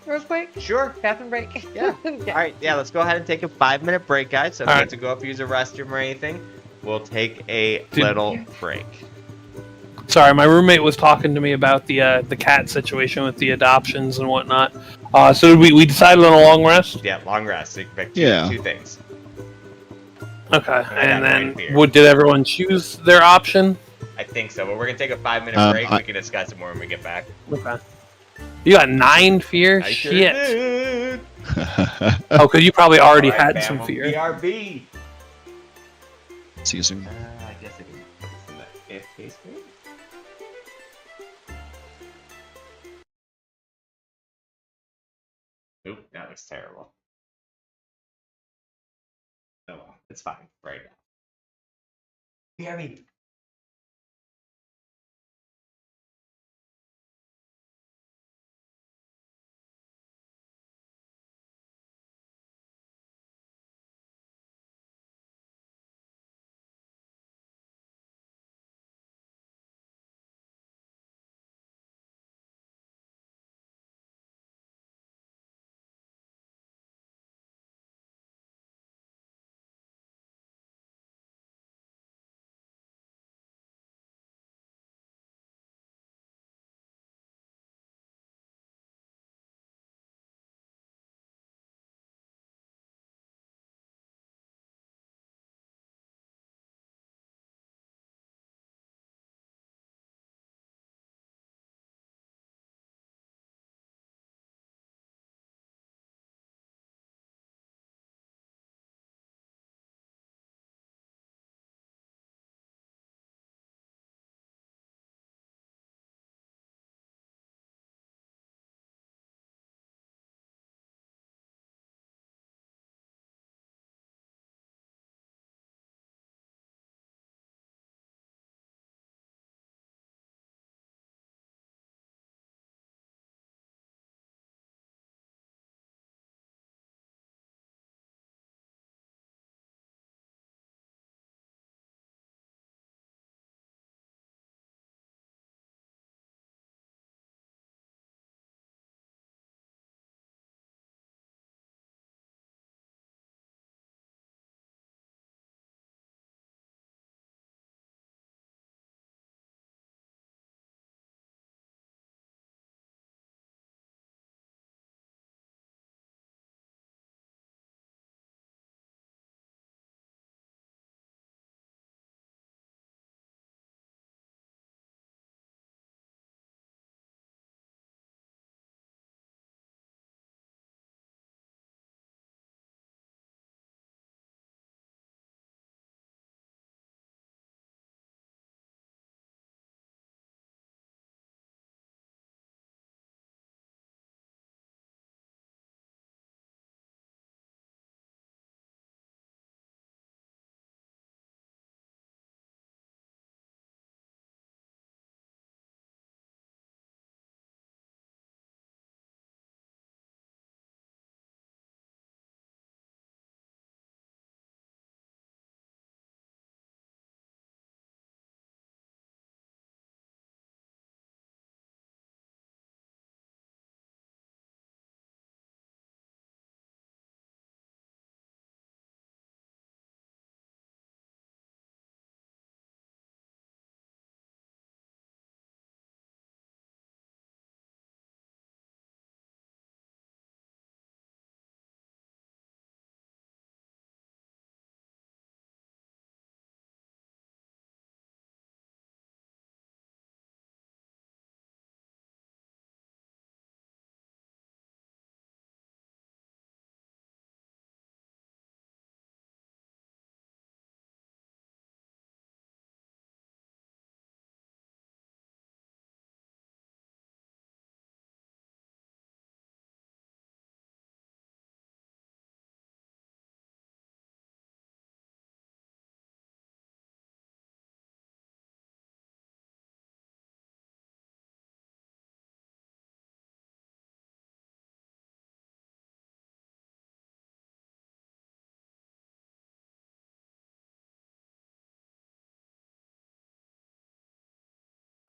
real quick? sure. Bathroom break? Yeah. Okay. All right, yeah, let's go ahead and take a 5-minute break, guys. So if All you right. have to go up, use a restroom or anything, we'll take a Did- little break. Sorry, my roommate was talking to me about the cat situation with the adoptions and whatnot. So we decided on a long rest. Yeah, long rest. So you can pick two, Yeah. 2 things. Okay, I got and then nine fear. did everyone choose their option? I think so, but we're gonna take a 5-minute break. I- We can discuss it more when we get back. Okay. You got 9 fear? I sure Shit. did. Oh, because you probably already All right, had some fam, fear. BRB. See you soon. I guess I can put this in the AFK screen. Oop, that looks terrible. Oh well, it's fine right now. BRB.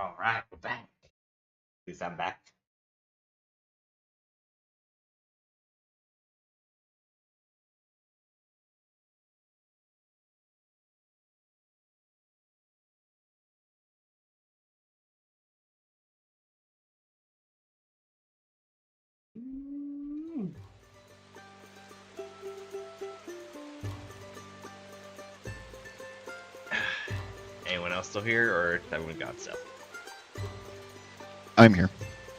All right, we're back. At least I'm back. Anyone else still here, or everyone got stuff? I'm here.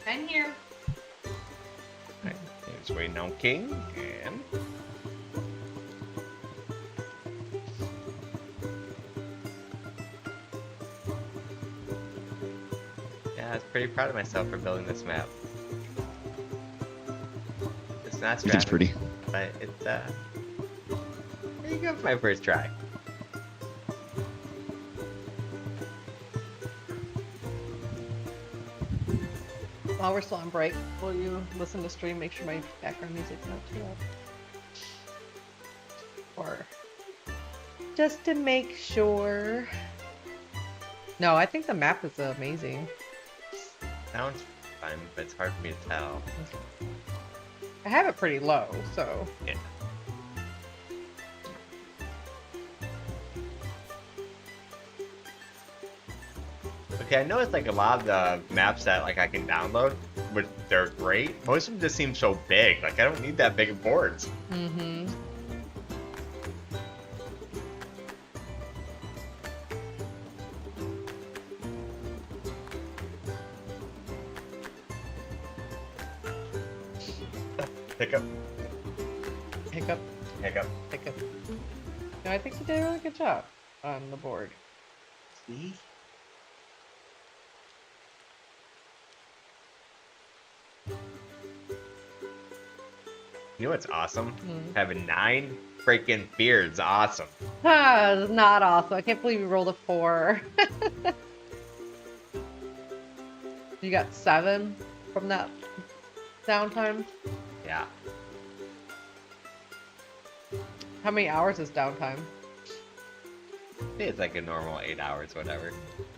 I'm here. Right. Just waiting on King, and yeah, I was pretty proud of myself for building this map. It's not It is strategy, pretty. but it's pretty good for my first try. While we're still on break, will you listen to stream? Make sure my background music's not too loud. Or just to make sure. No, I think the map is amazing. Sounds fun, but it's hard for me to tell. I have it pretty low, so. Yeah. Okay, I noticed like a lot of the maps that like I can download, but they're great. Most of them just seem so big. Like I don't need that big of boards. Mm-hmm. Hiccup, Hiccup, hiccup. hiccup. No, I think you did a really good job on the board. See? You know what's awesome? Hmm. Having 9 freaking beards, awesome. Ah, it's not awesome. I can't believe you rolled a 4. You got 7 from that downtime? Yeah. How many hours is downtime? I think it's like a normal 8 hours, whatever.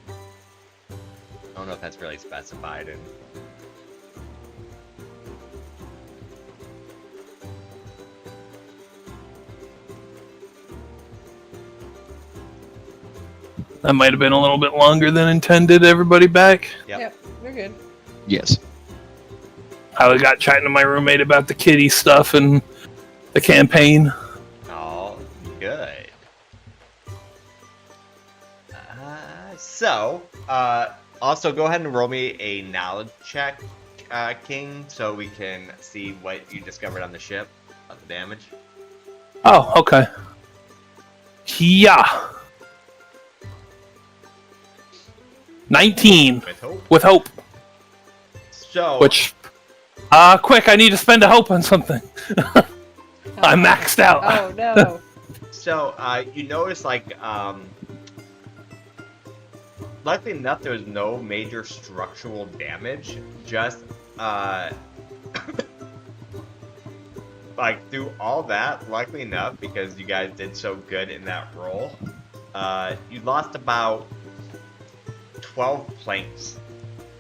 I don't know if that's really specified in. That might have been a little bit longer than intended. Everybody back? Yep. You're good. Yes. I got chatting to my roommate about the kitty stuff and the campaign. Oh, good. So, also go ahead and roll me a knowledge check, King, so we can see what you discovered on the ship, about the damage. Oh, okay. Yeah. 19 With hope. with hope. So, Which, quick! I need to spend a hope on something. I'm maxed out. Oh no. so you notice like, luckily enough, there was no major structural damage. Just like through all that, luckily enough, because you guys did so good in that roll, you lost about 12 planks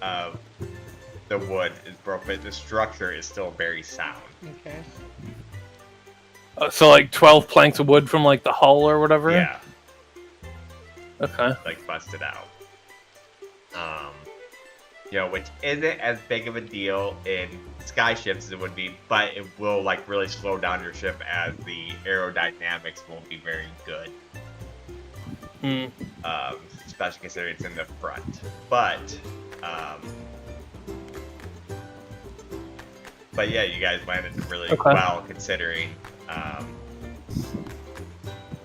of the wood is broken, but the structure is still very sound. Okay. So like 12 planks of wood from like the hull or whatever? Yeah, Okay. like busted out. You know, which isn't as big of a deal in skyships as it would be, but it will like really slow down your ship as the aerodynamics won't be very good. Hmm. Especially considering it's in the front. But yeah, you guys landed really Okay. well considering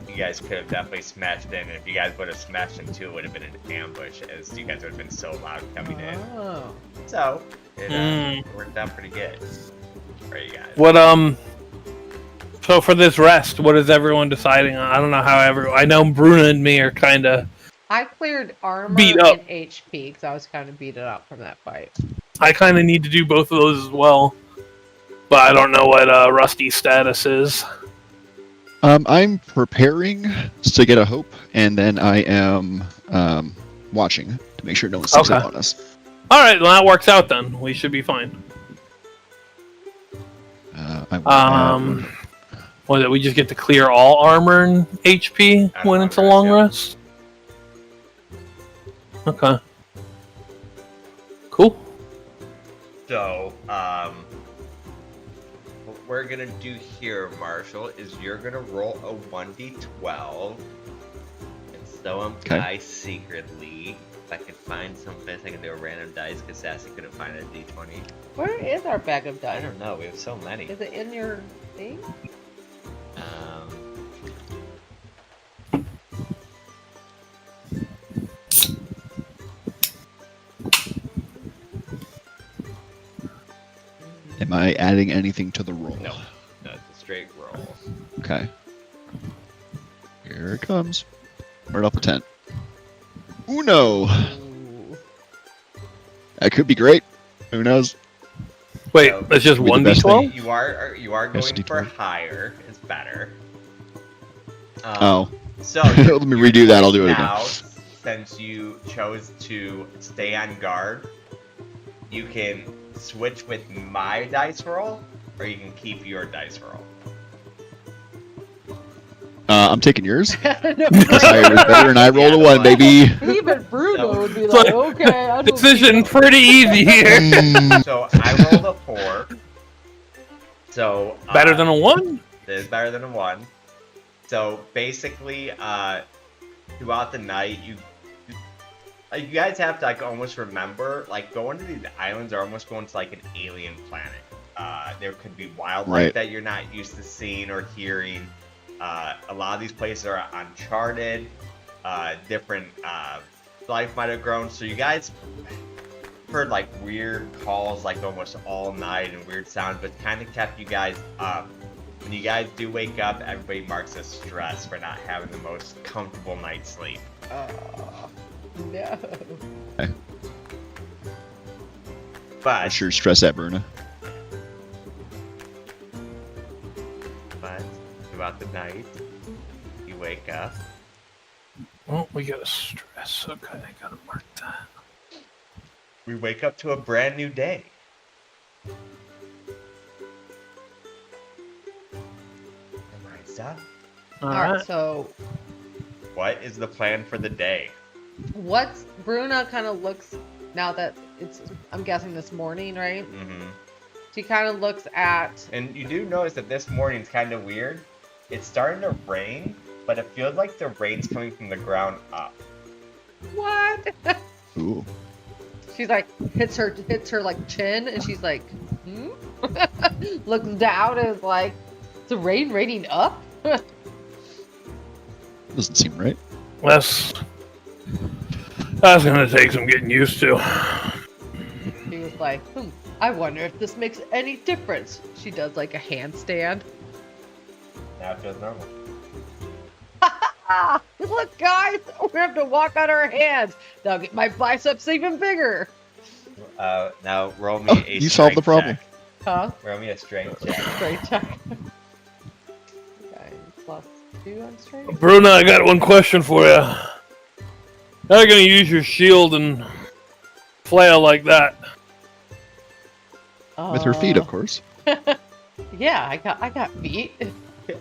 you guys could have definitely smashed in. And if you guys would have smashed into it, would have been an ambush, as you guys would have been so loud coming in. Oh. So it worked out pretty good for you guys. What, so for this rest, what is everyone deciding on? I don't know how I know Bruna and me are kind of... I cleared armor Beat up. and HP because I was kind of beaten up from that fight. I kind of need to do both of those as well. But I don't know what Rusty's status is. I'm preparing to get a hope, and then I am watching to make sure no one sneaks Okay. up on us. All right, well that works out then. We should be fine. Was it we just get to clear all armor and HP At when long it's a rest, long yeah. rest? Okay. Cool. So, what we're gonna do here, Marshall, is you're gonna roll a 1d12, and so am Okay. I secretly. If I could find some place I can do a random dice, because Sassy couldn't find a d20. Where is our bag of I dice? don't know. We have so many. Is it in your thing? Am I adding anything to the roll? No, it's a straight roll. Okay. Here it comes. Right off the 10. Uno. Ooh. That could be great. Who knows? Wait, So, that's just be the one best d12. You are Yes, going for D12. higher. It's better. Oh. So Let me redo that. I'll do it again. now, since you chose to stay on guard, you can switch with my dice roll, or you can keep your dice roll. I'm taking yours. No, Because I was better and I rolled a 1, baby. even Bruno would be So- like, okay, I don't Decision pretty easy here. Mm, So I rolled a 4. So Better than a 1? It is better than a 1. So basically, throughout the night, you guys have to like almost remember, like going to these islands are almost going to like an alien planet. There could be wildlife Right. that you're not used to seeing or hearing. A lot of these places are uncharted. Different life might have grown. So you guys heard like weird calls like almost all night and weird sounds, but kind of kept you guys up. When you guys do wake up, everybody marks as stress for not having the most comfortable night's sleep. No. I But sure stress that, Bruna. throughout the night, you wake up. Oh, we got a stress. Okay, I gotta mark that. We wake up to a brand new day. Alright, stuff. All All right, right. so What is the plan for the day? what's Bruna kind of looks now that it's, I'm guessing this morning, right? Mm-hmm. She kind of looks at, And you do notice that this morning's kind of weird. It's starting to rain, but it feels like the rain's coming from the ground up. what? Ooh. She's like, hits her like chin, and she's like, hmm? Looks down and is like, is the rain raining up? Doesn't seem right. That's gonna take some getting used to. She was like, I wonder if this makes any difference. She does like a handstand. Now it feels normal. Ah, look, guys, we have to walk on our hands. That'll get my biceps even bigger. Now roll me Oh, a you solved the strength problem. check. Huh? Roll me a strength check. Straight check. Okay, +2 on strength. Bruna, I got one question for you. How are you gonna use your shield and flail like that? With her feet, of course. Yeah, I got feet.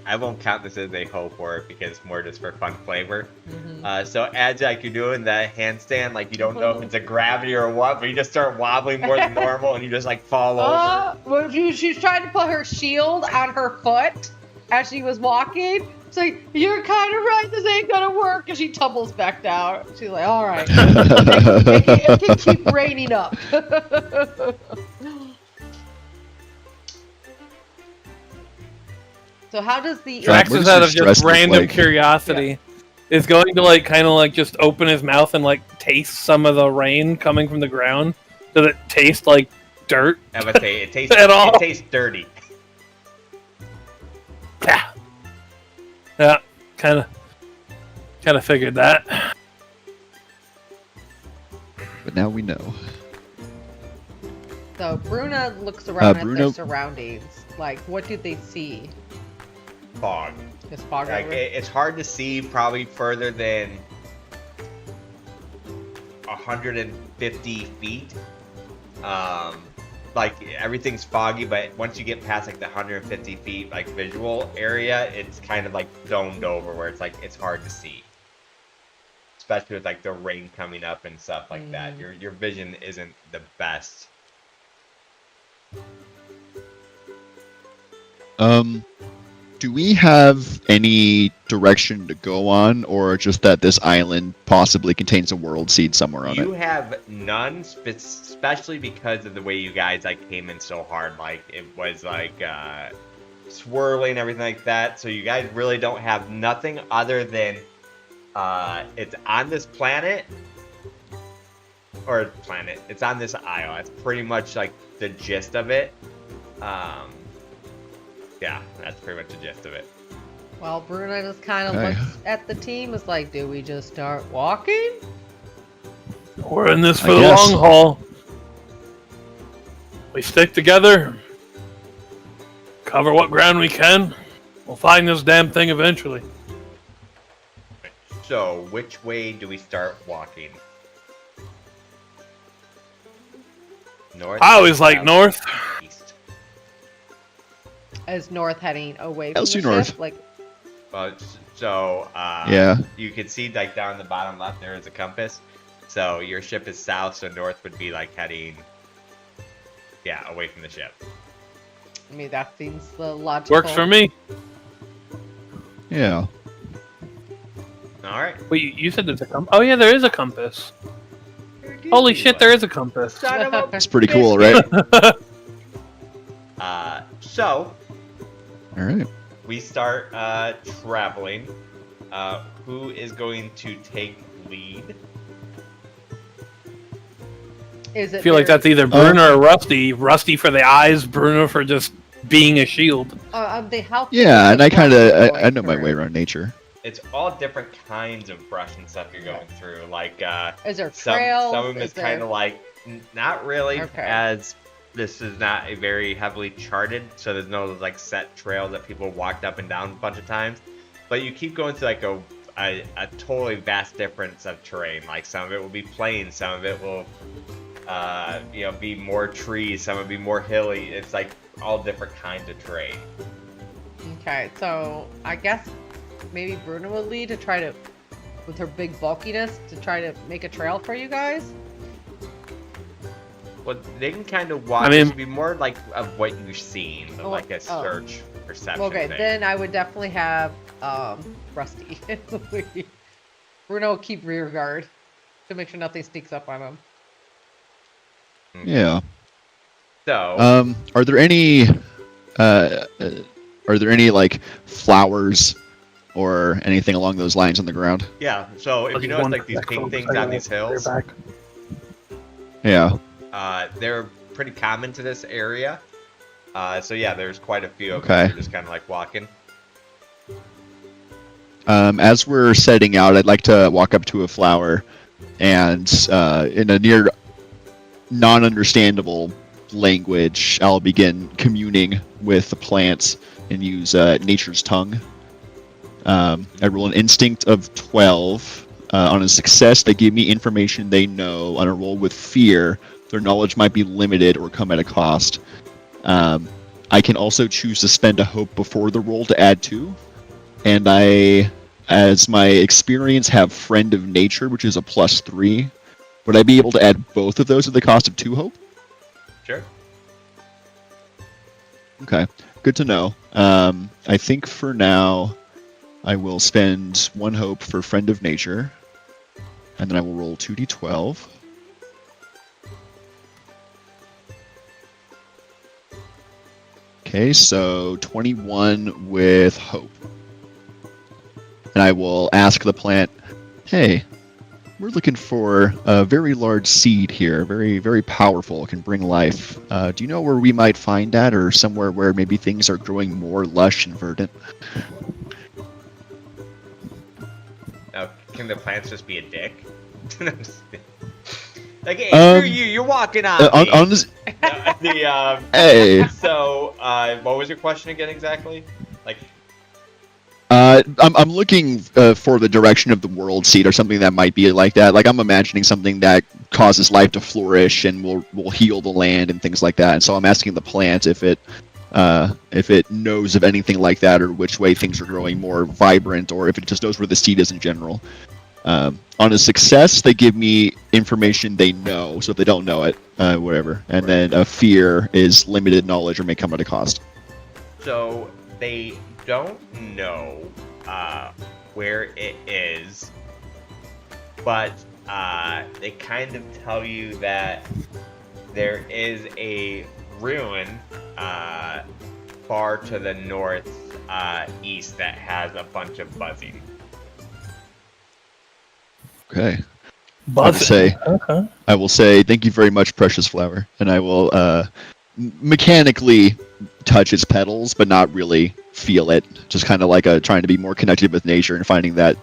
I won't count this as a hoe for it because it's more just for fun flavor. Mhm. So as like you're doing the handstand, like you don't know if it's a gravity or what, but you just start wobbling more than normal and you just like fall over. Well, she's trying to put her shield on her foot as she was walking. It's like, you're kind of right, this ain't gonna work. And she tumbles back down. She's like, all right, it can keep raining up. So how does the Right. Drax what is does out your of just stress look random like? curiosity. Is going to like kind of like just open his mouth and like taste some of the rain coming from the ground. Does it taste like dirt? I would say it tastes At all? it tastes dirty. Yeah. Yeah. Kind of figured that. But now we know. So Bruna looks around at their Bruno- surroundings. Like, what do they see? Fog. Just fog Like over? it's hard to see probably further than 150 feet. Like everything's foggy, but once you get past like the 150 feet like visual area, it's kind of like domed over where it's like it's hard to see. Especially with like the rain coming up and stuff like that. Your vision isn't the best. Do we have any direction to go on, or just that this island possibly contains a world seed somewhere on it? You have none, especially because of the way you guys like came in so hard. Like it was like swirling, everything like that. So you guys really don't have nothing other than it's on this planet, it's on this isle. That's pretty much like the gist of it. Yeah, that's pretty much the gist of it. Well, Bruna just kind of looks at the team. Is like, do we just start walking? We're in this for the long haul. We stick together, cover what ground we can. We'll find this damn thing eventually. So, which way do we start walking? North? I always like north. East. Is north heading away from Let's the do north. ship? Like, So, yeah. You can see like down the bottom left there is a compass. So your ship is south, so north would be like heading, yeah, away from the ship. I mean, that seems the logical. Works for me. Yeah. All right. Wait, you said there's a compass? Oh yeah, there is a compass. Holy shit, there is a compass. Son of a That's pretty cool, right? So All right. we start traveling. Who is going to take lead? Is it I feel like that's either Bruno or Rusty. Rusty for the eyes, Bruno for just being a shield. they help. Yeah, and I kind of I know my way around nature. It's all different kinds of brush and stuff you're going through. Like Is there some trails? of them is kind of like not really, Okay. as this is not a very heavily charted, so there's no like set trails that people walked up and down a bunch of times. But you keep going through like a totally vast difference of terrain. Like some of it will be plain, some of it will be more trees, some will be more hilly. It's like all different kinds of terrain. Okay, so I guess maybe Bruna will lead to try to, with her big bulkiness, to try to make a trail for you guys. Well, they can kind of walk. I mean- It should be more like of what you've seen, than like a search perception Okay, thing. then I would definitely have Rusty. Bruno will keep rear guard to make sure nothing sneaks up on him. Yeah. So Are there any like flowers or anything along those lines on the ground? yeah, so if you notice like these pink things on these hills, Yeah. they're pretty common to this area. So yeah, there's quite a few of Okay. them. You're just kind of like walking. As we're setting out, I'd like to walk up to a flower and in a near non-understandable language, I'll begin communing with the plants and use nature's tongue. I roll an instinct of 12. On a success, they give me information they know. On a roll with fear, their knowledge might be limited or come at a cost. I can also choose to spend a hope before the roll to add 2. And I, as my experience, have Friend of Nature, which is a +3. Would I be able to add both of those at the cost of 2 hope? Sure. Okay, good to know. I think for now, I will spend 1 hope for Friend of Nature, and then I will roll 2d12. Okay, so 21 with hope. And I will ask the plant, hey, we're looking for a very large seed here, very, very powerful, can bring life. Do you know where we might find that, or somewhere where maybe things are growing more lush and verdant? Now, can the plants just be a dick? Like, hey, screw you! You're walking on me. On this, hey, So, what was your question again exactly? Like, I'm looking for the direction of the world seed or something that might be like that. Like I'm imagining something that causes life to flourish and will heal the land and things like that. And so I'm asking the plant if it knows of anything like that, or which way things are growing more vibrant, or if it just knows where the seed is in general. On a success, they give me information they know. So if they don't know it, whatever. And then a fear is limited knowledge or may come at a cost. So they don't know where it is, but they kind of tell you that there is a ruin far to the north east that has a bunch of buzzing. Okay. Buzzing. I will say thank you very much, precious flower, and I will mechanically touch its petals, but not really feel it. Just kind of like trying to be more connected with nature and finding that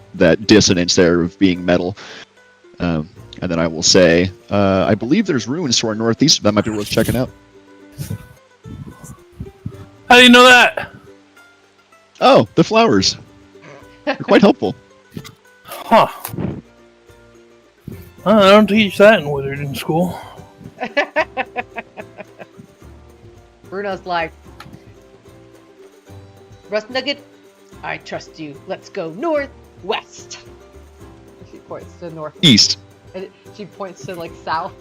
dissonance there of being metal. And then I will say, I believe there's ruins to our northeast. That might be worth checking out. How do you know that? Oh, the flowers. They're quite helpful. Huh. I don't teach that in Wizard in school. Bruno's like, Rust Nugget, I trust you. Let's go northwest. She points to East. and she points to like south.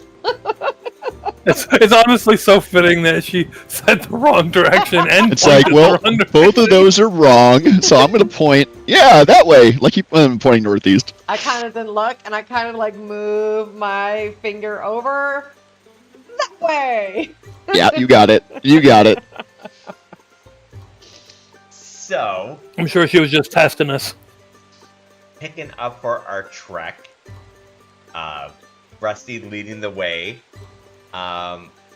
It's honestly so fitting that she said the wrong direction and It's like, pointed well, the wrong both of those are wrong, so I'm going to point, yeah, that way. Like, I'm pointing northeast. I kind of then look and I kind of like move my finger over that way. Yeah, you got it. You got it. So, I'm sure she was just testing us. picking up for our trek, Rusty leading the way.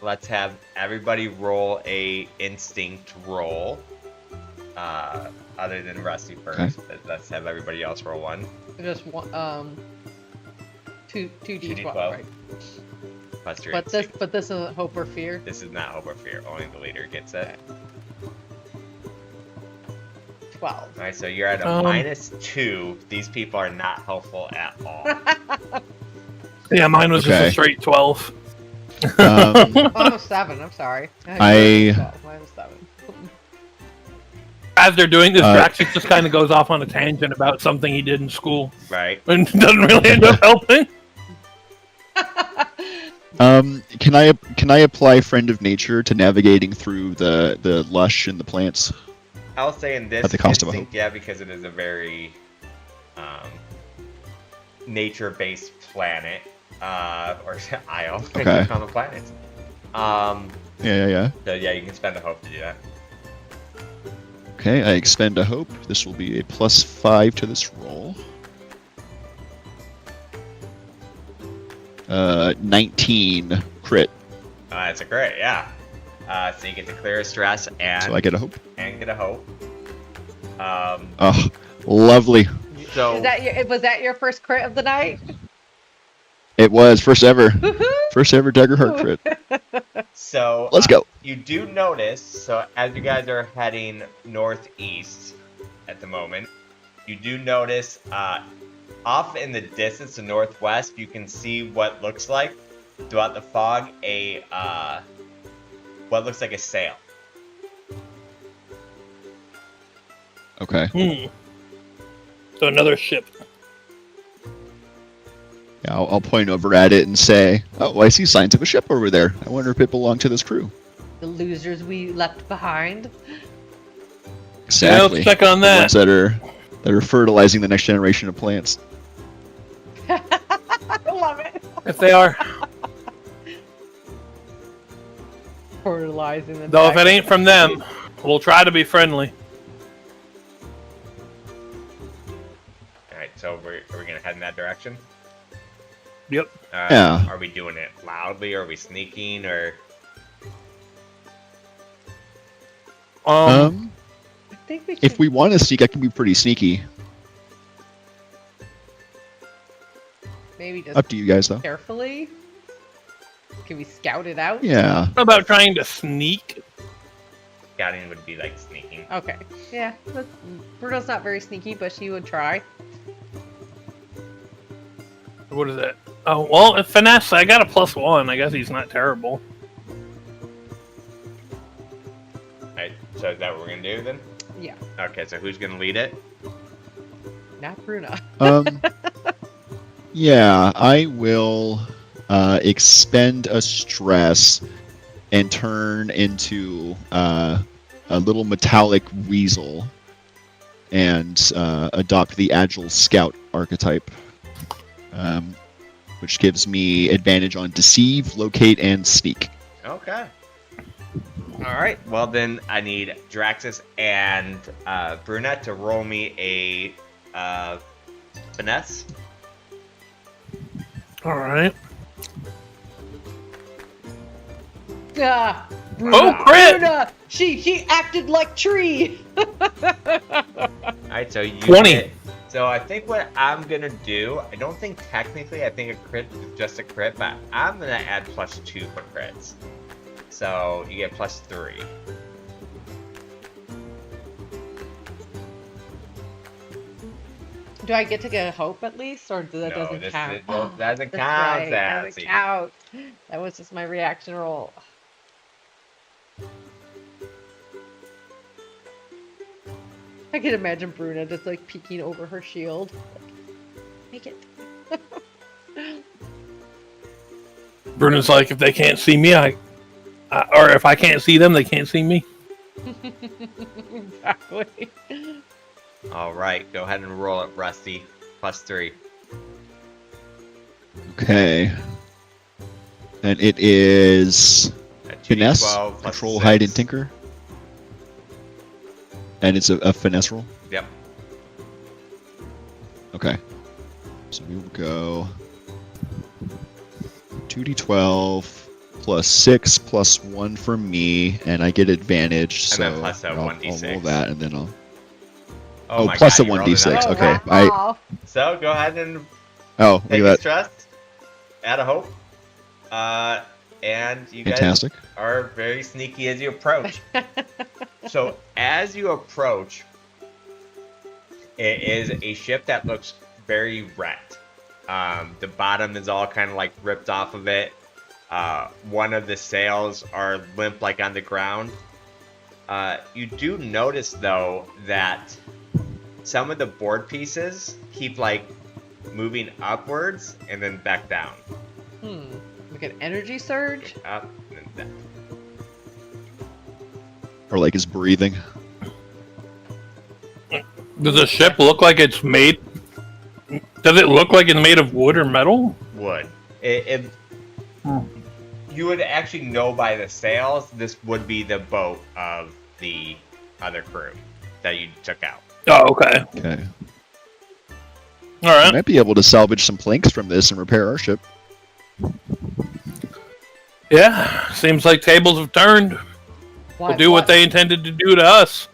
Let's have everybody roll a instinct roll. Other than Rusty first. Okay. Let's have everybody else roll one. Just one, 2d12, 2d12. right? Plus your But this isn't hope or fear. This is not hope or fear. Only the leader gets it. 12. Alright, so you're at a -2. These people are not helpful at all. Yeah, mine was just Okay. a straight 12. Oh, 7. I'm sorry. I- Mine was 7. As they're doing this, Draxus just kind of goes off on a tangent about something he did in school Right? and doesn't really end up helping. Can I apply Friend of Nature to navigating through the lush and the plants? I'll say in this At the cost of a instinct, yeah, because it is a very nature-based planet, or isle. Okay. On the planet. Yeah. So yeah, you can spend a hope to do that. Okay, I expend a hope. This will be a +5 to this roll. 19 crit. That's a crit, yeah. So you get to clear a stress and So I get a hope. get a hope. Oh, lovely. So Was that your first crit of the night? It was first ever. Woohoo! First ever Daggerheart crit. So Let's go. You do notice, so as you guys are heading northeast at the moment, you do notice off in the distance to northwest, you can see what looks like throughout the fog what looks like a sail. Okay. So another ship. Yeah, I'll point over at it and say, "Oh, I see signs of a ship over there. I wonder if it belonged to this crew." The losers we left behind. Exactly. let's check on The that. ones that are fertilizing the next generation of plants. I love it. If they are. Fertilizing the Though if it ain't from them, we'll try to be friendly. Alright, so are we gonna head in that direction? Yep. Yeah. Are we doing it loudly? Are we sneaking? Or I think we should. If we want to sneak, I can be pretty sneaky. Maybe just Up to you guys, though. carefully. Can we scout it out? Yeah. What about trying to sneak? scouting would be like sneaking? Okay. Yeah. Bruno's not very sneaky, but she would try. What is that? Oh, well, if finesse, I got a +1. I guess he's not terrible. Alright, so is that what we're gonna do then? Yeah, Okay, so who's gonna lead it? not Bruna. Yeah, I will expend a stress and turn into a little metallic weasel and adopt the agile scout archetype, which gives me advantage on deceive, locate, and sneak. Okay. Alright, well then I need Draxus and Brunette to roll me a finesse. All right. Ah, Oh, crit! Bruna! She acted like tree. Alright, so you 20. get- so I think what I'm gonna do, I don't think technically I think a crit is just a crit, but I'm gonna add +2 for crits. So you get +3. Do I get to get a hope at least, or that No, doesn't this count? doesn't That's count, right, doesn't Sassy. count. That was just my reaction roll. I can imagine Bruna just like peeking over her shield. Make it. Bruno's like, if they can't see me, or if I can't see them, they can't see me. Exactly. Alright, go ahead and roll it, Rusty. +3. Okay. And it is A 2d12 finesse, plus control, 6. hide, and tinker. And it's a finesse roll? Yep. Okay. So we will go 2d12 plus 6 plus 1 for me, and I get advantage, And so then plus a I'll roll 1d6. that, and then I'll... Oh, my plus God, a you rolled 1d6, another okay. one. Wow. So go ahead and Oh, look take at his that. trust. Add a hope. And you Fantastic. guys are very sneaky as you approach. So as you approach, it is a ship that looks very wrecked. The bottom is all kind of like ripped off of it. One of the sails are limp like on the ground. You do notice though that some of the board pieces keep like moving upwards and then back down. Like an energy surge? Up and then down. Or like his breathing. Does the ship look like it's made? Does it look like it's made of wood or metal? Wood. Hmm. You would actually know by the sails this would be the boat of the other crew that you took out. Oh, okay. Okay. All We right. might be able to salvage some planks from this and repair our ship. Yeah, seems like tables have turned. We'll do what they intended to do to us.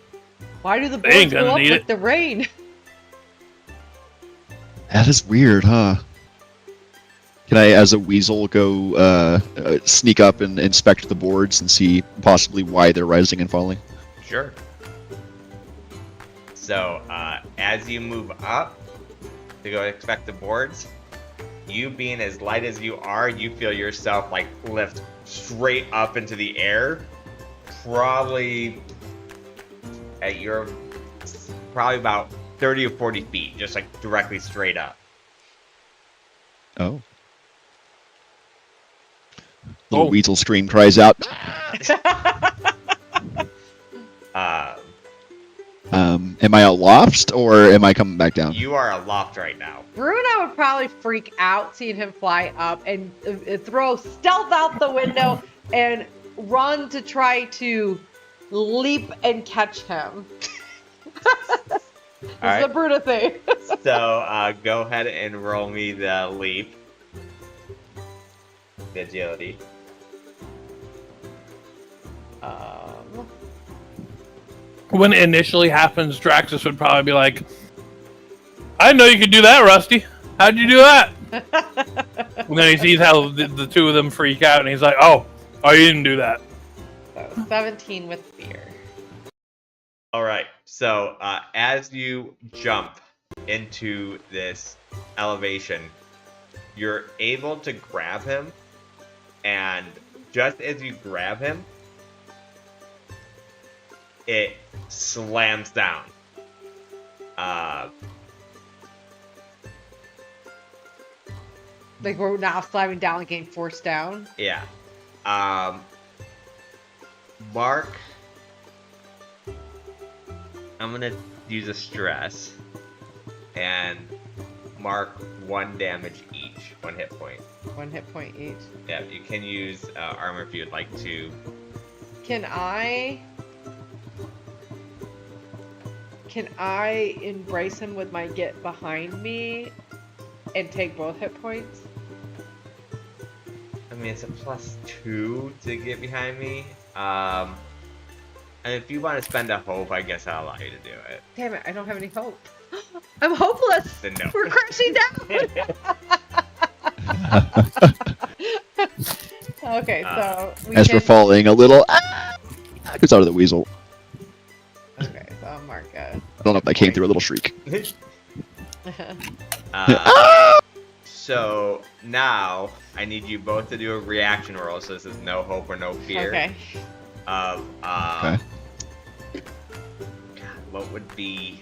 Why do the They ain't boards go gonna up need with it. the rain? That is weird, huh? Can I, as a weasel, go sneak up and inspect the boards and see possibly why they're rising and falling? Sure. So, as you move up to go inspect the boards, you being as light as you are, you feel yourself like lift straight up into the air. Probably at your probably about 30 or 40 feet, just like directly straight up. Oh. Little Oh. weasel scream cries out. Am I aloft or am I coming back down? You are aloft right now. Bruna would probably freak out seeing him fly up and throw stealth out the window and run to try to leap and catch him. This is Alright. the Bruna thing. So go ahead and roll me the leap. The agility. When it initially happens, Draxus would probably be like, I didn't know you could do that, Rusty. How'd you do that? And then he sees how the two of them freak out, and he's like, oh, you didn't do that. So 17 with fear. All right. So as you jump into this elevation, you're able to grab him, and just as you grab him, it slams down. Like we're now slamming down and getting forced down. Yeah. Mark, I'm gonna use a stress and mark 1 damage each, 1 hit point. 1 hit point each. Yeah, you can use armor if you would like to. Can I embrace him with my get behind me and take both hit points? I mean, it's a +2 to get behind me. And if you want to spend a hope, I guess I'll allow you to do it. Damn it, I don't have any hope. I'm hopeless. Then no. We're crashing down. Okay, so As we're falling, a little gets out of the weasel. Okay, so I'll mark it. I don't know if that came through a little shriek. So now I need you both to do a reaction roll. So this is no hope or no fear. Okay. Of Okay. God, what would be?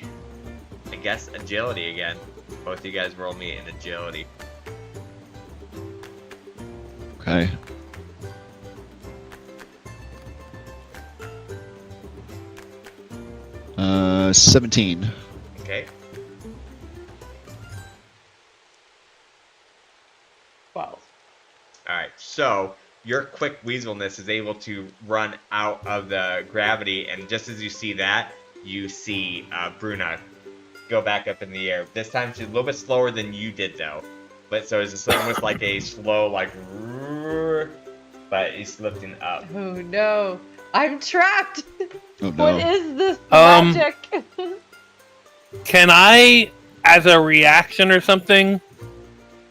I guess agility again. Both of you guys roll me in agility. Okay. Uh, 17. Okay. 12. Alright, so your quick weaselness is able to run out of the gravity, and just as you see that, you see Bruna go back up in the air. This time she's a little bit slower than you did, though. But so it's almost like a slow, like, but he's lifting up. Oh no, I'm trapped. Oh no. What is this magic? Can I, as a reaction or something,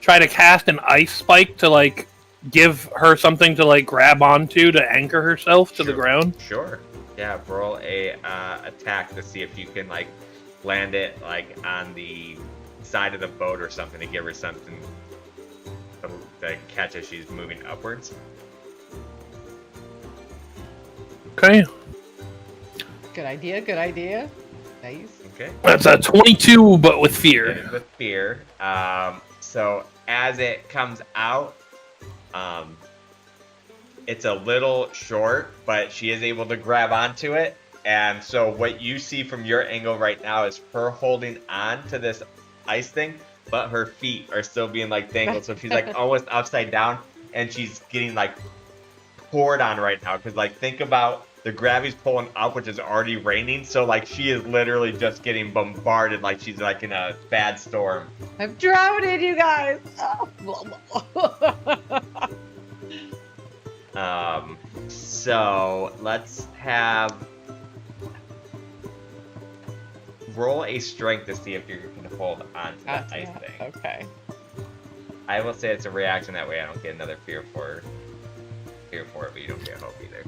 try to cast an ice spike to like give her something to like grab onto to anchor herself to the ground? Sure. Yeah, roll a attack to see if you can like land it like on the side of the boat or something to give her something to catch as she's moving upwards. Okay. Good idea, good idea. Nice. Okay. That's a 22, but with fear. With fear. So as it comes out, it's a little short, but she is able to grab onto it. And so what you see from your angle right now is her holding on to this ice thing, but her feet are still being like dangled. So she's like almost upside down, and she's getting like poured on right now. Because like think about the gravity's pulling up, which is already raining. So like she is literally just getting bombarded, like she's like in a bad storm. I'm drowning, you guys. So let's have roll a strength to see if you're going to hold on to that ice thing. Okay. I will say it's a reaction, that way I don't get another fear for it, but you don't get hope either.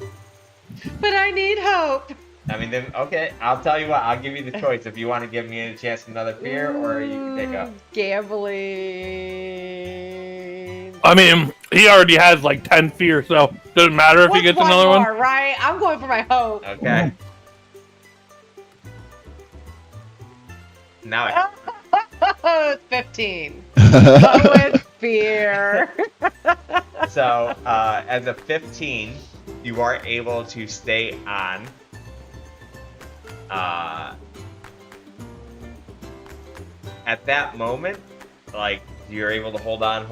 But I need hope. I mean, then, okay, I'll tell you what, I'll give you the choice if you want to give me a chance at another fear, or you can take up. Gambling. I mean, he already has like 10 fear, so doesn't matter if he gets another more, one. Right? I'm going for my hope. Okay. Now It's 15. Go with fear. So, as a 15, you are able to stay on. At that moment, like, you're able to hold on,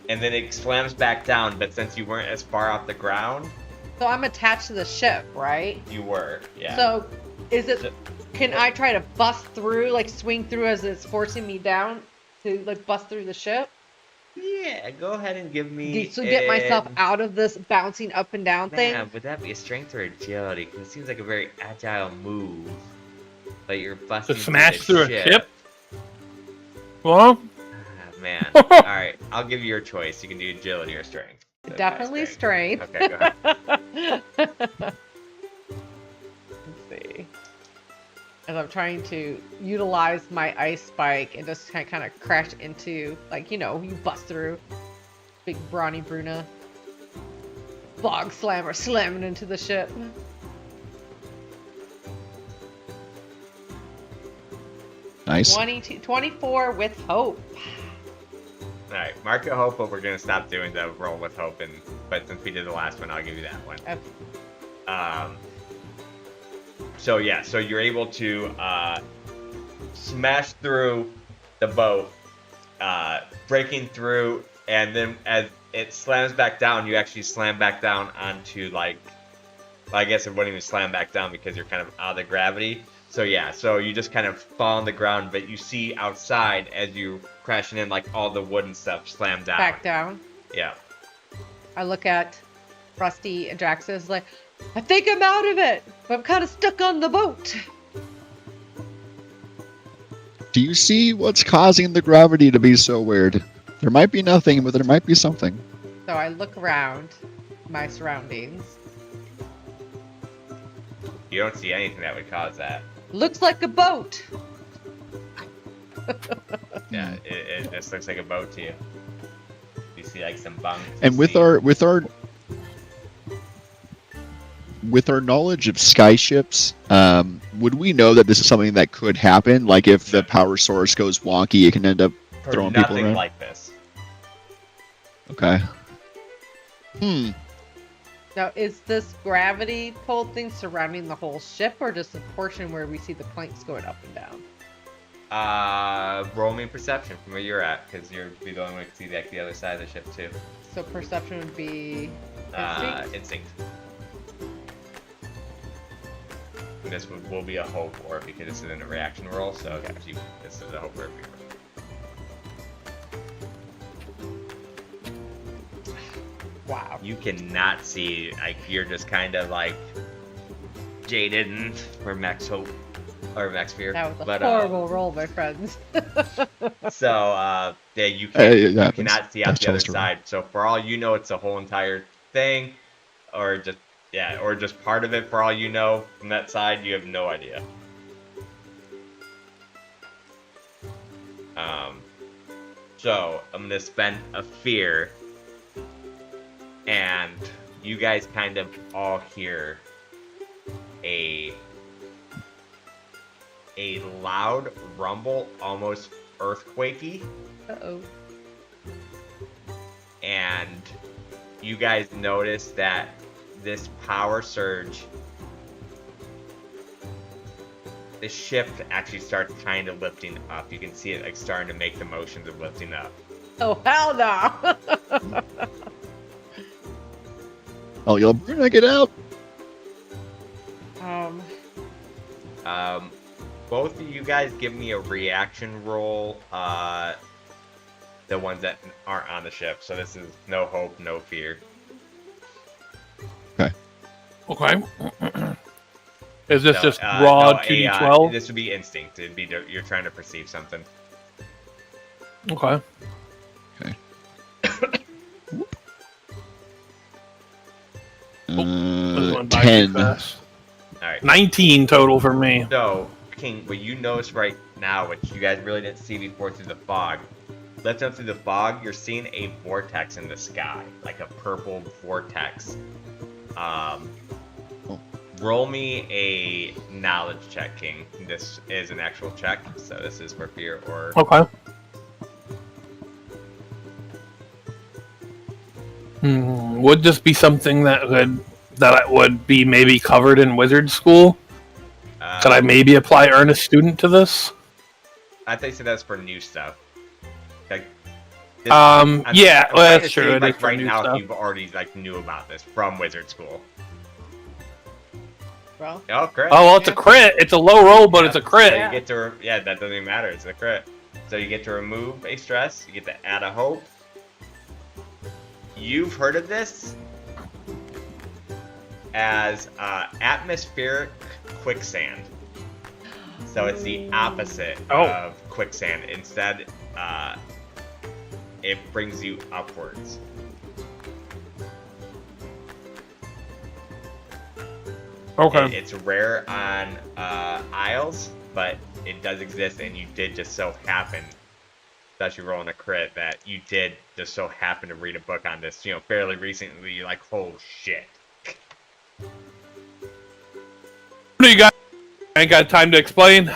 and then it slams back down, but since you weren't as far off the ground... So I'm attached to the ship, right? You were, yeah. So, is it... Can I try to bust through, like swing through as it's forcing me down to like bust through the ship? Yeah, go ahead and give me. So get myself out of this bouncing up and down thing. Man, would that be a strength or agility? Because it seems like a very agile move. Like you're busting To smash through a ship? Ah, Well, man. All right, I'll give you your choice. You can do agility or strength. Definitely strength. Okay, go ahead. Let's see. as I'm trying to utilize my ice spike and just kind of crash into, like, you bust through. Big brawny Bruna. Bog slammer slamming into the ship. Nice. 24 with hope. Alright, mark a hope, but we're gonna stop doing the roll with hope, but since we did the last one, I'll give you that one. Okay. So yeah, so you're able to smash through the boat, breaking through, and then as it slams back down, you actually slam back down onto well, I guess it wouldn't even slam back down because you're kind of out of the gravity. So yeah, so you just kind of fall on the ground, but you see outside as you crashing in, like all the wood and stuff slam down. Back down. Yeah. I look at Rusty and Draxus like, I think I'm out of it, but I'm kind of stuck on the boat. Do you see what's causing the gravity to be so weird? There might be nothing, but there might be something. So I look around my surroundings. You don't see anything that would cause that. Looks like a boat. Yeah, it just looks like a boat to you. You see like some bunks. And with our knowledge of skyships, would we know that this is something that could happen? Like if the power source goes wonky, it can end up throwing people nothing around? like this. Okay. Now, is this gravity pull thing surrounding the whole ship, or just the portion where we see the planks going up and down? Roll me perception from where you're at, because you're the only one who can see the other side of the ship too. So perception would be Instinct. And this will be a hope or because this isn't a reaction roll, so this is a hope or Wow. You cannot see, like, you're just kind of like jaded or max hope or max fear. That was a horrible roll, my friends. So yeah, you cannot see out the other side. So for all you know, it's the whole entire thing, or just part of it. For all you know, from that side, you have no idea. So I'm gonna spend a fear, and you guys kind of all hear a loud rumble, almost earthquakey. Uh-oh. And you guys notice that this power surge, the ship actually starts kind of lifting up. You can see it like starting to make the motions of lifting up. Oh, hell no! Oh, you'll Bruna, get out! Both of you guys give me a reaction roll. The ones that aren't on the ship. So this is no hope, no fear. Okay. Is this just raw 2d12? This would be instinct. It'd be you're trying to perceive something. Okay. 10. All right. 19 total for me. So, King, what you notice right now, which you guys really didn't see before through the fog, lifting up through the fog, you're seeing a vortex in the sky, like a purple vortex. Roll me a knowledge check, King. This is an actual check, so this is for fear or... Okay. Would this be something that would be maybe covered in wizard school? Could I maybe apply earnest student to this? I think so. That's for new stuff. Like, yeah, well, that's true. Like right now, stuff. You've already knew about this from wizard school. Well. Oh, crit. Oh, well, it's a crit. It's a low roll, but it's a crit. So you get to that doesn't even matter. It's a crit. So you get to remove a stress. You get to add a hope. You've heard of this as atmospheric quicksand. So it's the opposite of quicksand. Instead, it brings you upwards. Okay. It's rare on isles, but it does exist, and you did just so happen, especially rolling a crit, that you did just so happen to read a book on this, fairly recently. You're like, oh shit. What do you got? I ain't got time to explain,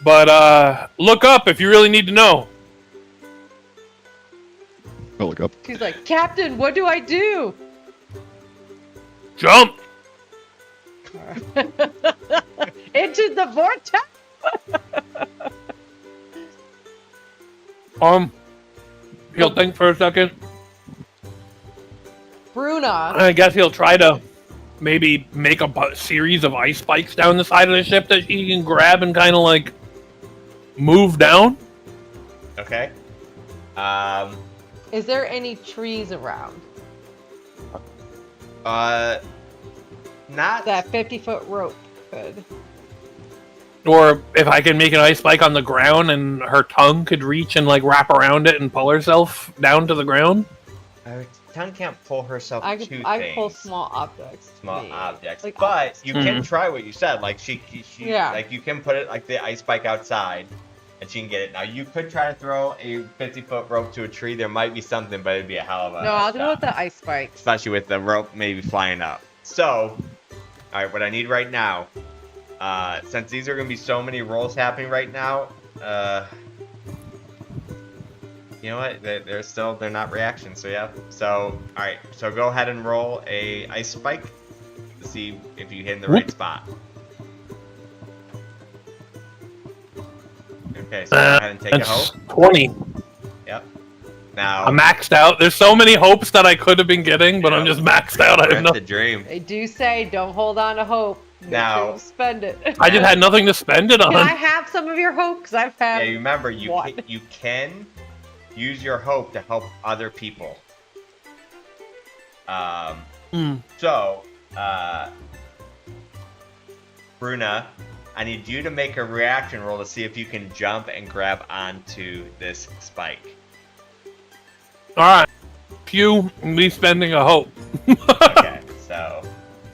but look up if you really need to know. I'll look up. She's like, Captain, what do I do? Jump. Into the vortex. He'll think for a second. Bruna. I guess he'll try to maybe make a series of ice spikes down the side of the ship that he can grab and kind of like move down. Okay. Is there any trees around? Not That 50-foot rope could. Or if I can make an ice spike on the ground and her tongue could reach and like wrap around it and pull herself down to the ground. Her tongue can't pull herself I to could things. pull small objects. Small maybe. objects. Like but objects. you can try what you said. Like she Yeah. like you can put it like the ice spike outside and she can get it. Now you could try to throw a 50-foot rope to a tree. There might be something, but it'd be a hell of a No, I'll do it stop. with the ice spikes. Especially with the rope maybe flying up. So, alright, what I need right now, since these are gonna be so many rolls happening right now, you know what? They're not reactions, so yeah. So, alright, so go ahead and roll a ice spike to see if you hit in the right spot. Okay, so go ahead and take a That's hope. 20. Yep. Now, I'm maxed out. There's so many hopes that I could have been getting, but I'm just maxed out. I have that's no. the dream. They do say don't hold on to hope. Make Now- sure you spend it. I just had nothing to spend it on. Can I have some of your hope? Because I've had. Yeah, you remember, you one. you can use your hope to help other people. So, Bruna, I need you to make a reaction roll to see if you can jump and grab onto this spike. All right. You me spending a hope. Okay, so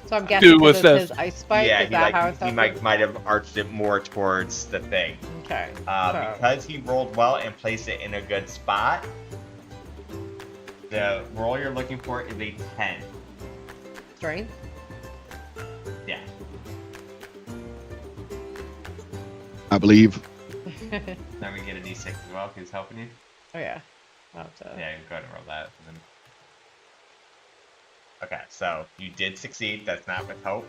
So I'm guessing Dude, because what's it's his this? ice spike. yeah, Is that how it's he might have arched it more towards the thing. Okay. so- Because he rolled well and placed it in a good spot, the roll you're looking for is a 10. Strength. Yeah. I believe. Then we get a d6 as well, who's helping you. Oh yeah. I'll have to- Yeah, you can go ahead and roll that. And then... Okay, so you did succeed. That's not with hope.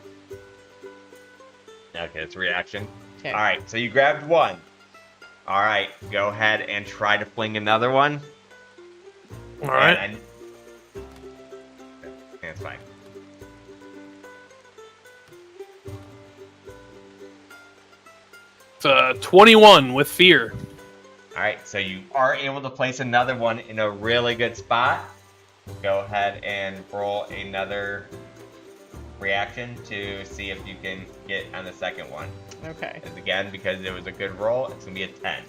Okay, it's a reaction. Okay. Alright, so you grabbed one. Alright, go ahead and try to fling another one. All right. And it's fine. It's 21 with fear. Alright, so you are able to place another one in a really good spot. Go ahead and roll another reaction to see if you can get on the second one. Okay. And again, because it was a good roll, it's going to be a 10.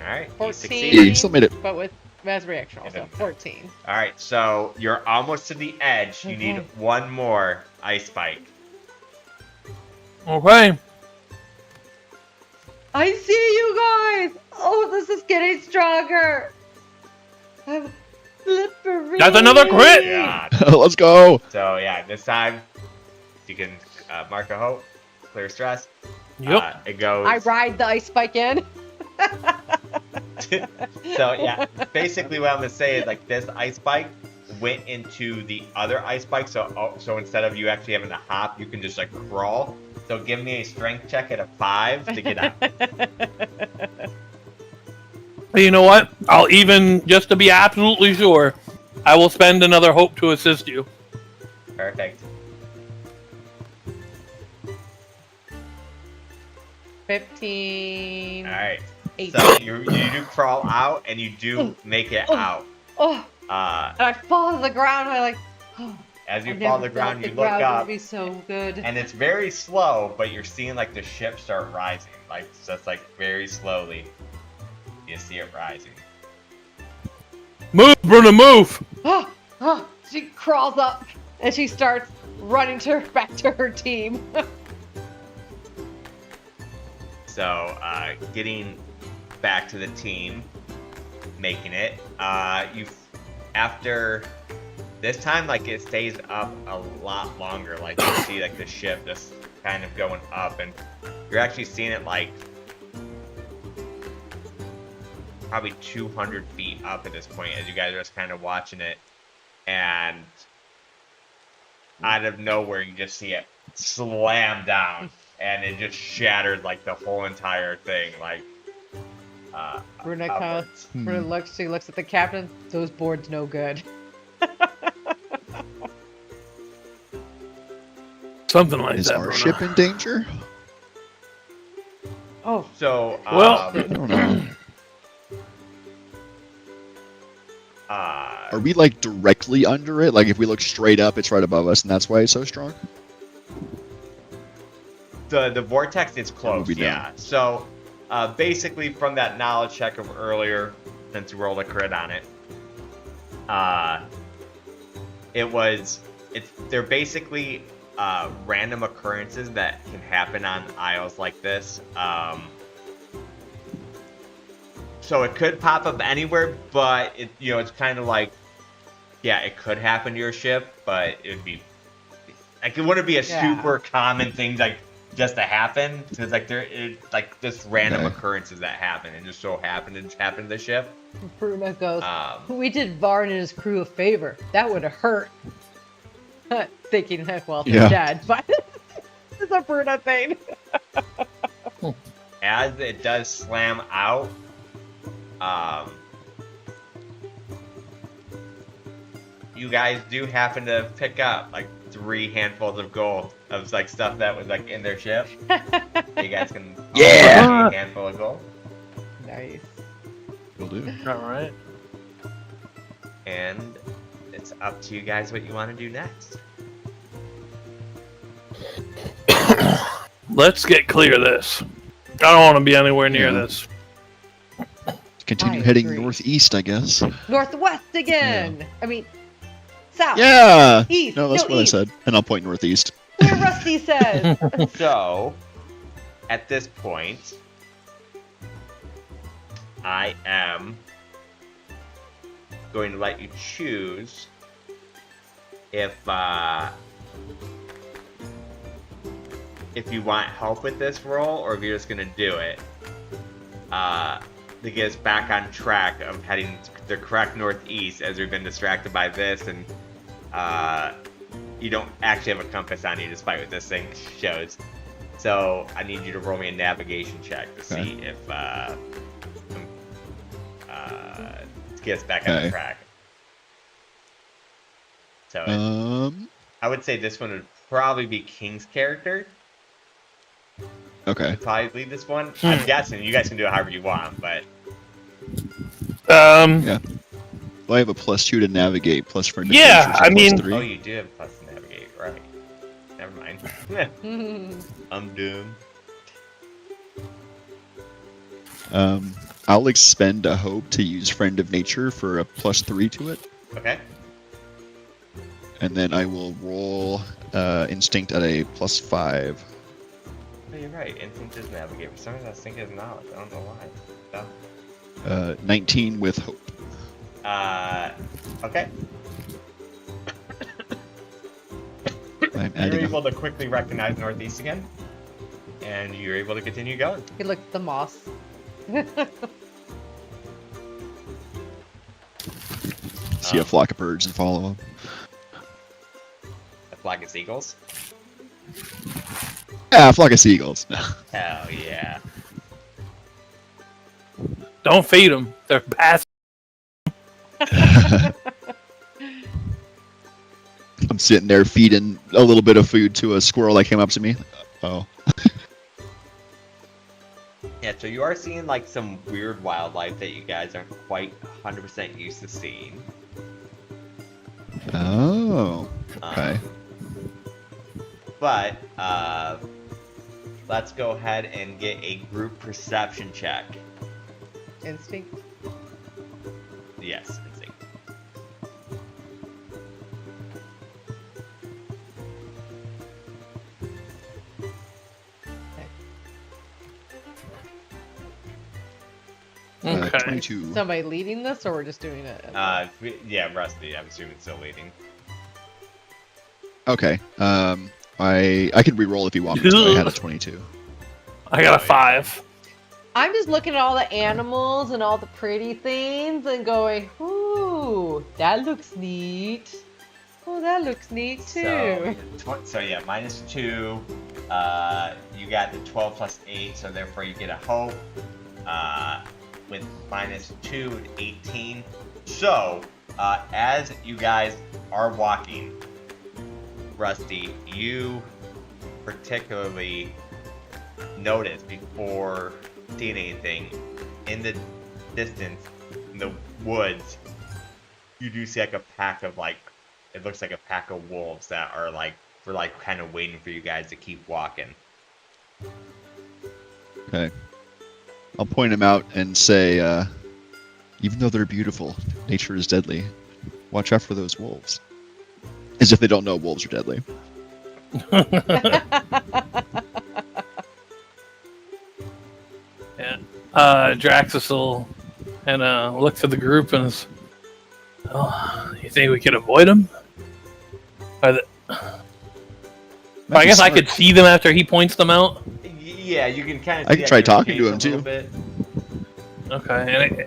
Alright, you 14. succeeded. Yeah, you still made it. But with as reaction also 14. Alright, so you're almost to the edge. You need one more ice spike. Okay. I see you guys. Oh, this is getting stronger. I'm slippery. That's another crit! Yeah. Let's go. So yeah, this time you can mark a hope, clear stress. Yep. It goes. I ride the ice spike in. So yeah, basically what I'm gonna say is like this ice spike went into the other ice spike. So instead of you actually having to hop, you can just like crawl. So give me a strength check at a 5 to get out. You know what? I'll even, just to be absolutely sure, I will spend another hope to assist you. Perfect. 15. All right. 18. So you do crawl out and you do make it out. Oh, Uh, and I fall to the ground. And I'm like, oh, as you I fall never to the ground, thought you the look ground up. would be so good. And it's very slow, but you're seeing like the ship start rising, like just like very slowly. you see it rising. Move, Bruna, move! She crawls up and she starts running back to her team. So, getting back to the team, making it. After this time, like it stays up a lot longer. Like you see, like the ship just kind of going up, and you're actually seeing it like probably 200 feet up at this point as you guys are just kind of watching it, and out of nowhere you just see it slam down, and it just shattered like the whole entire thing, like. Bruna looks at the captain. Those boards no good. Something like Is that. our Bruna. ship in danger? Oh, So, Well- I don't know. uh, Are we like directly under it? Like if we look straight up, it's right above us, and that's why it's so strong. the vortex is close, would be yeah. So, basically, from that knowledge check of earlier, since you rolled a crit on it, they're basically random occurrences that can happen on isles like this. So it could pop up anywhere, but it's kind of like, yeah, it could happen to your ship, but it would be like it wouldn't be a super common thing like just to happen, because like like just random occurrences that happen and just so happen to the ship. Bruna goes, we did Varn and his crew a favor. That would have hurt. Thinking, well, they're dead, but it's a Bruna thing. As it does slam out, you guys do happen to pick up like 3 handfuls of gold of like stuff that was like in their ship. You guys can a handful of gold. Nice. Will do. All right. And it's up to you guys what you want to do next. Let's get clear of this. I don't want to be anywhere near this. Continue I heading agree. northeast, I guess. Northwest again. I mean, south. Yeah. East. No, that's what east. I said, and I'll point northeast. Where Rusty says. So, at this point, I am going to let you choose if you want help with this roll or if you're just gonna do it. To get us back on track of heading the correct northeast, as we've been distracted by this, and you don't actually have a compass on you despite what this thing shows. So I need you to roll me a navigation check to see if to get us back on track. So I would say this one would probably be King's character. Okay. Probably lead this one. I'm guessing you guys can do it however you want, but Yeah. Well, I have a +2 to navigate, plus for Yeah, adventures, I mean- oh, +3. you do have plus to navigate, right? Never mind. I'm doomed. I'll expend a hope to use Friend of Nature for a +3 to it, Okay. and then I will roll Instinct at a +5. Oh, you're right. Instinct is navigate. For some reason, I was thinking it's knowledge. I don't know why. So, 19 with hope. okay. I'm You're adding. able to quickly recognize northeast again, and you're able to continue going. He looked at the moss. See a flock of birds and follow them. A flock of seagulls. Yeah, a flock of seagulls. Hell yeah. Don't feed them. They're bad. I'm sitting there feeding a little bit of food to a squirrel that came up to me. Oh. Yeah, so you are seeing like some weird wildlife that you guys aren't quite 100% used to seeing. Oh. Okay. But let's go ahead and get a group perception check. Instinct. Yes, instinct. Okay. 22. Somebody leading this, or we're just doing it? Yeah, Rusty. I'm assuming still leading. Okay. I can re-roll if you want me to. I had a 22. I got a 5. I'm just looking at all the animals and all the pretty things and going, ooh, that looks neat. Oh, that looks neat too. So yeah, -2. You got the 12 plus 8, so therefore you get a hope. With -2 and 18. So, as you guys are walking, Rusty, you particularly notice before seeing anything in the distance, in the woods, you do see like a pack of it looks like a pack of wolves that are we're kind of waiting for you guys to keep walking. Okay. I'll point him out and say, even though they're beautiful, nature is deadly. Watch out for those wolves. As if they don't know wolves are deadly. Yeah. Draxus will and looks at the group and is, oh, you think we could avoid them? I guess I could see them after he points them out. Yeah, you can kind of. I can try talking to him too. Okay, and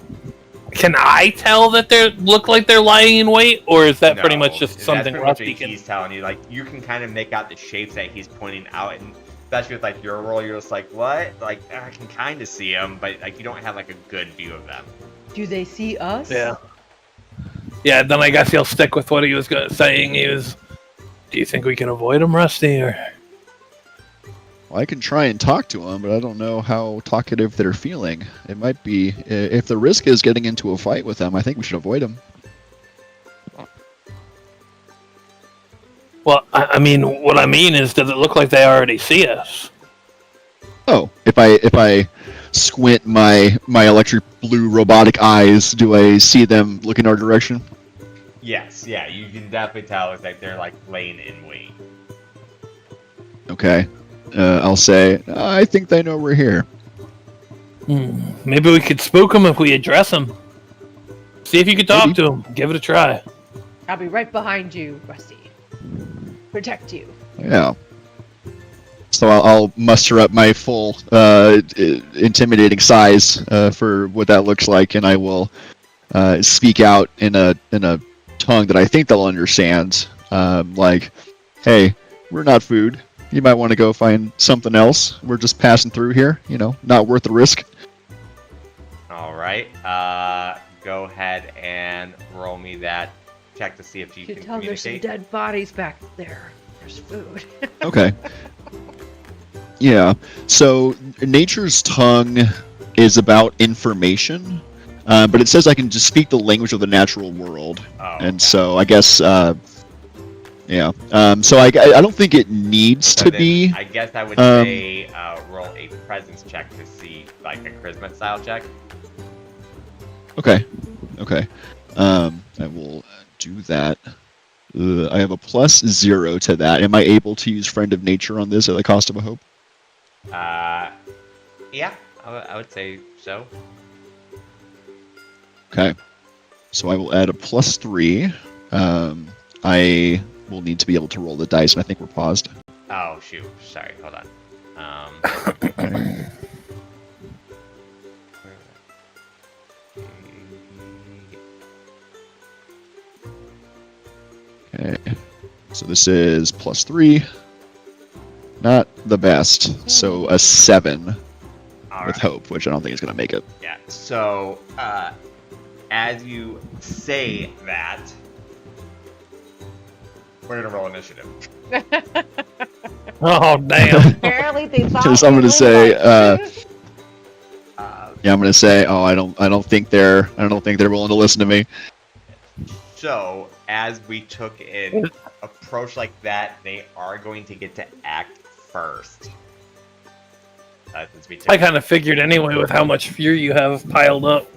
can I tell that they look like they're lying in wait, or is that pretty much just something Rusty can? He's telling you, you can kind of make out the shapes that he's pointing out, and especially with your roll, you're just like, what? I can kind of see them, but you don't have a good view of them. Do they see us? Yeah. Yeah. Then I guess he'll stick with what he was saying. He was. Do you think we can avoid them, Rusty, or? Well, I can try and talk to them, but I don't know how talkative they're feeling. It might be, if the risk is getting into a fight with them, I think we should avoid them. Well, I mean, what I mean is, does it look like they already see us? Oh, if I squint my electric blue robotic eyes, do I see them looking our direction? Yes, yeah, you can definitely tell it's they're laying in wait. Okay. I'll say, I think they know we're here. Maybe we could spook them if we address them. See if you could talk to them. Give it a try. I'll be right behind you, Rusty. Protect you. Yeah. So I'll muster up my full intimidating size for what that looks like, and I will speak out in a tongue that I think they'll understand. Hey, we're not food. You might want to go find something else. We're just passing through here, not worth the risk. All right. Go ahead and roll me that check to see if you can tell communicate. there's some dead bodies back there. There's food. Okay. Yeah. So nature's tongue is about information, but it says I can just speak the language of the natural world. Oh, and so I guess, yeah. So I don't think it needs to be. I guess I would say roll a presence check to see a charisma style check. Okay. I will do that. I have a +0 to that. Am I able to use Friend of Nature on this at the cost of a hope? Yeah, I would say so. Okay. So I will add a +3. I will need to be able to roll the dice, and I think we're paused. Oh, shoot. Sorry, hold on. Okay. So this is +3. Not the best. So a 7 with hope, which I don't think is going to make it. Yeah, so as you say that, we're going to roll initiative. Oh, damn. Apparently they thought Because I'm going to say, yeah, I'm going to say, oh, I don't think they're willing to listen to me. So, as we took an approach like that, they are going to get to act first. Since we took I kind of figured anyway with how much fear you have piled up.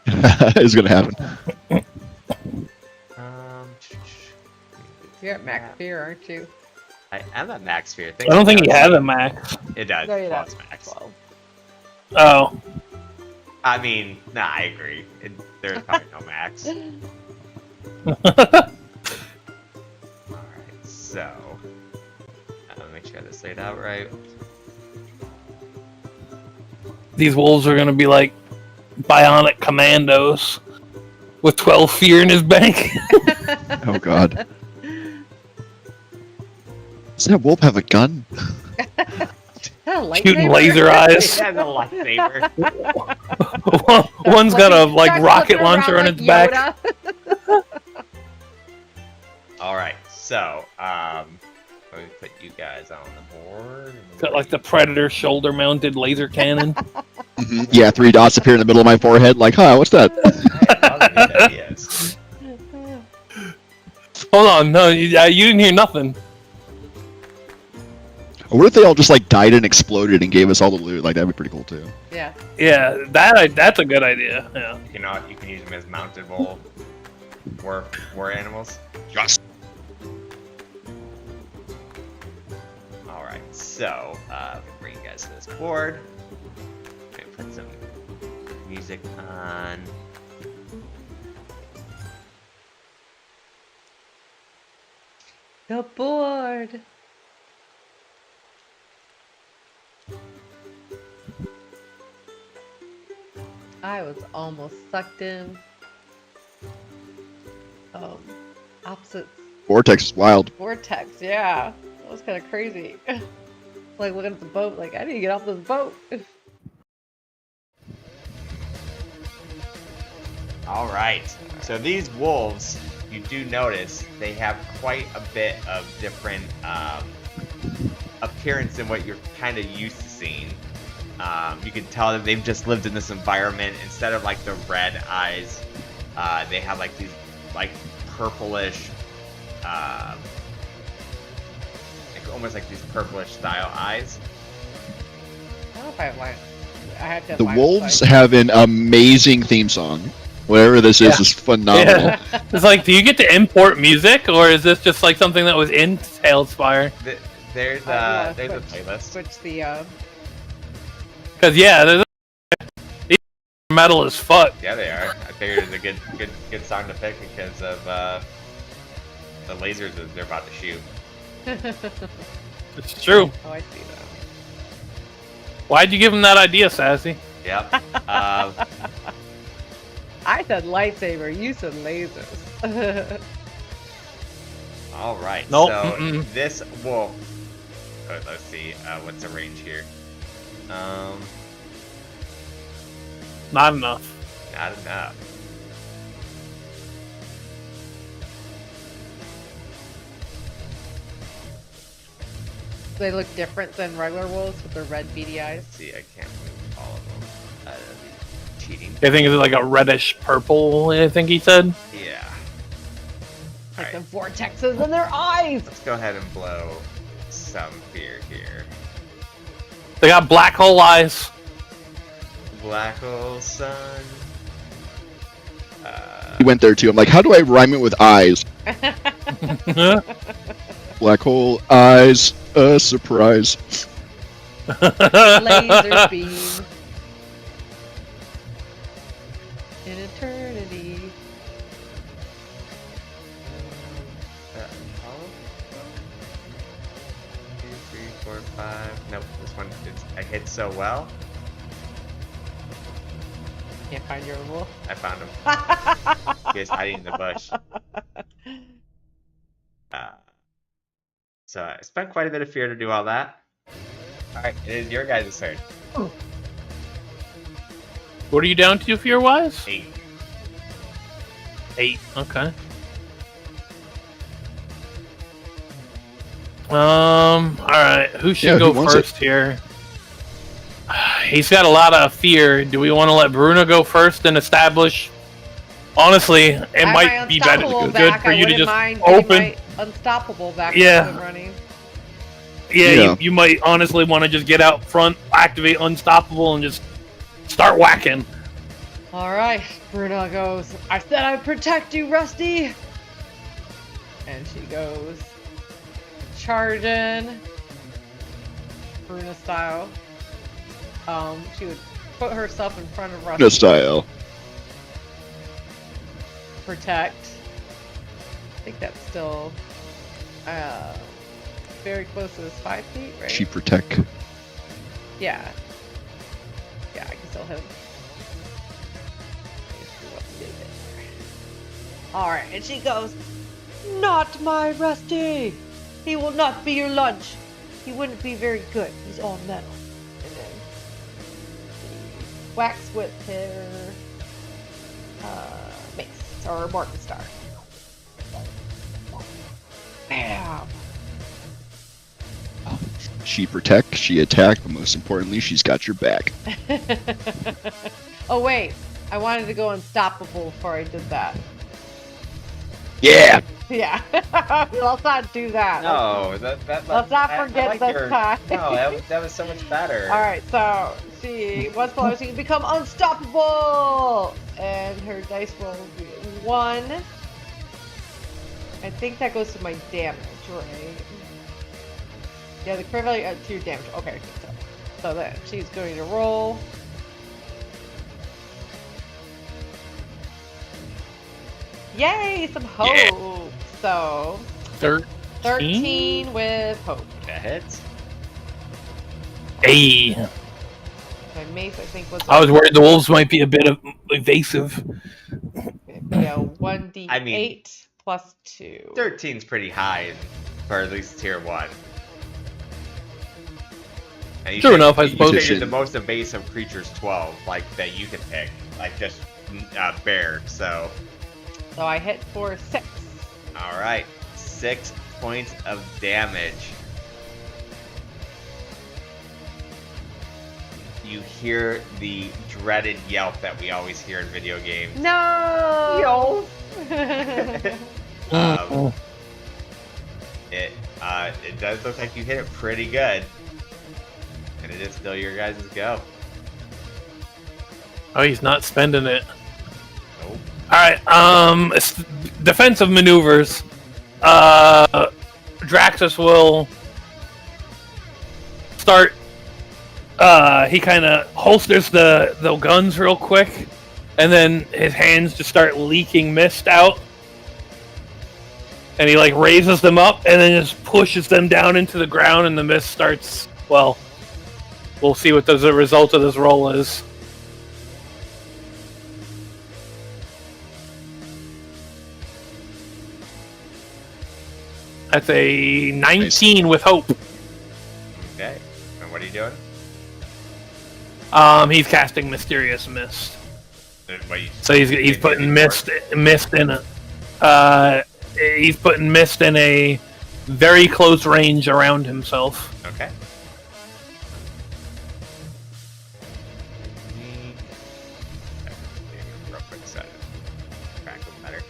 It's gonna happen. You're at max fear, aren't you? I am at max fear. I don't think he has a max. It does. No, you're Well, not. it's max. 12. Oh. I mean, nah, I agree. There's probably no max. Alright, so. Make sure this laid out right. These wolves are gonna be like bionic commandos with 12 fear in his bank. Oh god. Does that wolf have a gun? Shooting laser eyes. It has a lightsaber. One's got a like rocket launcher on its back. Alright, so let me put you guys on the board. Got like the Predator shoulder-mounted laser cannon. Yeah, 3 dots appear in the middle of my forehead. Like, huh? What's that? Ideas. Hold on, no, you didn't hear nothing. What if they all just like died and exploded and gave us all the loot? Like that'd be pretty cool too. Yeah. Yeah, that's a good idea. Yeah. You can use them as mountable war animals. Yes. Alright, so bring you guys to this board. Let me put some music on. The board. I was almost sucked in. Opposite Vortex is wild. vortex, yeah. That was kind of crazy. Like looking at the boat, like I need to get off this boat. Alright, so these wolves, you do notice, they have quite a bit of different appearance than what you're kind of used to seeing. You can tell that they've just lived in this environment. Instead of like the red eyes, they have like these like purplish, like almost like these purplish style eyes. I don't know if I have line. I have to have The line of wolves sight. have an amazing theme song. Whatever this is phenomenal. Yeah. It's like, do you get to import music, or is this just like something that was in Talespire? There's Yeah, a switch- playlist. Switch the Because yeah, these are metal as fuck. Yeah, they are. I figured it's a good song to pick because of the lasers that they're about to shoot. It's true. Oh, I see that. Why'd you give him that idea, Sassy? Yep. I said lightsaber, you said lasers. All right. Nope, So mm-mm. this wolf. Oh, let's see. What's the range here? Not enough. Not enough. They look different than regular wolves with their red beady eyes. Let's see, I can't move all of them. That'd be cheating. I think it's like a reddish purple. I think he said. Yeah. Like Alright. the vortexes in their eyes. Let's go ahead and blow some fear here. They got black hole eyes. Black hole sun. He went there too. I'm like, how do I rhyme it with eyes? Black hole eyes, a surprise. Laser beam. In eternity. All? 2, 3, 4, 5. Nope, this one I hit so well. Can't find your wolf. I found him. He was hiding in the bush. So I spent quite a bit of fear to do all that. Alright, it is your guys' turn. What are you down to fear wise? 8. 8. Okay. Alright. Who should Yeah, go who wants it? first here? He's got a lot of fear. Do we want to let Bruno go first and establish? Honestly, it I have might my be better, unstoppable good back. for I you to wouldn't just mind getting open. my unstoppable back. Yeah. Running. Yeah. You might honestly want to just get out front, activate Unstoppable, and just start whacking. All right, Bruna goes, I said I'd protect you, Rusty. And she goes charging, Bruna style. She would put herself in front of Rusty. No style. Protect. I think that's still very close to his 5 feet, right? She protect. Yeah. Yeah, I can still hit him. Let's see what we did there. Alright, and she goes, not my Rusty! He will not be your lunch. He wouldn't be very good. He's all metal. And then she whacks with her mace, or Morton Star. Bam! She protect, she attack, but most importantly, she's got your back. Oh wait, I wanted to go unstoppable before I did that. Yeah! Yeah, let's not do that. No, Let's not forget this time. No, that was so much better. Alright, so she once below she can become unstoppable! And her dice roll will be 1. I think that goes to my damage, right? Yeah, the crit value to your damage. Okay, so then she's going to roll. Yay, some hope! Yeah. So 13 with hope. That hits. Hey, My mace, I think, was. I was worried the wolves might be a bit evasive. Yeah, 1d8 I mean, plus 2. 13's pretty high for at least tier 1. And you True enough, I you suppose. figured the most evasive creature's 12, like that you can pick, like just bear. So, I hit for 6. all right, 6 points of damage. You hear the dreaded yelp that we always hear in video games. No! It does look like you hit it pretty good. And it is still your guys' go. Oh, he's not spending it. Nope. Alright, defensive maneuvers. Draxus will start. He kind of holsters the guns real quick, and then his hands just start leaking mist out. And he like raises them up and then just pushes them down into the ground, and the mist starts. Well, we'll see what the result of this roll is. That's a 19 with hope. Okay. And what are you doing? He's casting Mysterious Mist. What you, So he's putting mist in a he's putting mist in a very close range around himself. Okay. Real quick set. Crack them better.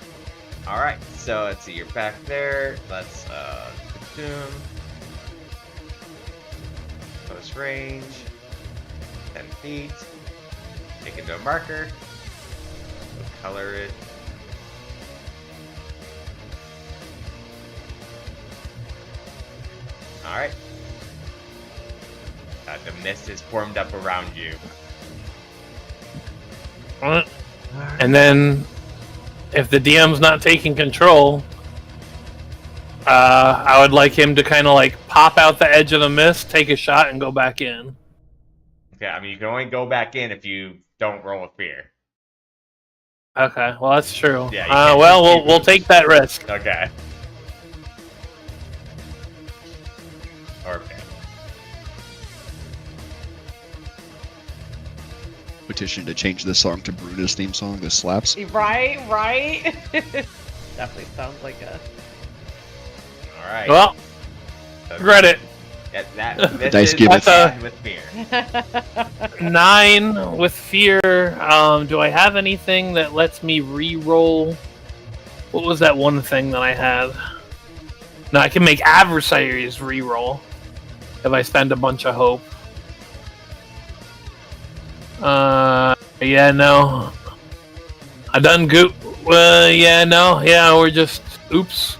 Alright, so let's see, you're back there. Let's consume. Close range. 10 feet. Take it to a marker. We'll color it. Alright. The mist is formed up around you. And then, if the DM's not taking control, I would like him to kind of like pop out the edge of the mist, take a shot, and go back in. Okay, I mean, you can only go back in if you don't roll a fear. Okay, well that's true. Yeah, you can't well, just keep we'll moving. take that risk. Okay. Or fail. Petition to change this song to Bruna's theme song. This slaps. Right? Definitely sounds like a. Alright. Well, So regret it. this Dice is giveth. with fear. 9 with fear. Do I have anything that lets me re-roll? What was that one thing that I had? No, I can make adversaries re-roll. if I spend a bunch of hope. Yeah, no. I done goop. Yeah, no. Yeah, we're just. Oops.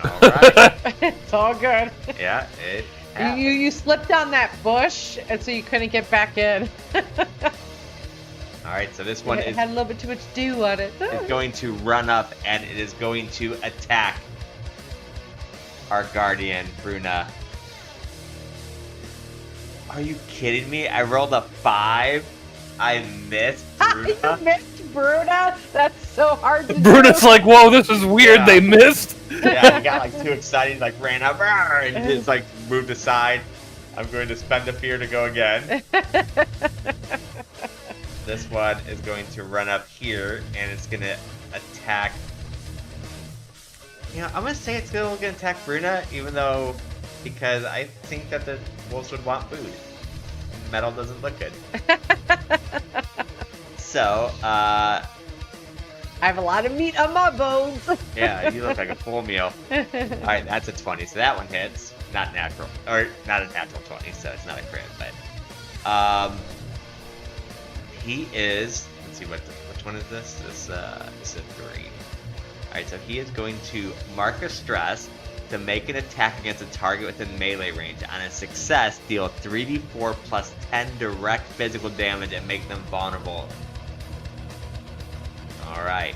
All right. It's all good. Yeah, it You happened. you slipped on that bush, and so you couldn't get back in. All right, so this one It is had a little bit too much dew on it. going to run up and it is going to attack our guardian, Bruna. Are you kidding me? I rolled a 5. I missed You Bruna. missed Bruna? That's so hard to Brutus do. like, whoa, this is weird. Yeah. They missed. Yeah, he got like too excited, like ran up "Arr!" and just like moved aside. I'm going to spend a fear to go again. This one is going to run up here and it's going to attack. You know, I'm going to say it's going to attack Bruna, even though, because I think that the wolves would want food. Metal doesn't look good. So, I have a lot of meat on my bones. yeah, you look like a full meal. Alright, that's a 20, so that one hits. Not natural. Or, not a natural 20, so it's not a crit, but... he is... Let's see, which one is this? This is 3. Alright, so he is going to mark a stress to make an attack against a target within melee range. On a success, deal 3d4 plus 10 direct physical damage and make them vulnerable. Alright.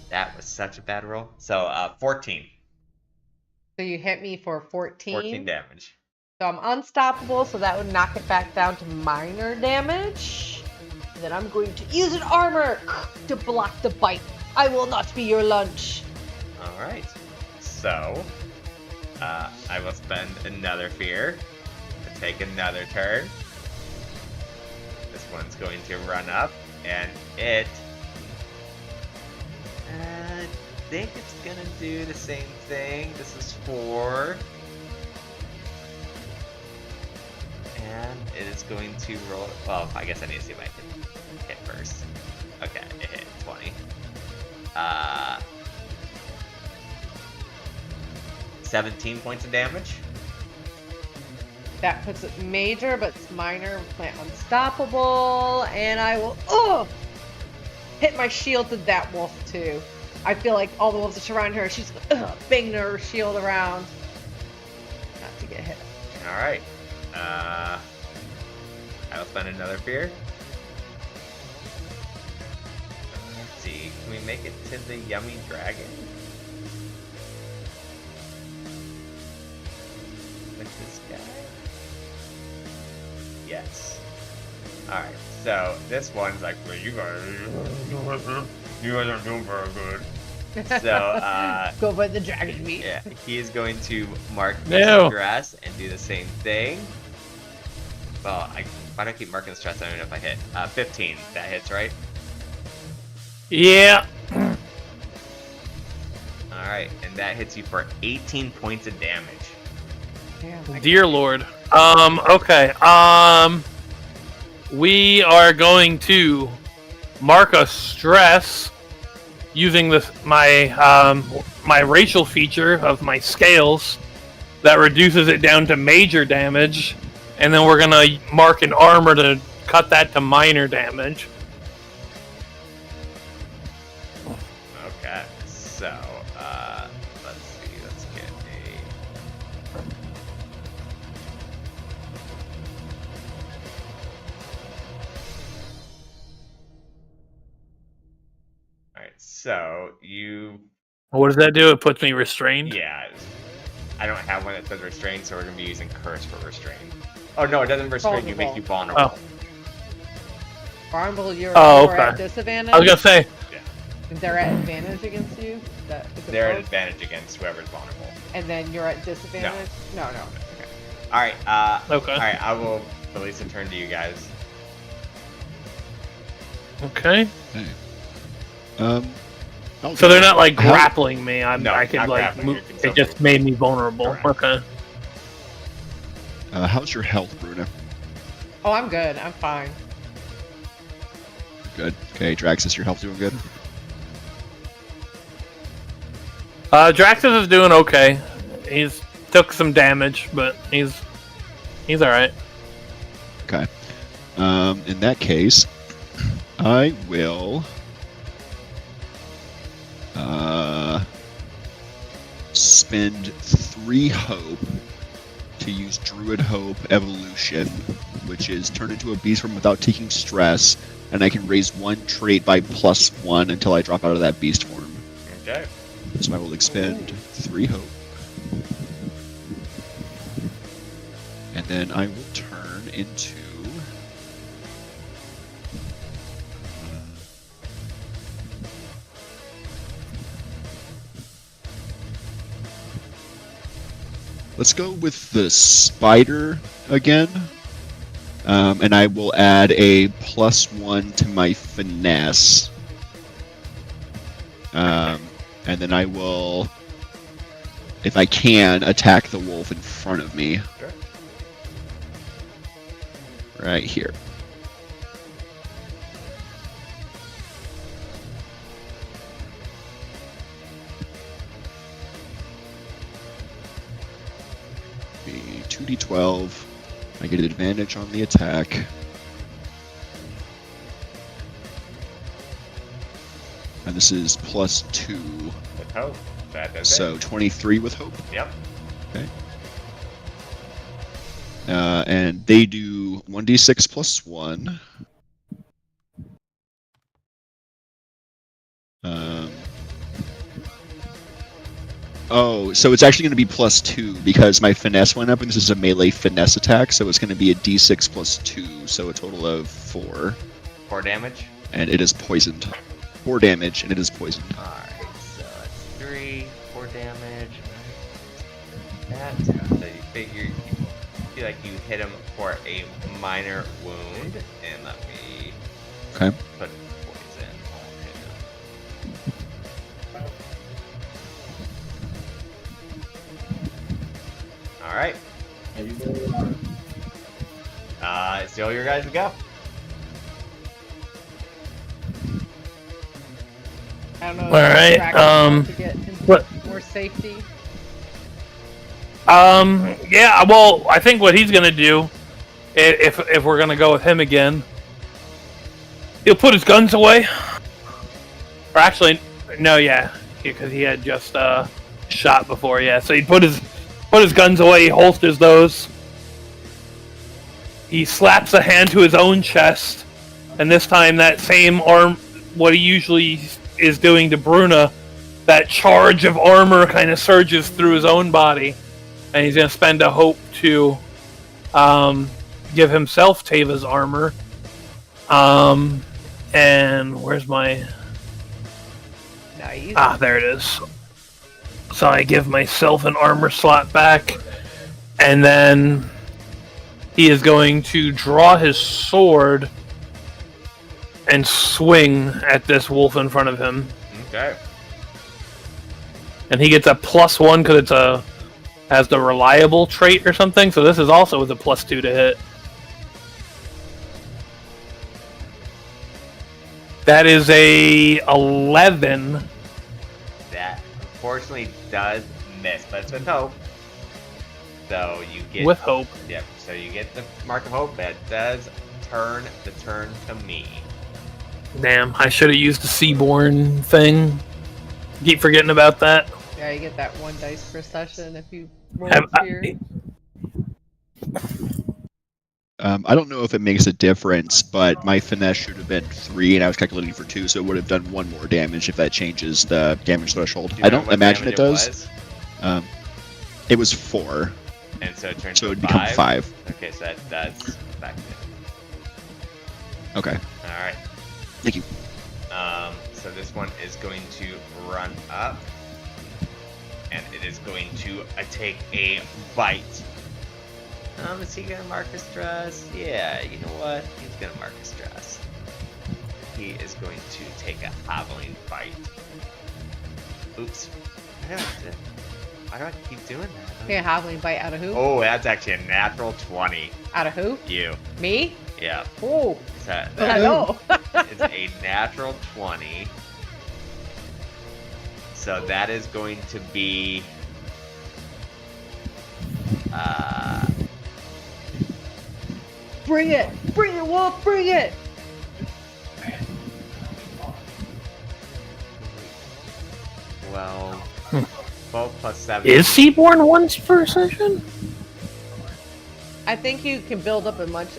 That was such a bad roll. So, 14. So you hit me for 14. 14 damage. So I'm unstoppable, so that would knock it back down to minor damage. And then I'm going to use an armor to block the bite. I will not be your lunch. Alright. So, I will spend another fear to take another turn. This one's going to run up, and it... I think it's gonna do the same thing. This is 4. And it is going to roll... Well, I guess I need to see if I can hit first. Okay, it hit 20. 17 points of damage. That puts it major, but it's minor. Plant unstoppable, and I will hit my shield to that wolf too. I feel like all the wolves that surround her, she's banging her shield around, not to get hit. All right. I'll spend another fear. Let's see. Can we make it to the yummy dragon? With this guy? Yes. Alright, so this one's like, well, you guys aren't doing very good. So, Go for the dragon meat. yeah, he is going to mark No. the stress and do the same thing. Well, why do I keep marking the stress? I don't know if I hit. 15, that hits, right? Yeah. Alright, and that hits you for 18 points of damage. Damn, Dear Lord. Okay. We are going to mark a stress using my racial feature of my scales that reduces it down to major damage, and then we're gonna mark an armor to cut that to minor damage. Okay, so, let's see, let's get a... Alright, so, you... What does that do? It puts me restrained? Yeah, I don't have one that says restrain, so we're gonna be using curse for restrain. Oh no, it doesn't restrain you, it makes you vulnerable. Oh. Vulnerable, you're Okay. at disadvantage. I was gonna say, They're at advantage against you. Is it They're at both? advantage against whoever's vulnerable. And then you're at disadvantage. No. Okay. Alright, okay. alright, I will release a turn to you guys. Okay. Okay. Okay. So they're not like How- grappling me. No, I could not like grappling, move. you can It still just made me vulnerable. Correct. Okay. How's your health, Bruna? Oh, I'm good. I'm fine. Good. Okay, Draxus, your health doing good? Draxus is doing okay. he's took some damage, but he's all right. Okay. In that case, I will spend 3 hope to use Druid Hope Evolution, which is turn into a beast form without taking stress, and I can raise 1 trait by +1 until I drop out of that beast form. Okay. So I will expend 3 hope. And then I will turn into... let's go with the spider again. And I will add a +1 to my finesse. And then I will, if I can, attack the wolf in front of me. Sure. Right here. Be 2d12. I get an advantage on the attack. And this is +2. With hope. That does So 23 with hope. it. Yep. Okay. And they do 1d6 + 1. Oh, so it's actually going to be +2 because my finesse went up, and this is a melee finesse attack, so it's going to be a d6 + 2, so a total of 4. 4 damage. And it is poisoned. 4 damage, and it is poisoned. Alright, so that's 3, 4 damage. That, so you figure, you feel like you hit him for a minor wound, and let me Okay. put poison on him. Alright. It's all your guys to go. I don't know. All right, To get into what- more safety. Yeah, well, I think what he's gonna do, if we're gonna go with him again, he'll put his guns away. Or actually, no, yeah, because he had just shot before, yeah. So he put his guns away. He holsters those. He slaps a hand to his own chest, and this time that same arm, what he usually is doing to Bruna, that charge of armor kind of surges through his own body, and he's going to spend a hope to give himself Teva's armor. And where's my... Nice. Ah, there it is. So I give myself an armor slot back, and then he is going to draw his sword and swing at this wolf in front of him. Okay. And he gets a +1 because has the reliable trait or something. So this is also with a +2 to hit. That is a 11. That unfortunately does miss, but it's with hope. So you get With hope. Yep. So you get the mark of hope. That does turn the turn to me. Damn, I should have used the Seaborn thing. Keep forgetting about that. Yeah, you get that 1 dice per session if you roll Have I- fear. I don't know if it makes a difference, but my finesse should have been 3, and I was calculating for 2, so it would have done 1 more damage if that changes the damage threshold. Do you I remember don't what imagine it damage does. It was 4, And so it turns so to it would become 5. Okay, so that does effective. Okay, Alright. thank you. So this one is going to run up. And it is going to take a bite. Is he gonna mark a stress? Yeah, you know what? He's gonna mark a stress. He is going to take a hobbling bite. Oops. Why do I keep doing that? Okay, hobbling bite out of who? Oh, that's actually a natural 20. Out of who? You. Me? Yeah. Oh, So I know. it's a natural 20. So that is going to be Bring it! Bring it, Wolf! Bring it! Well, 12 plus 7. Is Seaborn once per session? I think you can build up a much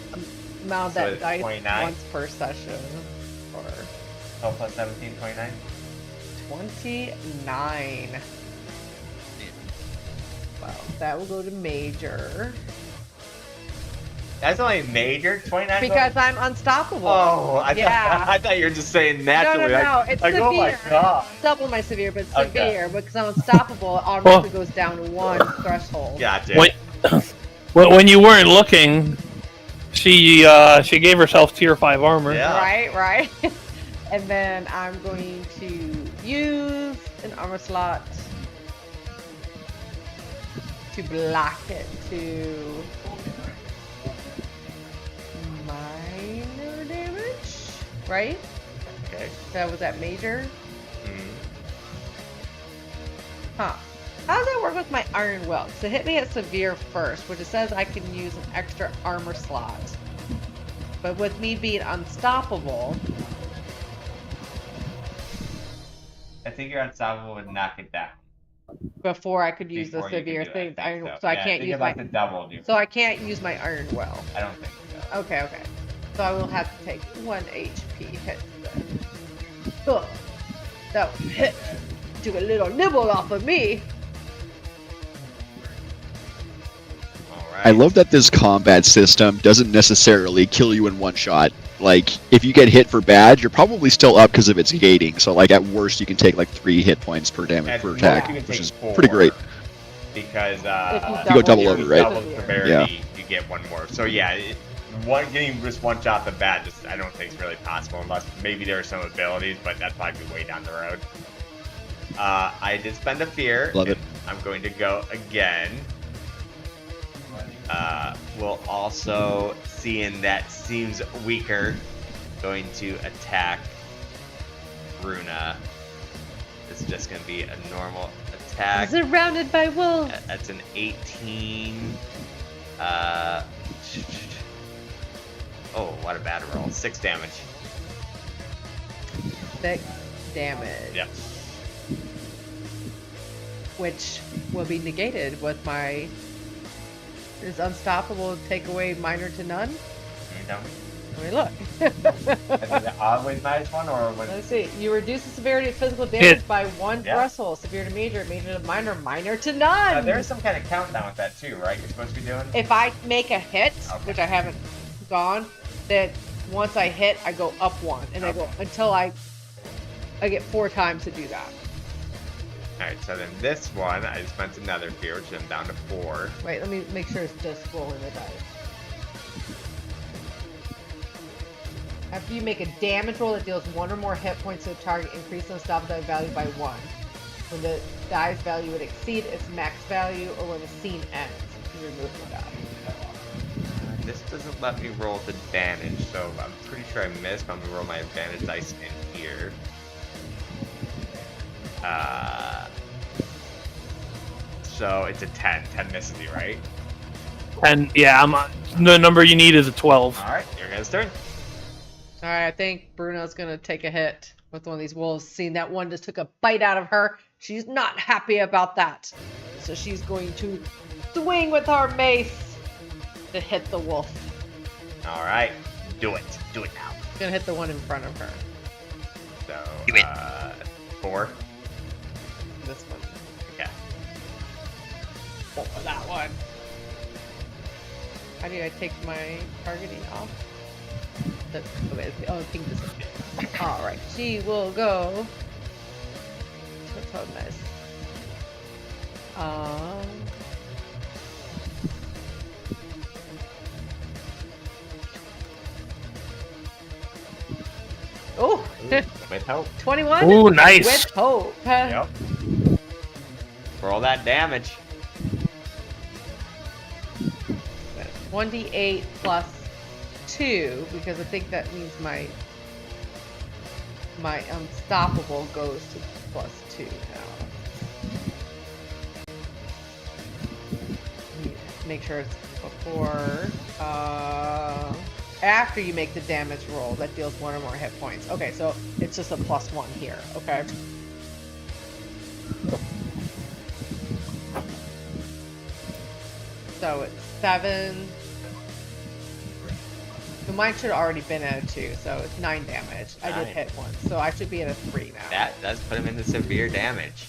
amount of So that it's dice 29? once per session. Or 12 plus 17, 29? 29. Well, that will go to Major. That's only major? 29? Because I'm unstoppable. Oh, Yeah. I thought you were just saying No, naturally. no, Like, it's like, severe. oh my god. Double my severe, but Okay. severe because I'm unstoppable. It automatically goes down to 1 threshold. Gotcha. When you weren't looking, she gave herself tier 5 armor. Yeah. Right. And then I'm going to use an armor slot to block it to minor damage, right? Okay. That was at major. Mhm. Huh. How does that work with my Iron Will? So it hit me at severe first, which it says I can use an extra armor slot. But with me being unstoppable, I think you're unstoppable would knock it down. before I could use Before the you could severe do it, thing, I think so I Yeah, can't think use about my the double. Dude. so I can't use my Iron Will. I don't think so. Okay. So I will have to take 1 HP hit then. Ugh. That was a hit. Took a little nibble off of me. Alright. I love that this combat system doesn't necessarily kill you in one shot. Like, if you get hit for bad, you're probably still up because of its gating. So, like, at worst, you can take like 3 hit points per damage At per most, attack, you can which take is 4, pretty great. Because If You go double your over, right? double severe. severity, you get 1 more. So yeah, getting just 1 shot off the bat, just I don't think is really possible unless maybe there are some abilities, but that'd probably be way down the road. I did spend a fear. Love it. I'm going to go again. We'll also, seeing that seems weaker, going to attack Bruna. It's just going to be a normal attack. Surrounded by wolves. That's an 18. Oh, what a bad roll. 6 damage. 6 damage. Yep. Which will be negated with my. Is unstoppable take away minor to none? Can you tell me? Let me look. Is it always -1 or when? Let's see. You reduce the severity of physical damage by 1 Yeah. threshold. Severe to major, major to minor, minor to none. There's some kind of countdown with that too, right? You're supposed to be doing. If I make a hit, Okay. which I haven't gone, that once I hit, I go up 1, and I go until I get 4 times to do that. All right. So then this one, I spent another fear, which I'm down to 4. Wait, let me make sure it's just rolling the dice. After you make a damage roll that deals 1 or more hit points to a target, increase the unstoppable value by 1. When the die's value would exceed its max value, or when the scene ends, you remove the die. This doesn't let me roll with advantage, so I'm pretty sure I missed. I'm gonna roll my advantage dice in here. So it's a 10. 10 misses you, right? And yeah, the number you need is a 12. All right, your guys' turn. Alright, I think Bruno's gonna take a hit with one of these wolves, seeing that one just took a bite out of her. She's not happy about that. So she's going to swing with her mace to hit the wolf. All right, do it. Do it now. Gonna hit the one in front of her. So, Do it. 4. This one. Okay. Oh, that one. How do I take my targeting off? Okay, pink this one. Alright, she will go. What's on this? Oh! With hope. 21? Ooh, nice. With hope. Yep. Roll that damage. 1d8 plus 2, because I think that means my unstoppable goes to plus 2 now. make sure it's before. After you make the damage roll that deals 1 or more hit points. Okay, so it's just a +1 here. Okay. So it's 7. So mine should have already been at a 2, so it's 9 damage. I did 9. hit once, so I should be at a 3 now. That does put him into severe damage.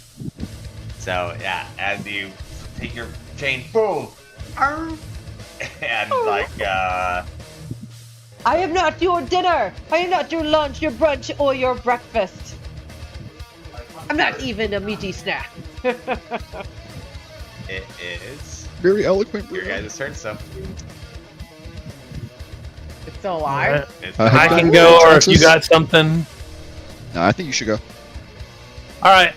So yeah, as you take your chain, boom, and like I am not your dinner! I am not your lunch, your brunch, or your breakfast. I'm not even a meaty snack. it is Very eloquent. your guys' turn. So It's still alive? it's I can Cool. go, or if you Texas? got something. No, I think you should go. All right.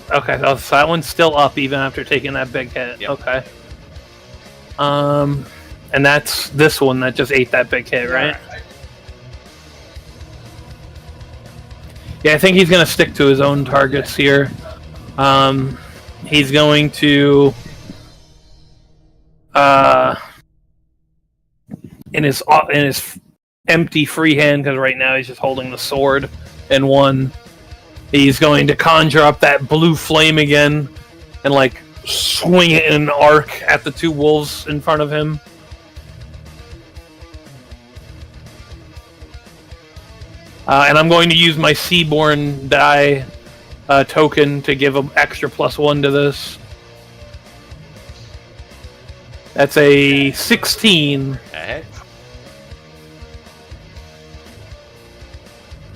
Okay, so that one's still up even after taking that big hit. Yep. Okay. And that's this one that just ate that big hit, right? Yeah, I think he's gonna stick to his own targets here. He's going to in his empty free hand, because right now he's just holding the sword in one. He's going to conjure up that blue flame again and like swing it in an arc at the 2 wolves in front of him. And I'm going to use my Seaborn die token to give an extra +1 to this. That's a 16. that hit.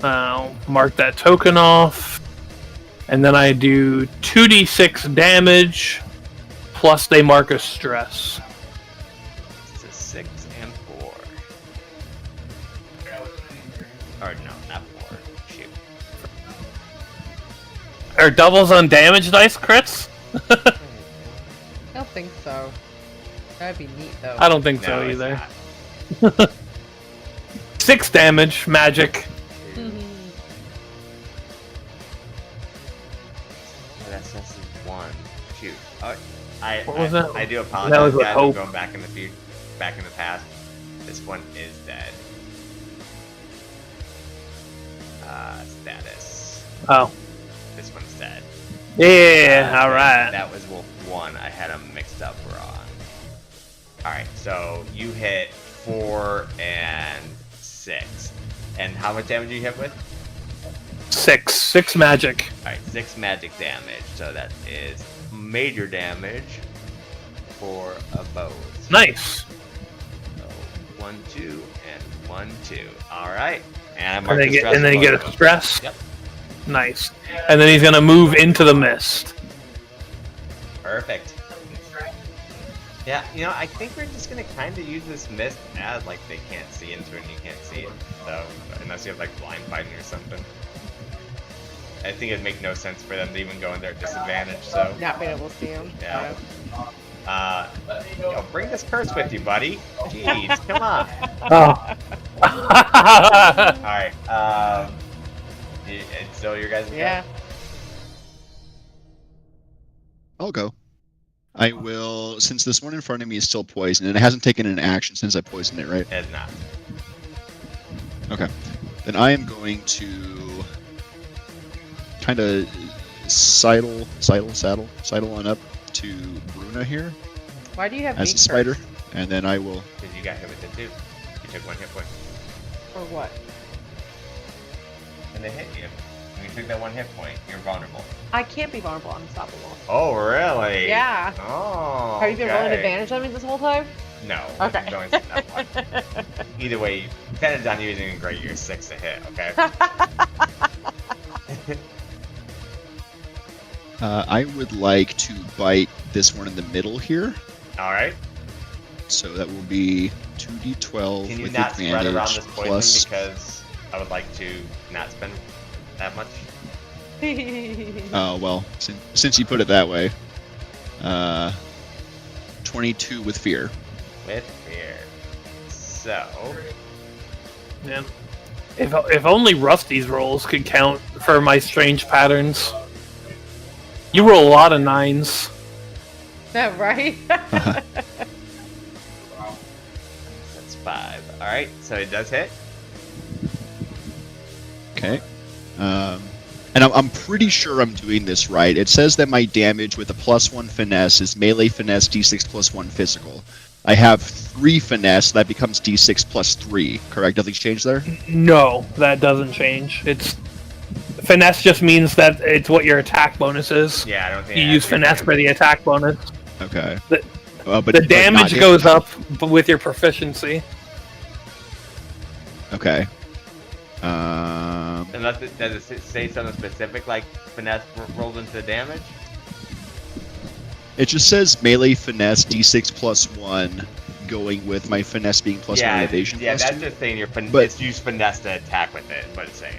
I'll mark that token off. And then I do 2d6 damage, plus they mark a stress. It's a 6 and 4. Or no, not 4. Shoot. Are doubles on damage dice crits? I don't think so. That'd be neat though. I don't think No, so it's either. not. 6 damage, magic. Oh, that's 1. Shoot. Oh, I What was that? I do That apologize, was with guys. I'm hope. going back in the past. This one is dead. Status. Oh. This one's dead. Yeah, alright. That was Wolf 1. I had them mixed up wrong. Alright, so you hit 4 and 6. And how much damage did you hit with? 6 magic. Alright, 6 magic damage. So that is major damage for a bow. Nice. So 1, 2, and 1, 2. Alright. And I And marked then, the get, stress and then you for get both a of them. stress. Yep. Nice. And then he's gonna move into the mist. Perfect. Yeah, you know, I think we're just gonna kind of use this mist as like they can't see into it and you can't see it. So unless you have like blind fighting or something, I think it'd make no sense for them to even go in there at disadvantage. So Not being able to see him. yeah. Yo, bring this curse with you, buddy. Jeez, come on. Oh. All right. It's still your guys' go? Yeah. I'll go. I will, since this one in front of me is still poisoned, and it hasn't taken an action since I poisoned it, right? It's not. Okay. Then I am going to kind of saddle on up to Bruna here Why do you have as me a spider, cursed? and then I will. Because you got hit with it too. You took 1 hit point. Or what? And they hit you. When you took that 1 hit point, you're vulnerable. I can't be vulnerable. I'm unstoppable. Oh, really? Yeah. Oh. Have you been rolling okay. advantage on me this whole time? No. Okay. I'm going to that one. Either way, you depending on using a great, you're 6 to hit, okay? I would like to bite this one in the middle here, Alright. so that will be 2d12 Can you with not spread around advantage this poison plus. because I would like to not spend that much? Oh well, since you put it that way, 22 with fear. With fear. So, Yeah. If only Rusty's rolls could count for my strange patterns. You roll a lot of 9s. Right? That's 5. All right, so it does hit. Okay. And I'm pretty sure I'm doing this right. It says that my damage with a +1 finesse is melee finesse d6 +1 physical. I have 3 finesse, that becomes d6 +3, correct? Nothing's changed there? No, that doesn't change. It's finesse just means that it's what your attack bonus is. Yeah, I don't think You it use adds your finesse for the damage. attack bonus. Okay. The- But The damage not goes up with your proficiency. Okay. Unless does it say something specific like finesse rolls into the damage? It just says melee finesse d6 +1, going with my finesse being +1 yeah, evasion. yeah, that's +2. just saying you're But- it's use finesse to attack with it. Is what it's saying.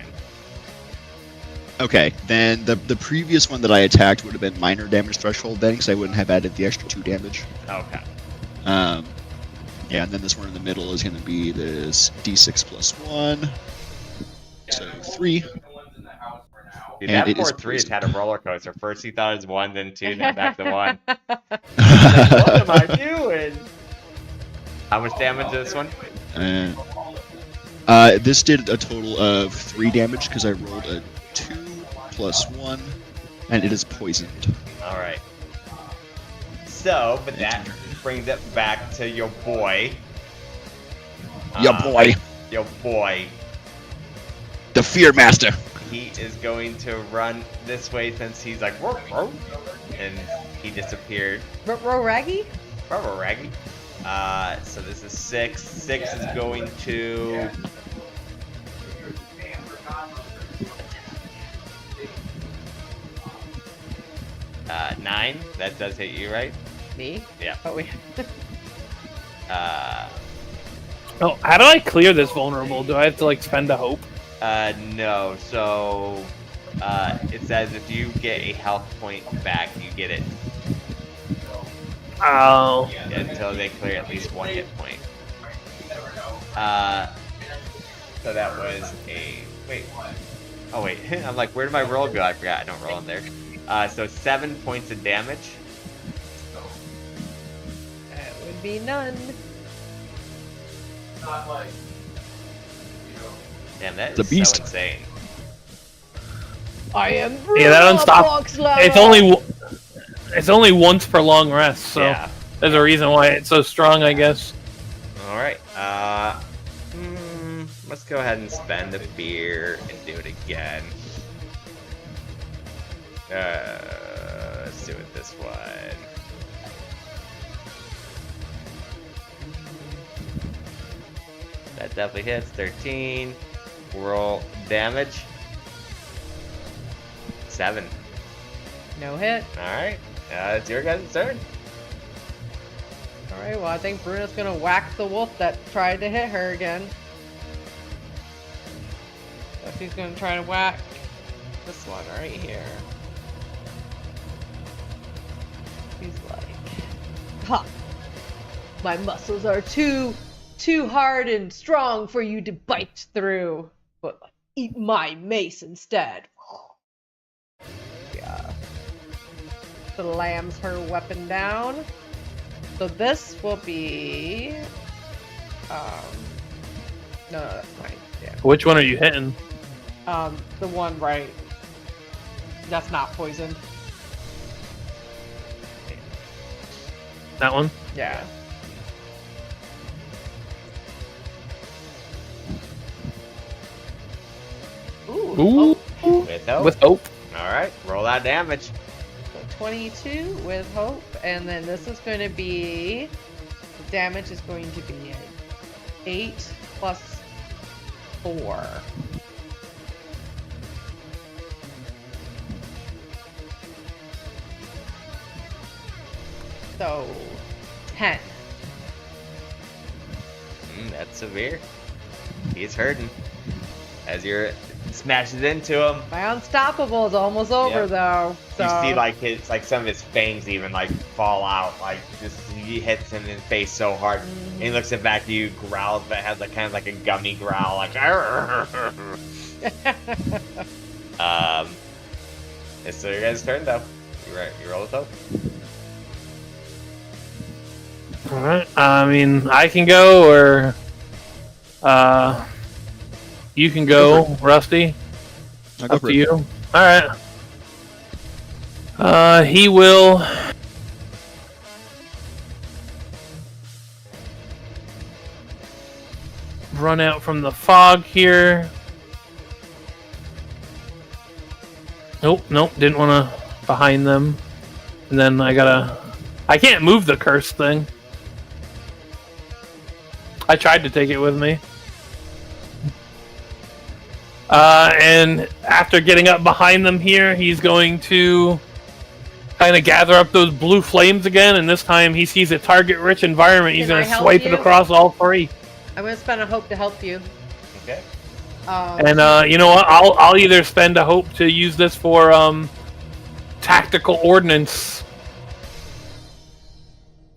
Okay, then the previous one that I attacked would have been minor damage threshold then, because I wouldn't have added the extra 2 damage. Okay. Yeah, and then this one in the middle is going to be this d6 +1, so 3. Dude, And that it is poor 3 has had a roller coaster. First he thought it was 1, then 2, now back to 1. Like, what am I doing? How much damage is this one? This did a total of 3 damage because I rolled a 2 +1, and it is poisoned. Alright. So, but that brings it back to your boy. Ya boy, Your boy. the Fear Master. He is going to run this way since he's like, "Whoa, whoa," and he disappeared. Raggy? Bravo, Raggy. So this is 6. 6 is going to... 9. That does hit you, right? Me? Yeah. Oh, we. Oh, how do I clear this vulnerable? Do I have to like spend a hope? No. So, it says if you get a health point back, you get it Oh. until they clear at least 1 hit point. So that was a... Wait. Oh, wait. I'm like, where did my roll go? I forgot. I don't roll in there. So 7 points of damage. That would be none. Damn, that The is beast. so insane. I am Yeah, that don't stop. Boxler. It's only once per long rest, so Yeah. there's a reason why it's so strong, I guess. Alright. Let's go ahead and spend a beer and do it again. Let's do it this one. That definitely hits. 13. Roll damage. 7. No hit. Alright. It's your guys' turn. Alright, well, I think Bruna's gonna whack the wolf that tried to hit her again. So she's gonna try to whack this one right here. He's like, ha! My muscles are too hard and strong for you to bite through. But eat my mace instead. Yeah. Slams her weapon down. So this will be no, that's fine. Yeah. Which one are you hitting? The one right. That's not poisoned. That one? Yeah. Ooh. Ooh. With hope. With hope. Alright. Roll that damage. So 22 with hope, and then this is going to be, the damage is going to be an 8 plus 4. So 10. That's severe. He's hurting. As you're smashes into him, My unstoppable is almost over Yep. though. So you see like his like some of his fangs even like fall out. Like just he hits him in the face so hard. And he looks it back at you, growls, but has like kind of like a gummy growl, like. It's your guys' turn though. You roll with hope. Alright, I mean, I can go, or you can go, Rusty. I'll go Up for to it. you. Alright. He will... run out from the fog here. Nope, didn't want to behind them. And then I can't move the curse thing. I tried to take it with me. And after getting up behind them here, he's going to kind of gather up those blue flames again, and this time he sees a target-rich environment. He's Can I going to help swipe it you? across all three. I'm gonna spend a hope to help you. Okay. And you know what? I'll either spend a hope to use this for tactical ordnance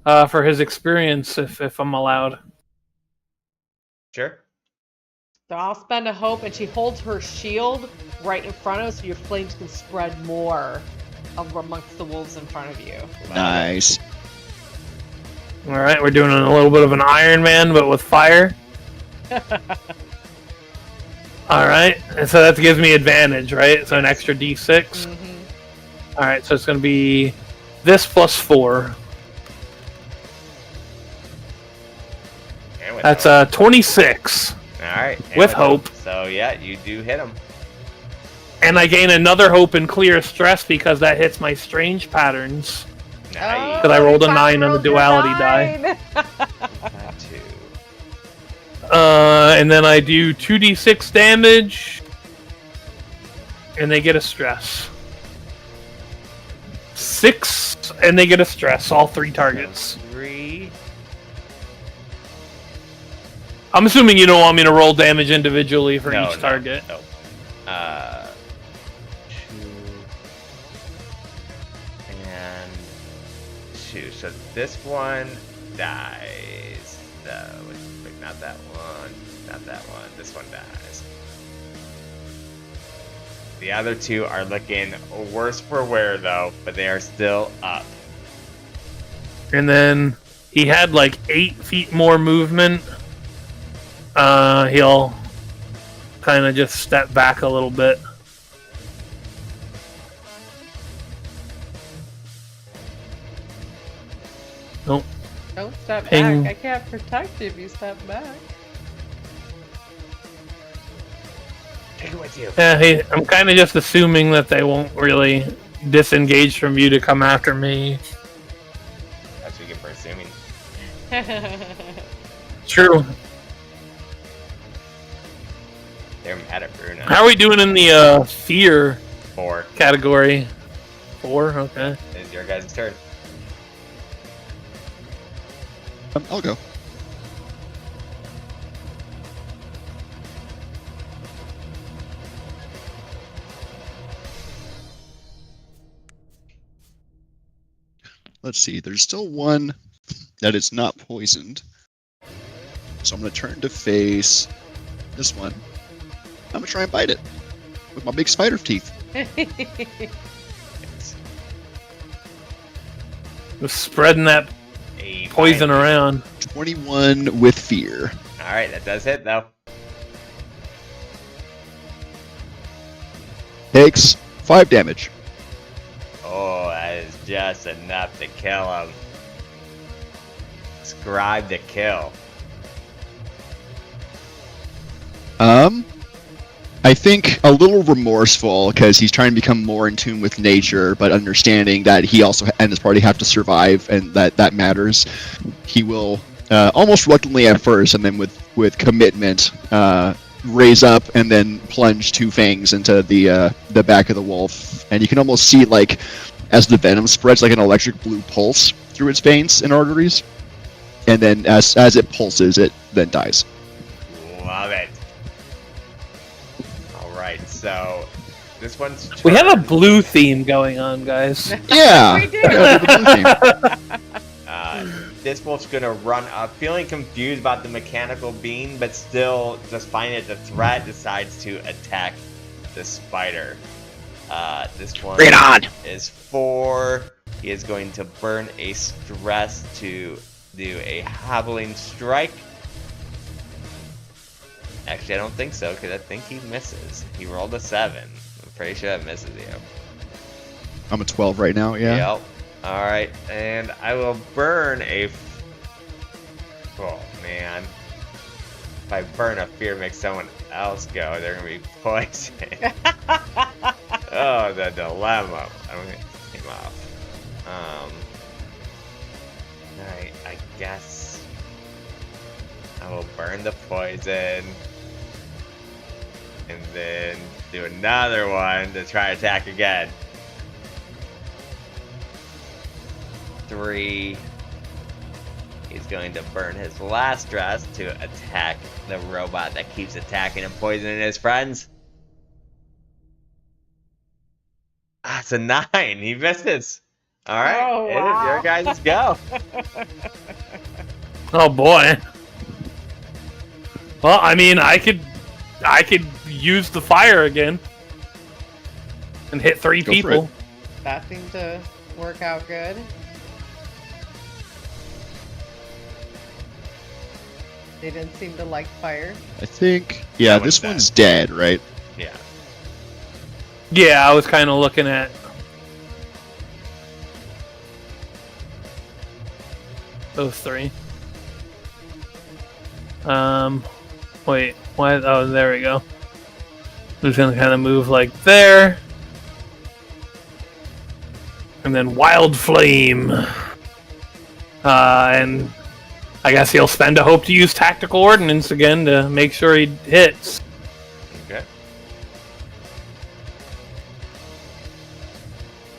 for his experience, if I'm allowed. Sure. So I'll spend a hope, and she holds her shield right in front of us, so your flames can spread more amongst the wolves in front of you. Nice. All right, we're doing a little bit of an Iron Man, but with fire. All right, and so that gives me advantage, right? So an extra D6. Mm-hmm. All right, so it's going to be this plus 4. And with That's hope. 26. All right. And with hope. So yeah, you do hit him. And I gain another hope and clear stress because that hits my strange patterns. Nice. Because I rolled a you 9 on the rolled your duality die. 9. That too. And then I do 2d6 damage. And they get a stress. 6, and they get a stress. All 3 targets. 3. I'm assuming you don't want me to roll damage individually for each target. No. 2 and 2. So this one dies. Wait, not that one. Not that one. This one dies. The other 2 are looking worse for wear though, but they are still up. And then he had like 8 feet more movement. He'll kind of just step back a little bit. Nope. Don't step Ping. back. I can't protect you if you step back. Take it with you. Yeah, I'm kind of just assuming that they won't really disengage from you to come after me. That's what you get for assuming. True. They're mad at Bruno. How are we doing in the fear 4. category? 4? Okay. It's your guys' turn. I'll go. Let's see. There's still one that is not poisoned. So I'm going to turn to face this one. I'm going to try and bite it with my big spider teeth. Just spreading that A poison fine. around. 21 with fear. Alright, that does hit though. Takes 5 damage. Oh, that is just enough to kill him. Scribe to kill. I think a little remorseful because he's trying to become more in tune with nature, but understanding that he also and his party have to survive and that matters. He will almost reluctantly at first, and then with commitment, raise up and then plunge 2 fangs into the back of the wolf, and you can almost see like as the venom spreads like an electric blue pulse through its veins and arteries, and then as it pulses, it then dies. Love it. Alright, so this one's We have a turn. blue theme going on, guys. Yeah. We do. Yeah, the blue team. This wolf's gonna run up, feeling confused about the mechanical being, but still just finding it a threat, decides to attack the spider. This one Bring it on! is 4. He is going to burn a stress to do a hobbling strike. Actually, I don't think so, because I think he misses. He rolled a 7. I'm pretty sure that misses you. I'm a 12 right now, yeah. Yep. Alright, and I will burn a... Oh, man. If I burn a fear, make someone else go, they're going to be poisoned. Oh, the dilemma. I'm going to take him off. Alright, I guess I will burn the poison. And then do another one to try attack again. 3. He's going to burn his last stress to attack the robot that keeps attacking and poisoning his friends. Ah, it's a 9. He misses. All right, Oh, it wow. is your guys' go. Oh boy. Well, I mean, I could use the fire again and hit 3 Go for people. it. That seemed to work out good. They didn't seem to like fire. I think, yeah, That one's this one's dead, right? Yeah. Yeah, I was kind of looking at those 3. Wait, what? Oh, there we go. I'm just gonna kind of move like there, and then wild flame. And I guess he'll spend a hope to use tactical ordnance again to make sure he hits. Okay.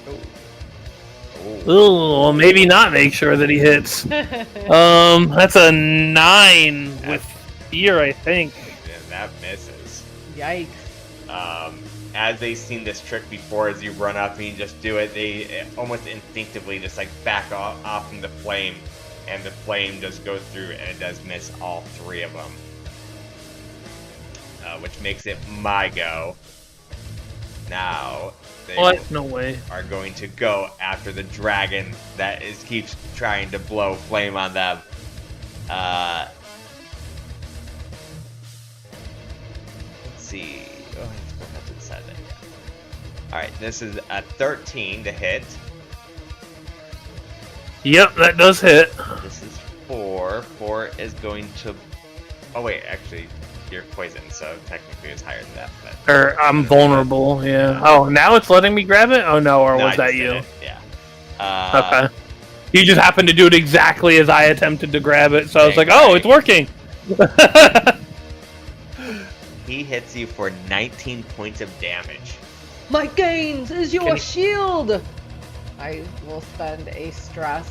Oh. Ooh, well, maybe not make sure that he hits. That's a 9 with fear, I think. Yeah, that misses. Yikes. As they've seen this trick before, as you run up and you just do it, they almost instinctively just like back off from the flame, and the flame does go through and it does miss all 3 of them. Which makes it my go. Now, they What? No way. are going to go after the dragon that keeps trying to blow flame on them. Let's see. Oh, I have to decide that. Yeah. Alright, this is a 13 to hit. Yep, that does hit. This is 4. 4 is going to... Oh wait, actually, you're poisoned, so technically it's higher than that. But... Or I'm vulnerable, yeah. Oh, now it's letting me grab it? Oh no, or No, was I that just you? did it, Yeah. Okay. You just happened to do it exactly as I attempted to grab it, so I was like, Right. oh, it's working! He hits you for 19 points of damage. My gains is your Can- shield. I will spend a stress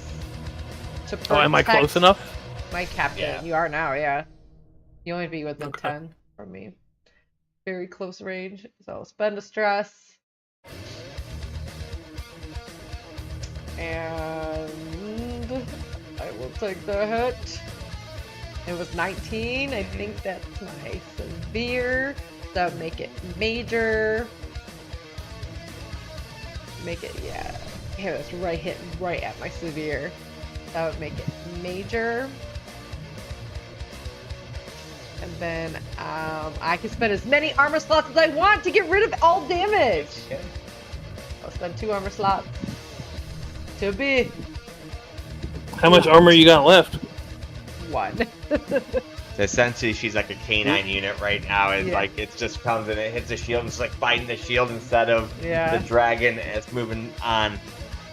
to protect Oh, am I close enough? my captain. Yeah. You are now, yeah. You only be within Okay. 10 from me. Very close range. So I'll spend a stress. And I will take the hit. It was 19. I think that's my severe. That would make it major. Make it, yeah. Yeah, that's right, hit right at my severe. That would make it major. And then I can spend as many armor slots as I want to get rid of all damage. Okay. I'll spend 2 armor slots. To be How much armor you got left? 1. So essentially, she's like a canine unit right now, and Yeah. like it just comes and it hits the shield, and it's like fighting the shield instead of Yeah. the dragon. And it's moving on.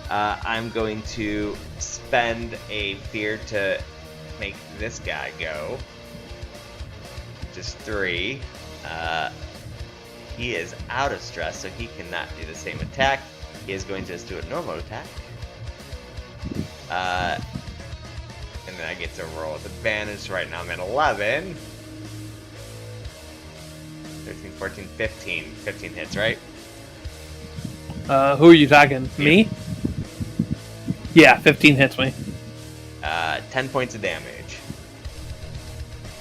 I'm going to spend a fear to make this guy go. Just 3. He is out of stress, so he cannot do the same attack. He is going to just do a normal attack. And then I get to roll with advantage. Right now I'm at 11. 13, 14, 15. 15 hits, right? Who are you talking? Me? Yeah, 15 hits me. 10 points of damage.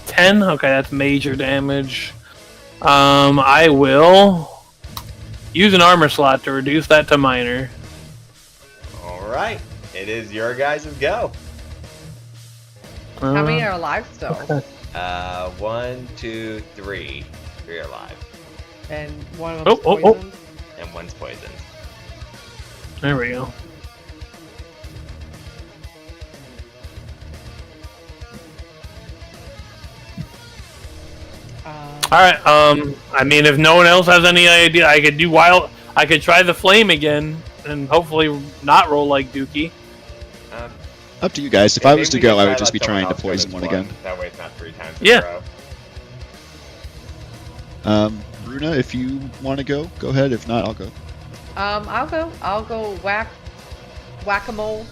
10? Okay, that's major damage. I will use an armor slot to reduce that to minor. Alright. It is your guys' go. How many are alive still? 1, 2, 3. 3 are alive. And one of them's Oh. poisoned. And one's poisoned. There we go. Alright, I mean, if no one else has any idea, I could do I could try the flame again, and hopefully not roll like Dookie. Up to you guys. If I was to go, I would just be trying to poison one again. That way it's not 3 times in a row. Bruna, if you want to go ahead. If not, I'll go. I'll go whack-a-mole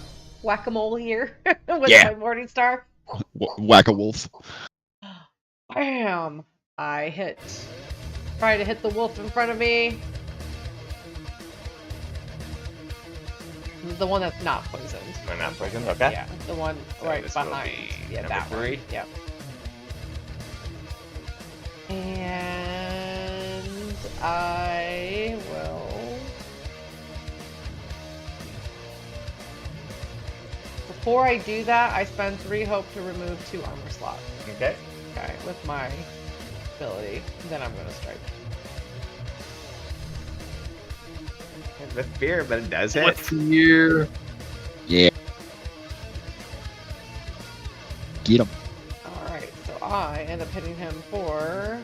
here with my Morning Star. Whack a wolf. Bam! Try to hit the wolf in front of me. The one that's not poisoned. We're not poisoned? Okay. Yeah, the one So right this will behind. be Yeah, number that 3. one. Yep. And I will. Before I do that, I spend 3 hope to remove 2 armor slots. Okay. Okay, with my ability. Then I'm gonna strike. With fear, but it does hit. With fear. Yeah. Get him. Alright, so I end up hitting him for.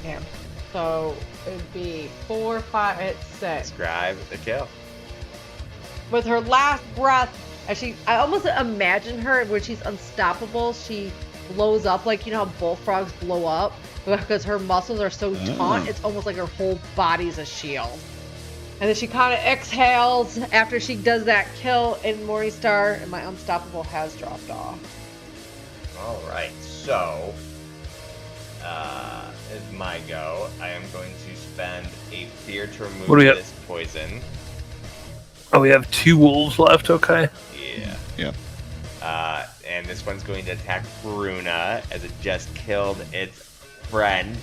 Damn. So it'd be 4, 5, hit 6. Describe the kill. With her last breath, I almost imagine her when she's unstoppable, she blows up like, you know how bullfrogs blow up? Because her muscles are so taut, it's almost like her whole body's a shield. And then she kind of exhales after she does that kill in Morningstar, and my unstoppable has dropped off. Alright, so is my go. I am going to spend a fear to remove What do we have? this poison. Oh, we have 2 wolves left, okay. Yeah. Yeah. And this one's going to attack Bruna as it just killed its friend.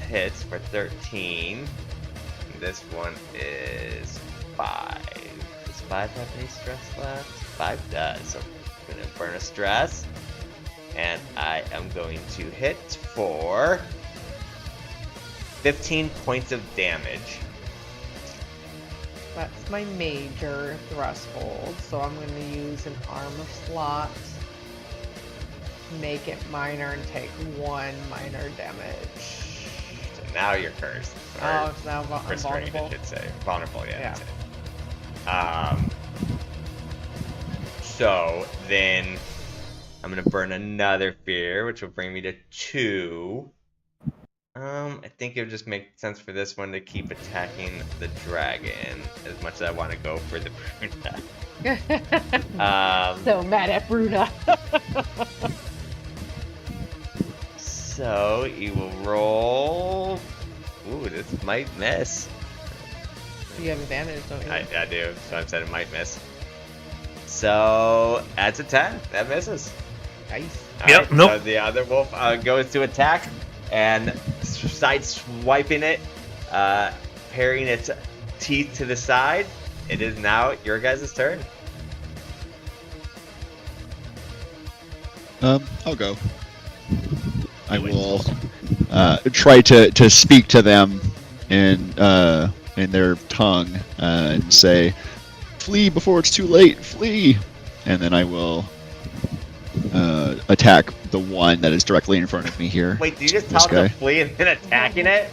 Hits for 13. This one is 5. Does 5 have any stress left? 5 does. So I'm going to burn a stress. And I am going to hit for 15 points of damage. That's my major threshold, so I'm going to use an armor slot, make it minor, and take 1 minor damage. So now you're cursed. Oh, it's now I'm restrained, vulnerable. I should say. Vulnerable, yeah. Yeah. So then I'm gonna burn another fear, which will bring me to 2. I think it would just make sense for this one to keep attacking the dragon as much as I want to go for the Bruna. So mad at Bruna. So you will roll. Ooh, this might miss. You have advantage, don't you? I do, so I said it might miss. So that's a 10. That misses. Nice. Yep, Alright, nope. So the other wolf goes to attack and side swiping it, parrying its teeth to the side. It is now your guys' turn. I'll go. I will try to speak to them in their tongue and say, "Flee before it's too late! Flee!" And then I will attack the one that is directly in front of me here. Wait, did you just This tell it guy. to flee and then attacking it?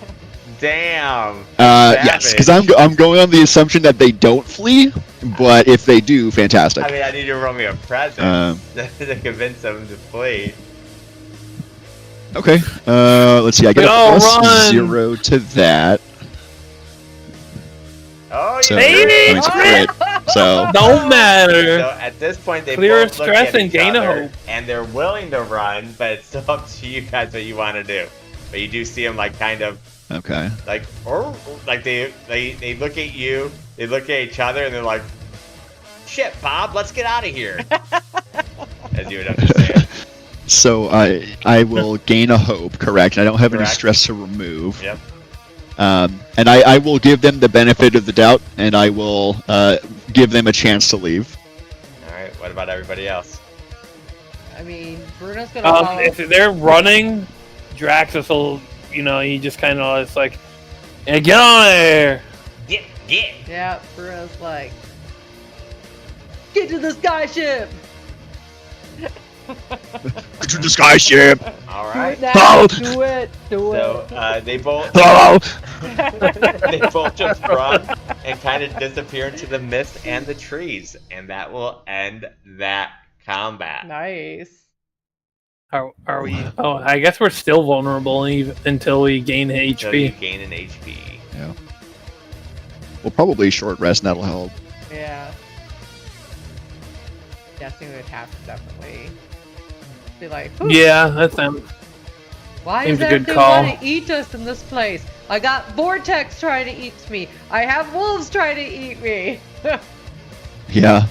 Damn. Yes, because I'm going on the assumption that they don't flee, but if they do, fantastic. I mean, I need you to roll me a present to convince them to flee. Okay. Let's see. I get a Go, plus run! 0 to that. Oh, So, you Hey! did it! I mean, it's a crit. So Don't matter. So at this point, they Clear both look stress at and each gain a other, hope. and they're willing to run, but it's still up to you guys what you want to do. But you do see them like kind of okay. like, or like they look at you, they look at each other, and they're like, "Shit, Bob, let's get out of here." As you would understand. So I will gain a hope, correct? I don't have any Correct. stress to remove. Yep. And I will give them the benefit of the doubt, and I will give them a chance to leave. All right. What about everybody else? I mean, Bruno's gonna follow. If they're running, Draxus will, he just kind of is like, "Hey, get on there!" Get. Yeah, Bruno's like, get to the skyship. Get to the skyship. All Do right. it now. Oh. Do it. Do it. So they both Hello. they both just run and kind of disappear into the mist and the trees, and that will end that combat. Nice. Are we? Oh, I guess we're still vulnerable until we gain So you HP. gain an HP. Yeah. We'll probably short rest, and that'll help. Yeah. Guessing the attack would definitely be like, whew, Yeah, that's them. why seems does a good everything call. want to eat us in this place? I got Vortex trying to eat me. I have wolves trying to eat me. Yeah.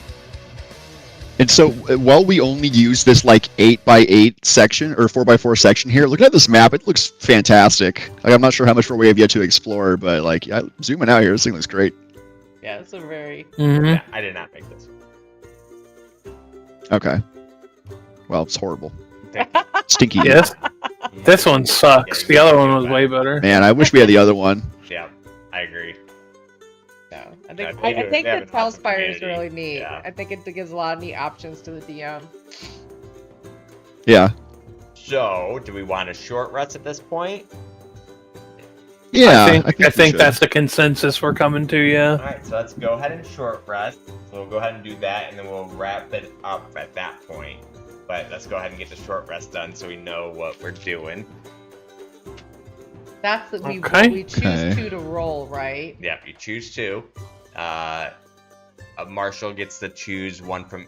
And so, while we only use this like 8x8 section or 4x4 section here, looking at this map, it looks fantastic. Like, I'm not sure how much more we have yet to explore, but like, zooming out here, this thing looks great. Yeah, it's a very Mm-hmm. Yeah, I did not make this. Okay. Well, it's horrible. Stinky. Yes. This one sucks. The other one was way better. Man, I wish we had the other one. Yeah, I agree. yeah. I Yeah, think they I do- think they the have an awesome Talespire is community. really neat. Yeah. I think it gives a lot of neat options to the DM. Yeah. So, do we want a short rest at this point? Yeah. I we think should. that's the consensus we're coming to. Yeah. Alright, so let's go ahead and short rest. So we'll go ahead and do that, and then we'll wrap it up at that point. But let's go ahead and get the short rest done so we know what we're doing. That's what we Okay. choose Okay. two to roll, right? Yeah, if you choose two, Marshall gets to choose one from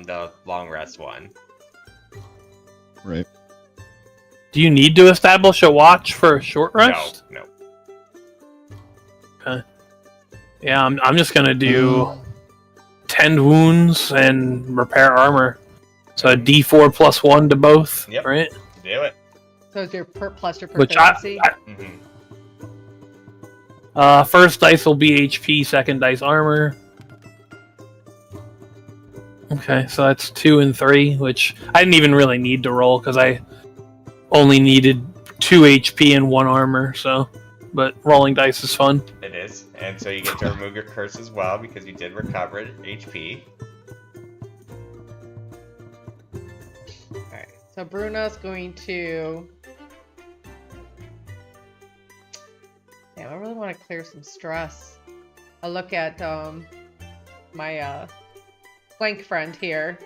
the long rest one. Right. Do you need to establish a watch for a short rest? No. Yeah, I'm just gonna do 10 wounds and repair armor. So a D4 plus 1 to both, Yep. right? Do it. So it's your plus your Which proficiency. First dice will be HP, second dice armor. Okay, so that's 2 and 3, which I didn't even really need to roll because I only needed 2 HP and 1 armor. So, but rolling dice is fun. It is. And so you get to remove your curse as well because you did recover HP. Alright, so Bruno's going to... Damn, I really want to clear some stress. I'll look at my flank friend here.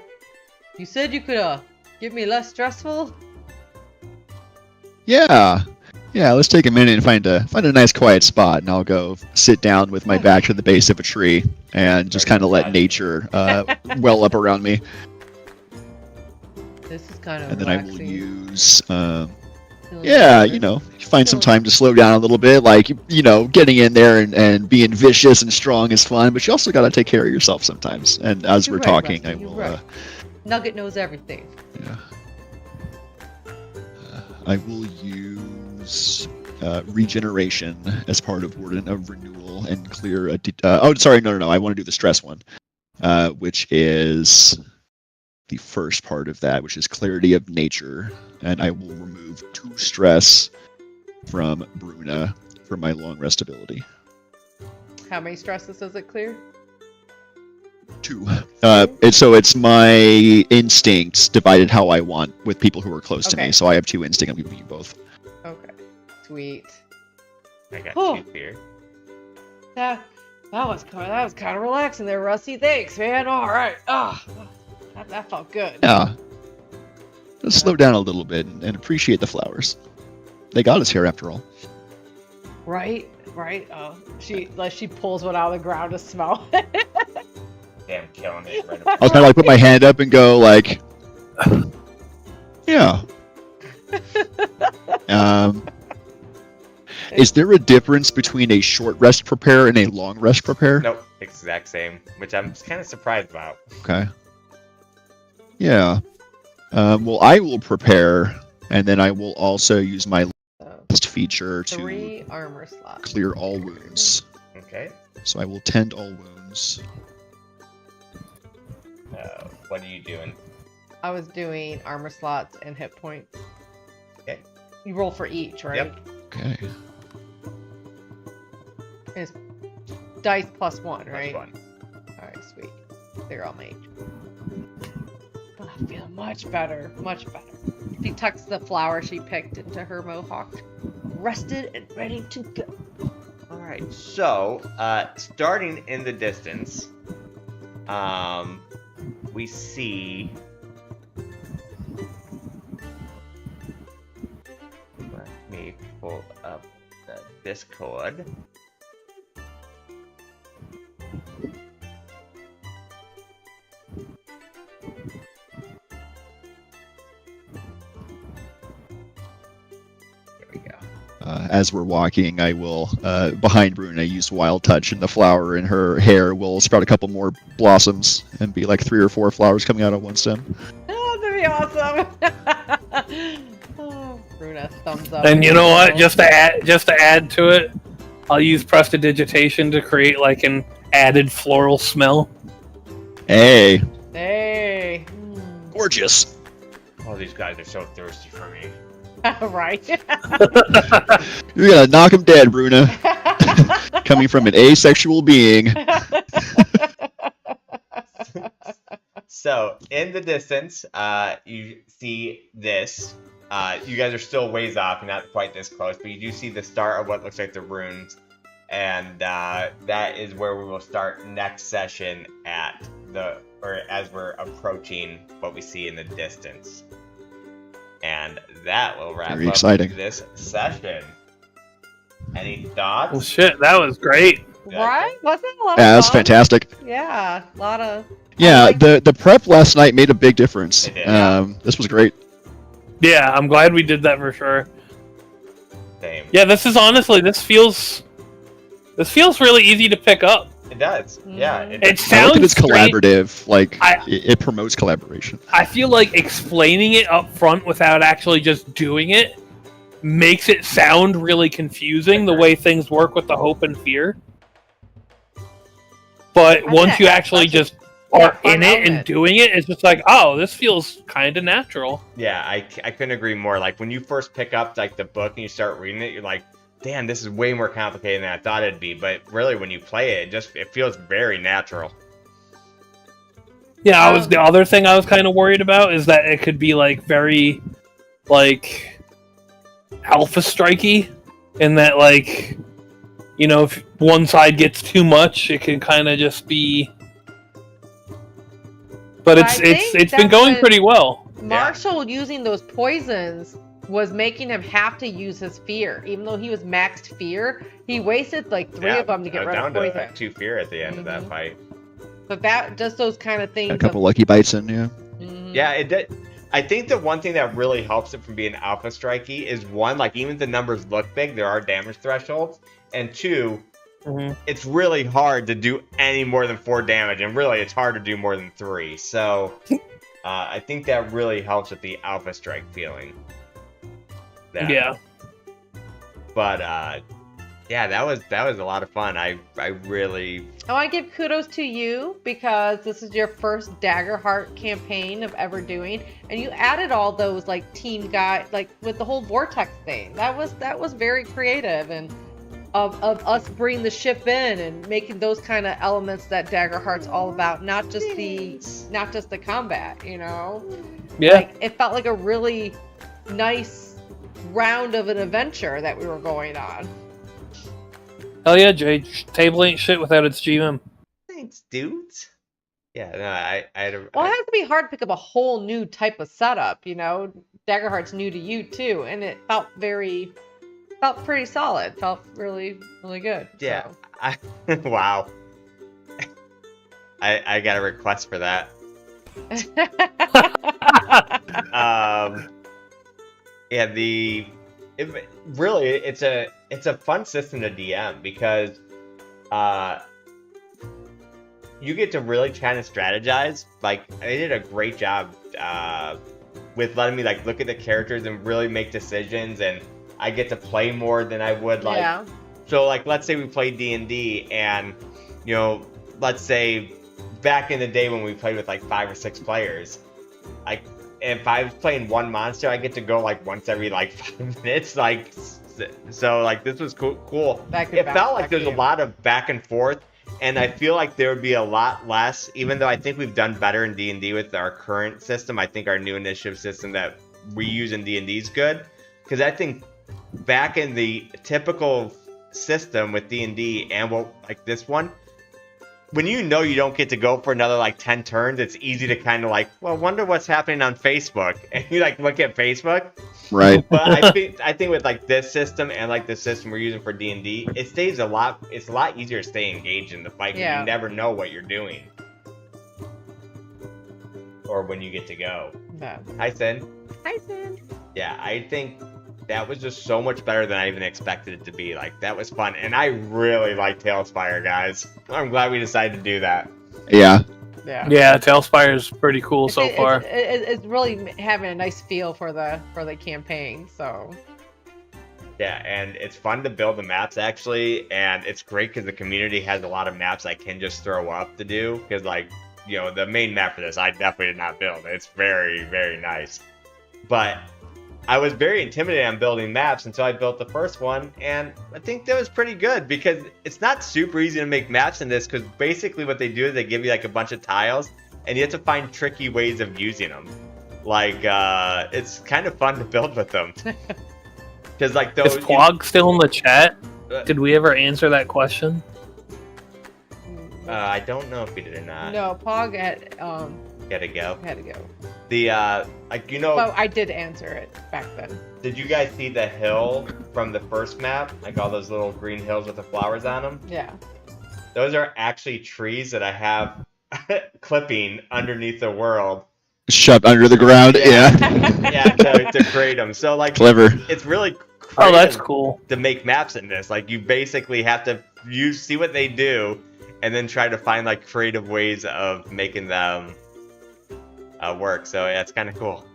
You said you could give me less stressful? Yeah. Yeah, let's take a minute and find a nice quiet spot, and I'll go sit down with my back to the base of a tree and just kind of let nature well up around me. This is kind of And then I relaxing. will use, Feeling yeah, better? find some time to slow down a little bit. Like, getting in there and being vicious and strong is fun, but you also got to take care of yourself sometimes. And as You're we're right, talking, Rusty, I you're will, right. Nugget knows everything. yeah. I will use regeneration as part of Warden of Renewal and clear a. Oh, sorry, no. I want to do the stress one, which is the first part of that, which is clarity of nature, and I will remove 2 stress from Bruna for my long rest ability. How many stresses does it clear? 2. So it's my instincts divided how I want with people who are close to Okay. me. So I have 2 instinct. I'm giving you both. Okay. Sweet. I got Oh. 2 here. That was kind of relaxing there, Rusty. Thanks, man. All right. That felt good. Yeah. Let's slow down a little bit and appreciate the flowers. They got us here after all. Right. She pulls one out of the ground to smell. Damn, killing it right I was kind of like put my hand up and go like, yeah. Is there a difference between a short rest prepare and a long rest prepare? Nope, exact same, which I'm kind of surprised about. Okay. Yeah. Well, I will prepare, and then I will also use my cast feature to 3 armor slots. clear all wounds. Okay. So I will tend all wounds. What are you doing? I was doing armor slots and hit points. Okay. You roll for each, right? Yep. Okay. It's dice +1, right? Plus 1. Alright, sweet. They're all mage. Oh, I feel much better. Much better. She tucks the flower she picked into her mohawk. Rested and ready to go. Alright, so, starting in the distance, we see... Let me pull up the Discord. There we go. As we're walking, I will, behind Bruna, I use Wild Touch, and the flower in her hair will sprout a couple more blossoms and be like 3 or 4 flowers coming out of one stem. Oh, that'd be awesome. Oh, Bruna, thumbs up. And you know what? Just to add to it, I'll use prestidigitation to create like an added floral smell. Hey, Hey. gorgeous. Oh, these guys are so thirsty for me. Right. You're gonna knock him dead, Bruna. Coming from an asexual being. So, in the distance, you see this. You guys are still ways off, not quite this close, but you do see the start of what looks like the runes. And that is where we will start next session as we're approaching what we see in the distance. And that will wrap Very up exciting. this session. Any Well, thoughts? shit, that was great. Right? Wasn't it a lot of Yeah, that's fun? fantastic. Yeah, a lot of... Yeah, like- the prep last night made a big difference. It did. This was great. Yeah, I'm glad we did that for sure. Same. Yeah, this feels really easy to pick up. It does. Yeah. It I like sounds that it's strange. collaborative. Like, I- it promotes collaboration. I feel like explaining it up front without actually just doing it makes it sound really confusing the way things work with the hope and fear. But think once you that's actually such a- just are fun in it and element. doing it, it's just like, oh, this feels kind of natural. Yeah, I couldn't agree more. Like, when you first pick up, like, the book and you start reading it, you're like, damn, this is way more complicated than I thought it'd be. But really, when you play it, it feels very natural. Yeah, the other thing I was kind of worried about is that it could be like very like alpha strikey, in that like, you know, if one side gets too much, it can kind of just be. But I think it's been that's going what- pretty well. Marshall using those poisons was making him have to use his fear. Even though he was maxed fear, he wasted like 3 of them to get rid down of to poison. like 2 fear at the end of that Mhm. fight. But that, just those kind of things. A couple lucky bites in, yeah. Mhm. Yeah, it did. I think the one thing that really helps it from being alpha strikey is, one, like, even if the numbers look big, there are damage thresholds, and 2, Mhm. it's really hard to do any more than 4 damage, and really it's hard to do more than 3. So I think that really helps with the alpha strike feeling. Yeah. But yeah, that was a lot of fun. I really I want to give kudos to you because this is your first Daggerheart campaign of ever doing, and you added all those like team guy, like with the whole vortex thing. That was very creative, and of us bringing the ship in and making those kind of elements that Daggerheart's all about, not just the combat, you know. Yeah. Like, it felt like a really nice round of an adventure that we were going on. Hell yeah, Jay. Table ain't shit without its GM. thanks, dudes. Yeah, no, I had a Well, it has to be hard to pick up a whole new type of setup, you know. Daggerheart's new to you too, and it felt pretty solid. Felt really, really good. yeah. So. Wow. I got a request for that. Yeah, it's a fun system to DM because you get to really kind of strategize. Like, they did a great job with letting me like look at the characters and really make decisions. And I get to play more than I would like. Yeah. So like, let's say we play D&D, and you know, let's say back in the day when we played with like 5 or 6 players, like if I was playing one monster, I get to go like once every like 5 minutes, like so like this was cool. It felt like there's a lot of back and forth, and I feel like there would be a lot less, even though I think we've done better in D&D with our current system. I think our new initiative system that we use in D&D is good, because I think back in the typical system with D&D and like this one, when you know you don't get to go for another like 10 turns, it's easy to kind of like, well, wonder what's happening on Facebook, and you like look at Facebook. Right. But I think with like this system and like the system we're using for D&D, it's a lot easier to stay engaged in the fight, because you never know what you're doing or when you get to go. Yeah. Hi, Sin. Hi, Sin. Yeah, I think that was just so much better than I even expected it to be. Like, that was fun, and I really like Talespire, guys. I'm glad we decided to do that. Yeah. Yeah, Talespire is pretty cool so far. It's really having a nice feel for the campaign. So. Yeah, and it's fun to build the maps, actually, and it's great because the community has a lot of maps I can just throw up to do, because, like, you know, the main map for this, I definitely did not build. It's very, very nice. But I was very intimidated on building maps until I built the first one, and I think that was pretty good, because it's not super easy to make maps in this, because basically what they do is they give you like a bunch of tiles, and you have to find tricky ways of using them. Like, it's kind of fun to build with them. Because like those. Is Pog still in the chat? Did we ever answer that question? I don't know if we did or not. No, Pog had to go. Had to go. The like, you know. But I did answer it back then. Did you guys see the hill from the first map? Like all those little green hills with the flowers on them? Yeah. Those are actually trees that I have clipping underneath the world. Shoved under the ground. Yeah. Yeah, to create them. So like, clever. It's really Oh, that's cool. To make maps in this. Like, you basically have to see what they do, and then try to find like creative ways of making them work. So yeah, it's kind of cool.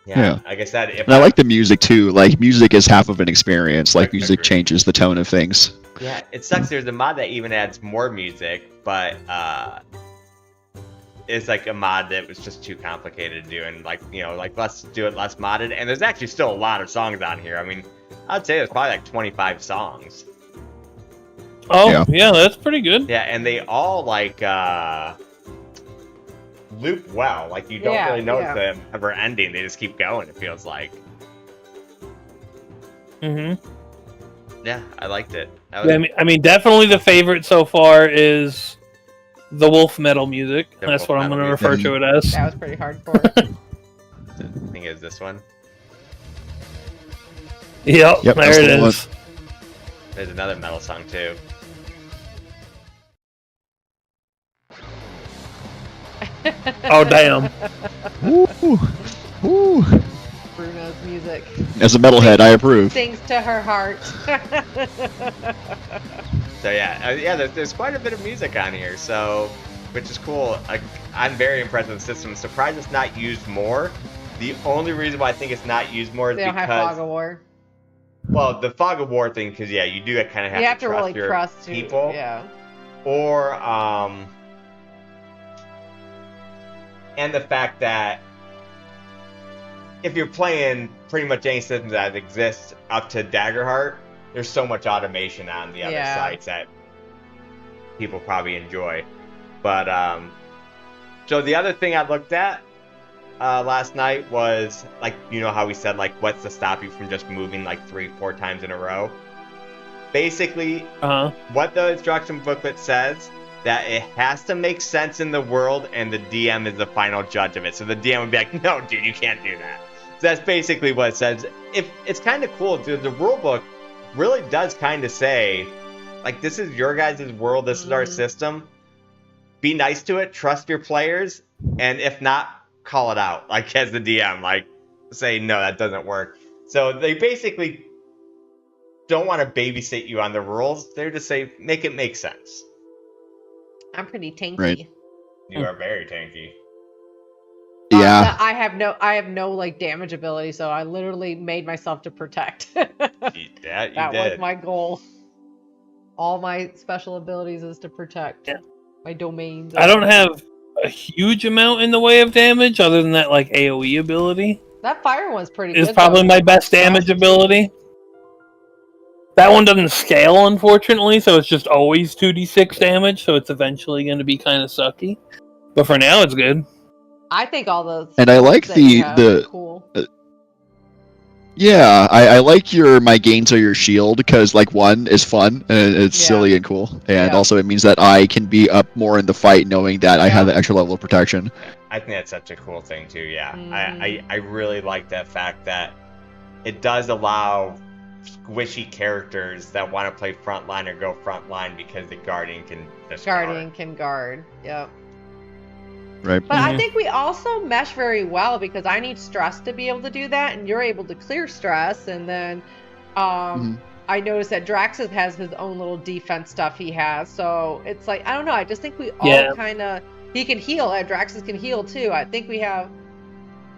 Yeah, like I said, I like the music too. Like, music is half of an experience. Like, music changes the tone of things. Yeah, it sucks. There's a mod that even adds more music, but it's like a mod that was just too complicated to do, and like, you know, like, let's do it less modded. And there's actually still a lot of songs on here. I mean, I'd say there's probably like 25 songs. Oh, yeah, that's pretty good. Yeah, and they all like loop well. Like, you don't really notice them ever ending. They just keep going, it feels like. Yeah, I liked it. I mean, definitely the favorite so far is the wolf metal music. That's what I'm going to refer to it as. That was pretty hardcore. I think it was this one. Yep, there it is. There's another metal song too. Oh, damn. Woo. Woo. Bruno's music. As a metalhead, I approve. Sings to her heart. So yeah, there's quite a bit of music on here, so, which is cool. I'm very impressed with the system. I'm surprised it's not used more. The only reason why I think it's not used more is they don't because have Fog of War. Well, the Fog of War thing, because yeah, you do kind of have to trust really your trust people. Yeah. Or and the fact that if you're playing pretty much any system that exists up to Daggerheart, there's so much automation on the other sites that people probably enjoy. But so the other thing I looked at last night was, like, you know how we said, like, what's to stop you from just moving like 3-4 times in a row? Basically, what the instruction booklet says, that it has to make sense in the world, and the DM is the final judge of it. So the DM would be like, no, dude, you can't do that. So that's basically what it says. If it's kind of cool, dude, the rule book really does kind of say, like, this is your guys' world, this is our system. Be nice to it, trust your players, and if not, call it out, like, as the DM, like, say, no, that doesn't work. So they basically don't want to babysit you on the rules. They're just say, make it make sense. I'm pretty tanky. Right. You are very tanky. Yeah. I have no like damage ability, so I literally made myself to protect. That you That did. was my goal. All my special abilities is to protect Yeah. my domains. I don't have a huge amount in the way of damage, other than that like AOE ability. That fire one's pretty Is good. probably though. my best damage ability. That one doesn't scale, unfortunately, so it's just always 2d6 damage, so it's eventually going to be kind of sucky. But for now, it's good. I think all those. And I like that you have are the cool. yeah, I like my gains are your shield because like one is fun and it's Yeah. silly and cool, and Yeah. also it means that I can be up more in the fight knowing that I have Yeah. the extra level of protection. I think that's such a cool thing too. Yeah, Mhm. I really like that fact that it does allow squishy characters that want to play frontline or go frontline because the guardian can just Guardian can guard. Yep. Right. But I Mhm. think we also mesh very well because I need stress to be able to do that, and you're able to clear stress. And then Mhm. I noticed that Draxus has his own little defense stuff he has. So it's like, I don't know. I just think we all Yeah. kind of. He can heal. Draxus can heal too. I think we have.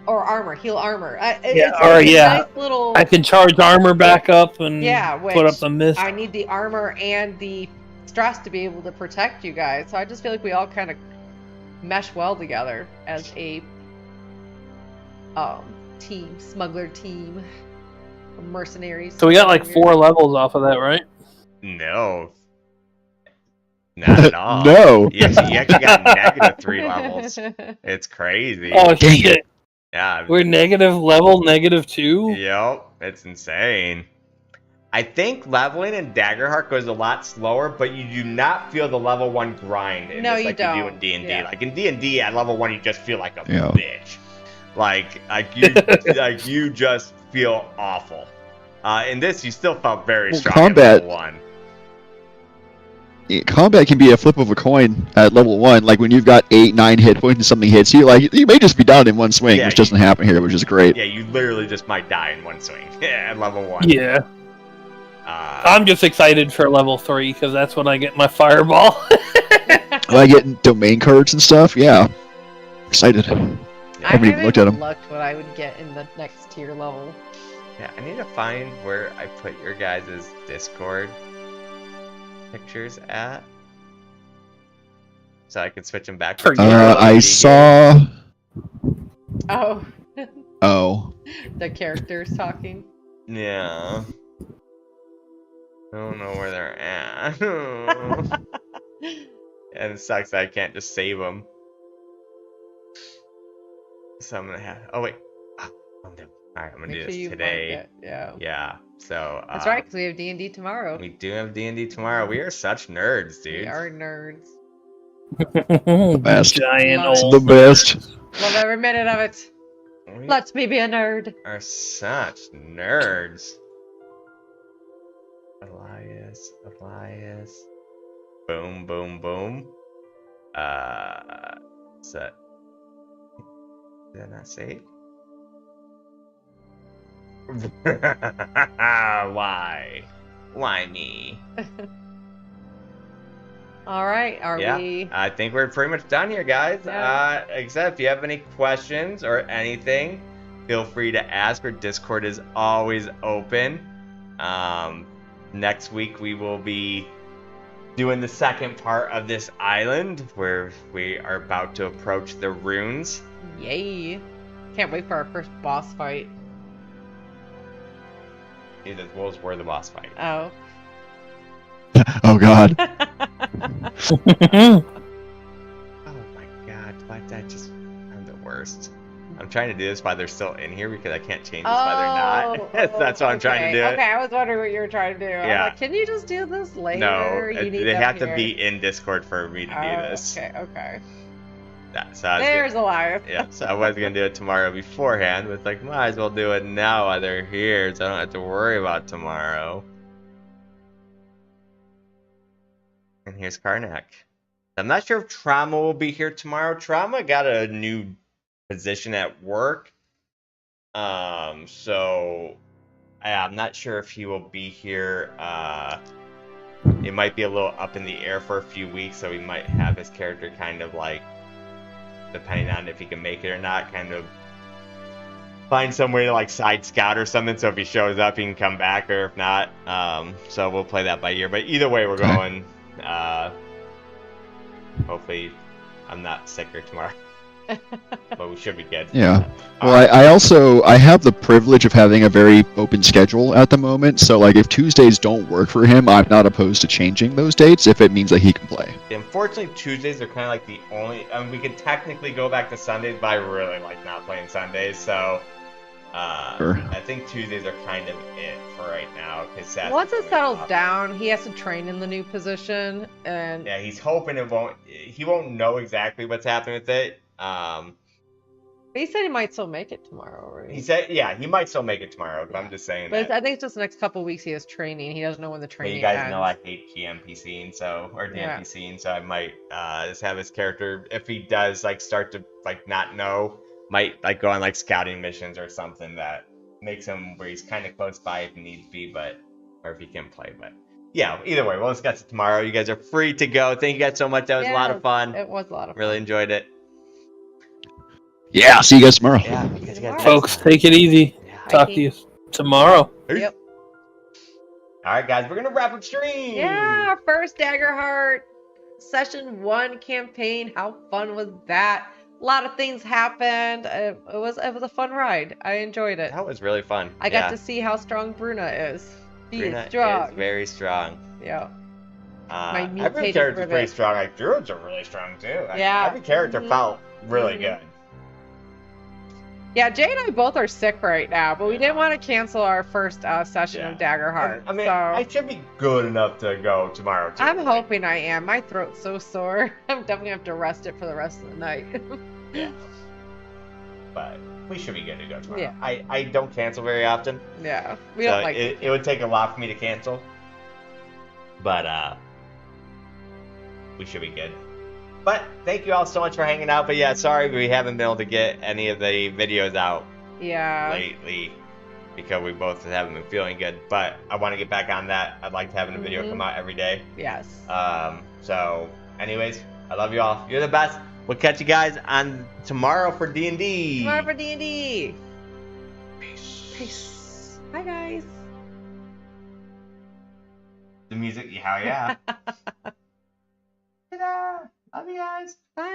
Or armor. Heal armor. It's or, like a yeah. nice little. I can charge armor back up and Yeah, put up which the mist. I need the armor and the stress to be able to protect you guys. So I just feel like we all kind of mesh well together as a team, smuggler team, mercenaries. So we got like 4 levels off of that, right? No. Not at all. No. You actually got negative 3 levels. It's crazy. Oh Dang it. shit! Yeah. We're negative level -2. Yep, it's insane. I think leveling in Daggerheart goes a lot slower, but you do not feel the level 1 grind in No, this you like you do in don't. D&D. Yeah. Like in D&D at level 1 you just feel like a Yeah. bitch. Like you like you just feel awful. In this you still felt very Well, strong combat- at level 1. Combat can be a flip of a coin at level 1. Like when you've got 8-9 hit points and something hits you, like you may just be down in one swing, Yeah, which doesn't happen here, which is great. Yeah, you literally just might die in one swing at level 1. Yeah, I'm just excited for level 3 because that's when I get my fireball. When I get domain cards and stuff, yeah, excited. I haven't even looked at 'em. looked what I would get in the next tier level. Yeah, I need to find where I put your guys' Discord pictures at, so I can switch them back. I saw. Oh, Oh, the characters talking. Yeah. I don't know where they're at. And it sucks that I can't just save them. So I'm gonna have. Oh wait. Alright, I'm gonna Make do sure this you mark today. it. Yeah. Yeah. So. That's right, because we have D&D tomorrow. We do have D&D tomorrow. We are such nerds, dude. We are nerds. best. Giant Love it. old The best. Love every minute of it. We Let's me be a nerd. are such nerds. Elias. Boom, boom, boom. Set. Did I not save? Why? Why me? All right, are Yeah, we? I think we're pretty much done here, guys. Yeah. Except if you have any questions or anything, feel free to ask. Our Discord is always open. Next week we will be doing the second part of this island where we are about to approach the runes. Yay! Can't wait for our first boss fight. Either the wolves were the boss fight. Oh. Oh God. Oh my god, why did I just... I'm the worst. I'm trying to do this while they're still in here because I can't change this while they're not. That's why I'm trying to do it. Okay, I was wondering what you were trying to do. Yeah. I'm like, can you just do this later? No, You need they them have to here. be in Discord for me to do this. Okay. So I was There's Elias. yeah, so I was gonna do it tomorrow beforehand, but it's like might as well do it now while they're here, so I don't have to worry about tomorrow. And here's Karnak. I'm not sure if Trauma will be here tomorrow. Trauma got a new position at work, so I'm not sure if he will be here. It might be a little up in the air for a few weeks, so we might have his character kind of like depending on if he can make it or not. Kind of find somewhere to like side scout or something, so if he shows up, he can come back, or if not, so we'll play that by ear. But either way, we're going. Hopefully, I'm not sicker tomorrow. But we should be good. Yeah. Well, I have the privilege of having a very open schedule at the moment. So like if Tuesdays don't work for him, I'm not opposed to changing those dates if it means that he can play. Unfortunately, Tuesdays are kind of like the only. I mean, we could technically go back to Sundays, but I really like not playing Sundays. So Sure. I think Tuesdays are kind of it for right now. Because Once it settles down, he has to train in the new position, and yeah, he's hoping it won't. He won't know exactly what's happening with it. he said he might still make it tomorrow. Right? He said, yeah, he might still make it tomorrow. But I'm just saying But that. I think it's just the next couple weeks he has training. He doesn't know when the But training you guys ends. know I hate GMPCing, or Yeah. DMPCing, so I might just have his character, if he does like start to like not know, might like go on like scouting missions or something that makes him where he's kind of close by if he needs to be, but or if he can play. But yeah, either way, we'll discuss it tomorrow. You guys are free to go. Thank you guys so much. That was a lot of fun. It was a lot of fun. Really enjoyed it. Yeah. See you guys tomorrow. Yeah, because you guys Folks, take it easy. Yeah. Talk to you tomorrow. Yep. All right, guys, we're gonna wrap up stream. Yeah, our first Daggerheart session 1 campaign. How fun was that? A lot of things happened. It was a fun ride. I enjoyed it. That was really fun. I got to see how strong Bruna is. She Bruna is strong. is very strong. Yeah. Every mutated character's pretty rivet. strong. Like Druids are really strong too. Like, Yeah. every character Mhm. felt really Mhm. good. Yeah, Jay and I both are sick right now, but we didn't want to cancel our first session of Daggerheart. I mean, so I should be good enough to go tomorrow too. I'm hoping I am. My throat's so sore. I'm definitely gonna have to rest it for the rest of the night. Yeah. But we should be good to go tomorrow. Yeah. I don't cancel very often. Yeah, we So don't like it would take a lot for me to cancel. But we should be good. But thank you all so much for hanging out. But yeah, sorry we haven't been able to get any of the videos out Yeah. lately because we both haven't been feeling good. But I want to get back on that. I'd like to have a video Mhm. come out every day. Yes. So anyways, I love you all. You're the best. We'll catch you guys on tomorrow for D&D. Tomorrow for D&D. Peace. Peace. Bye, guys. The music, hell yeah. Ta-da! Love you guys. Bye.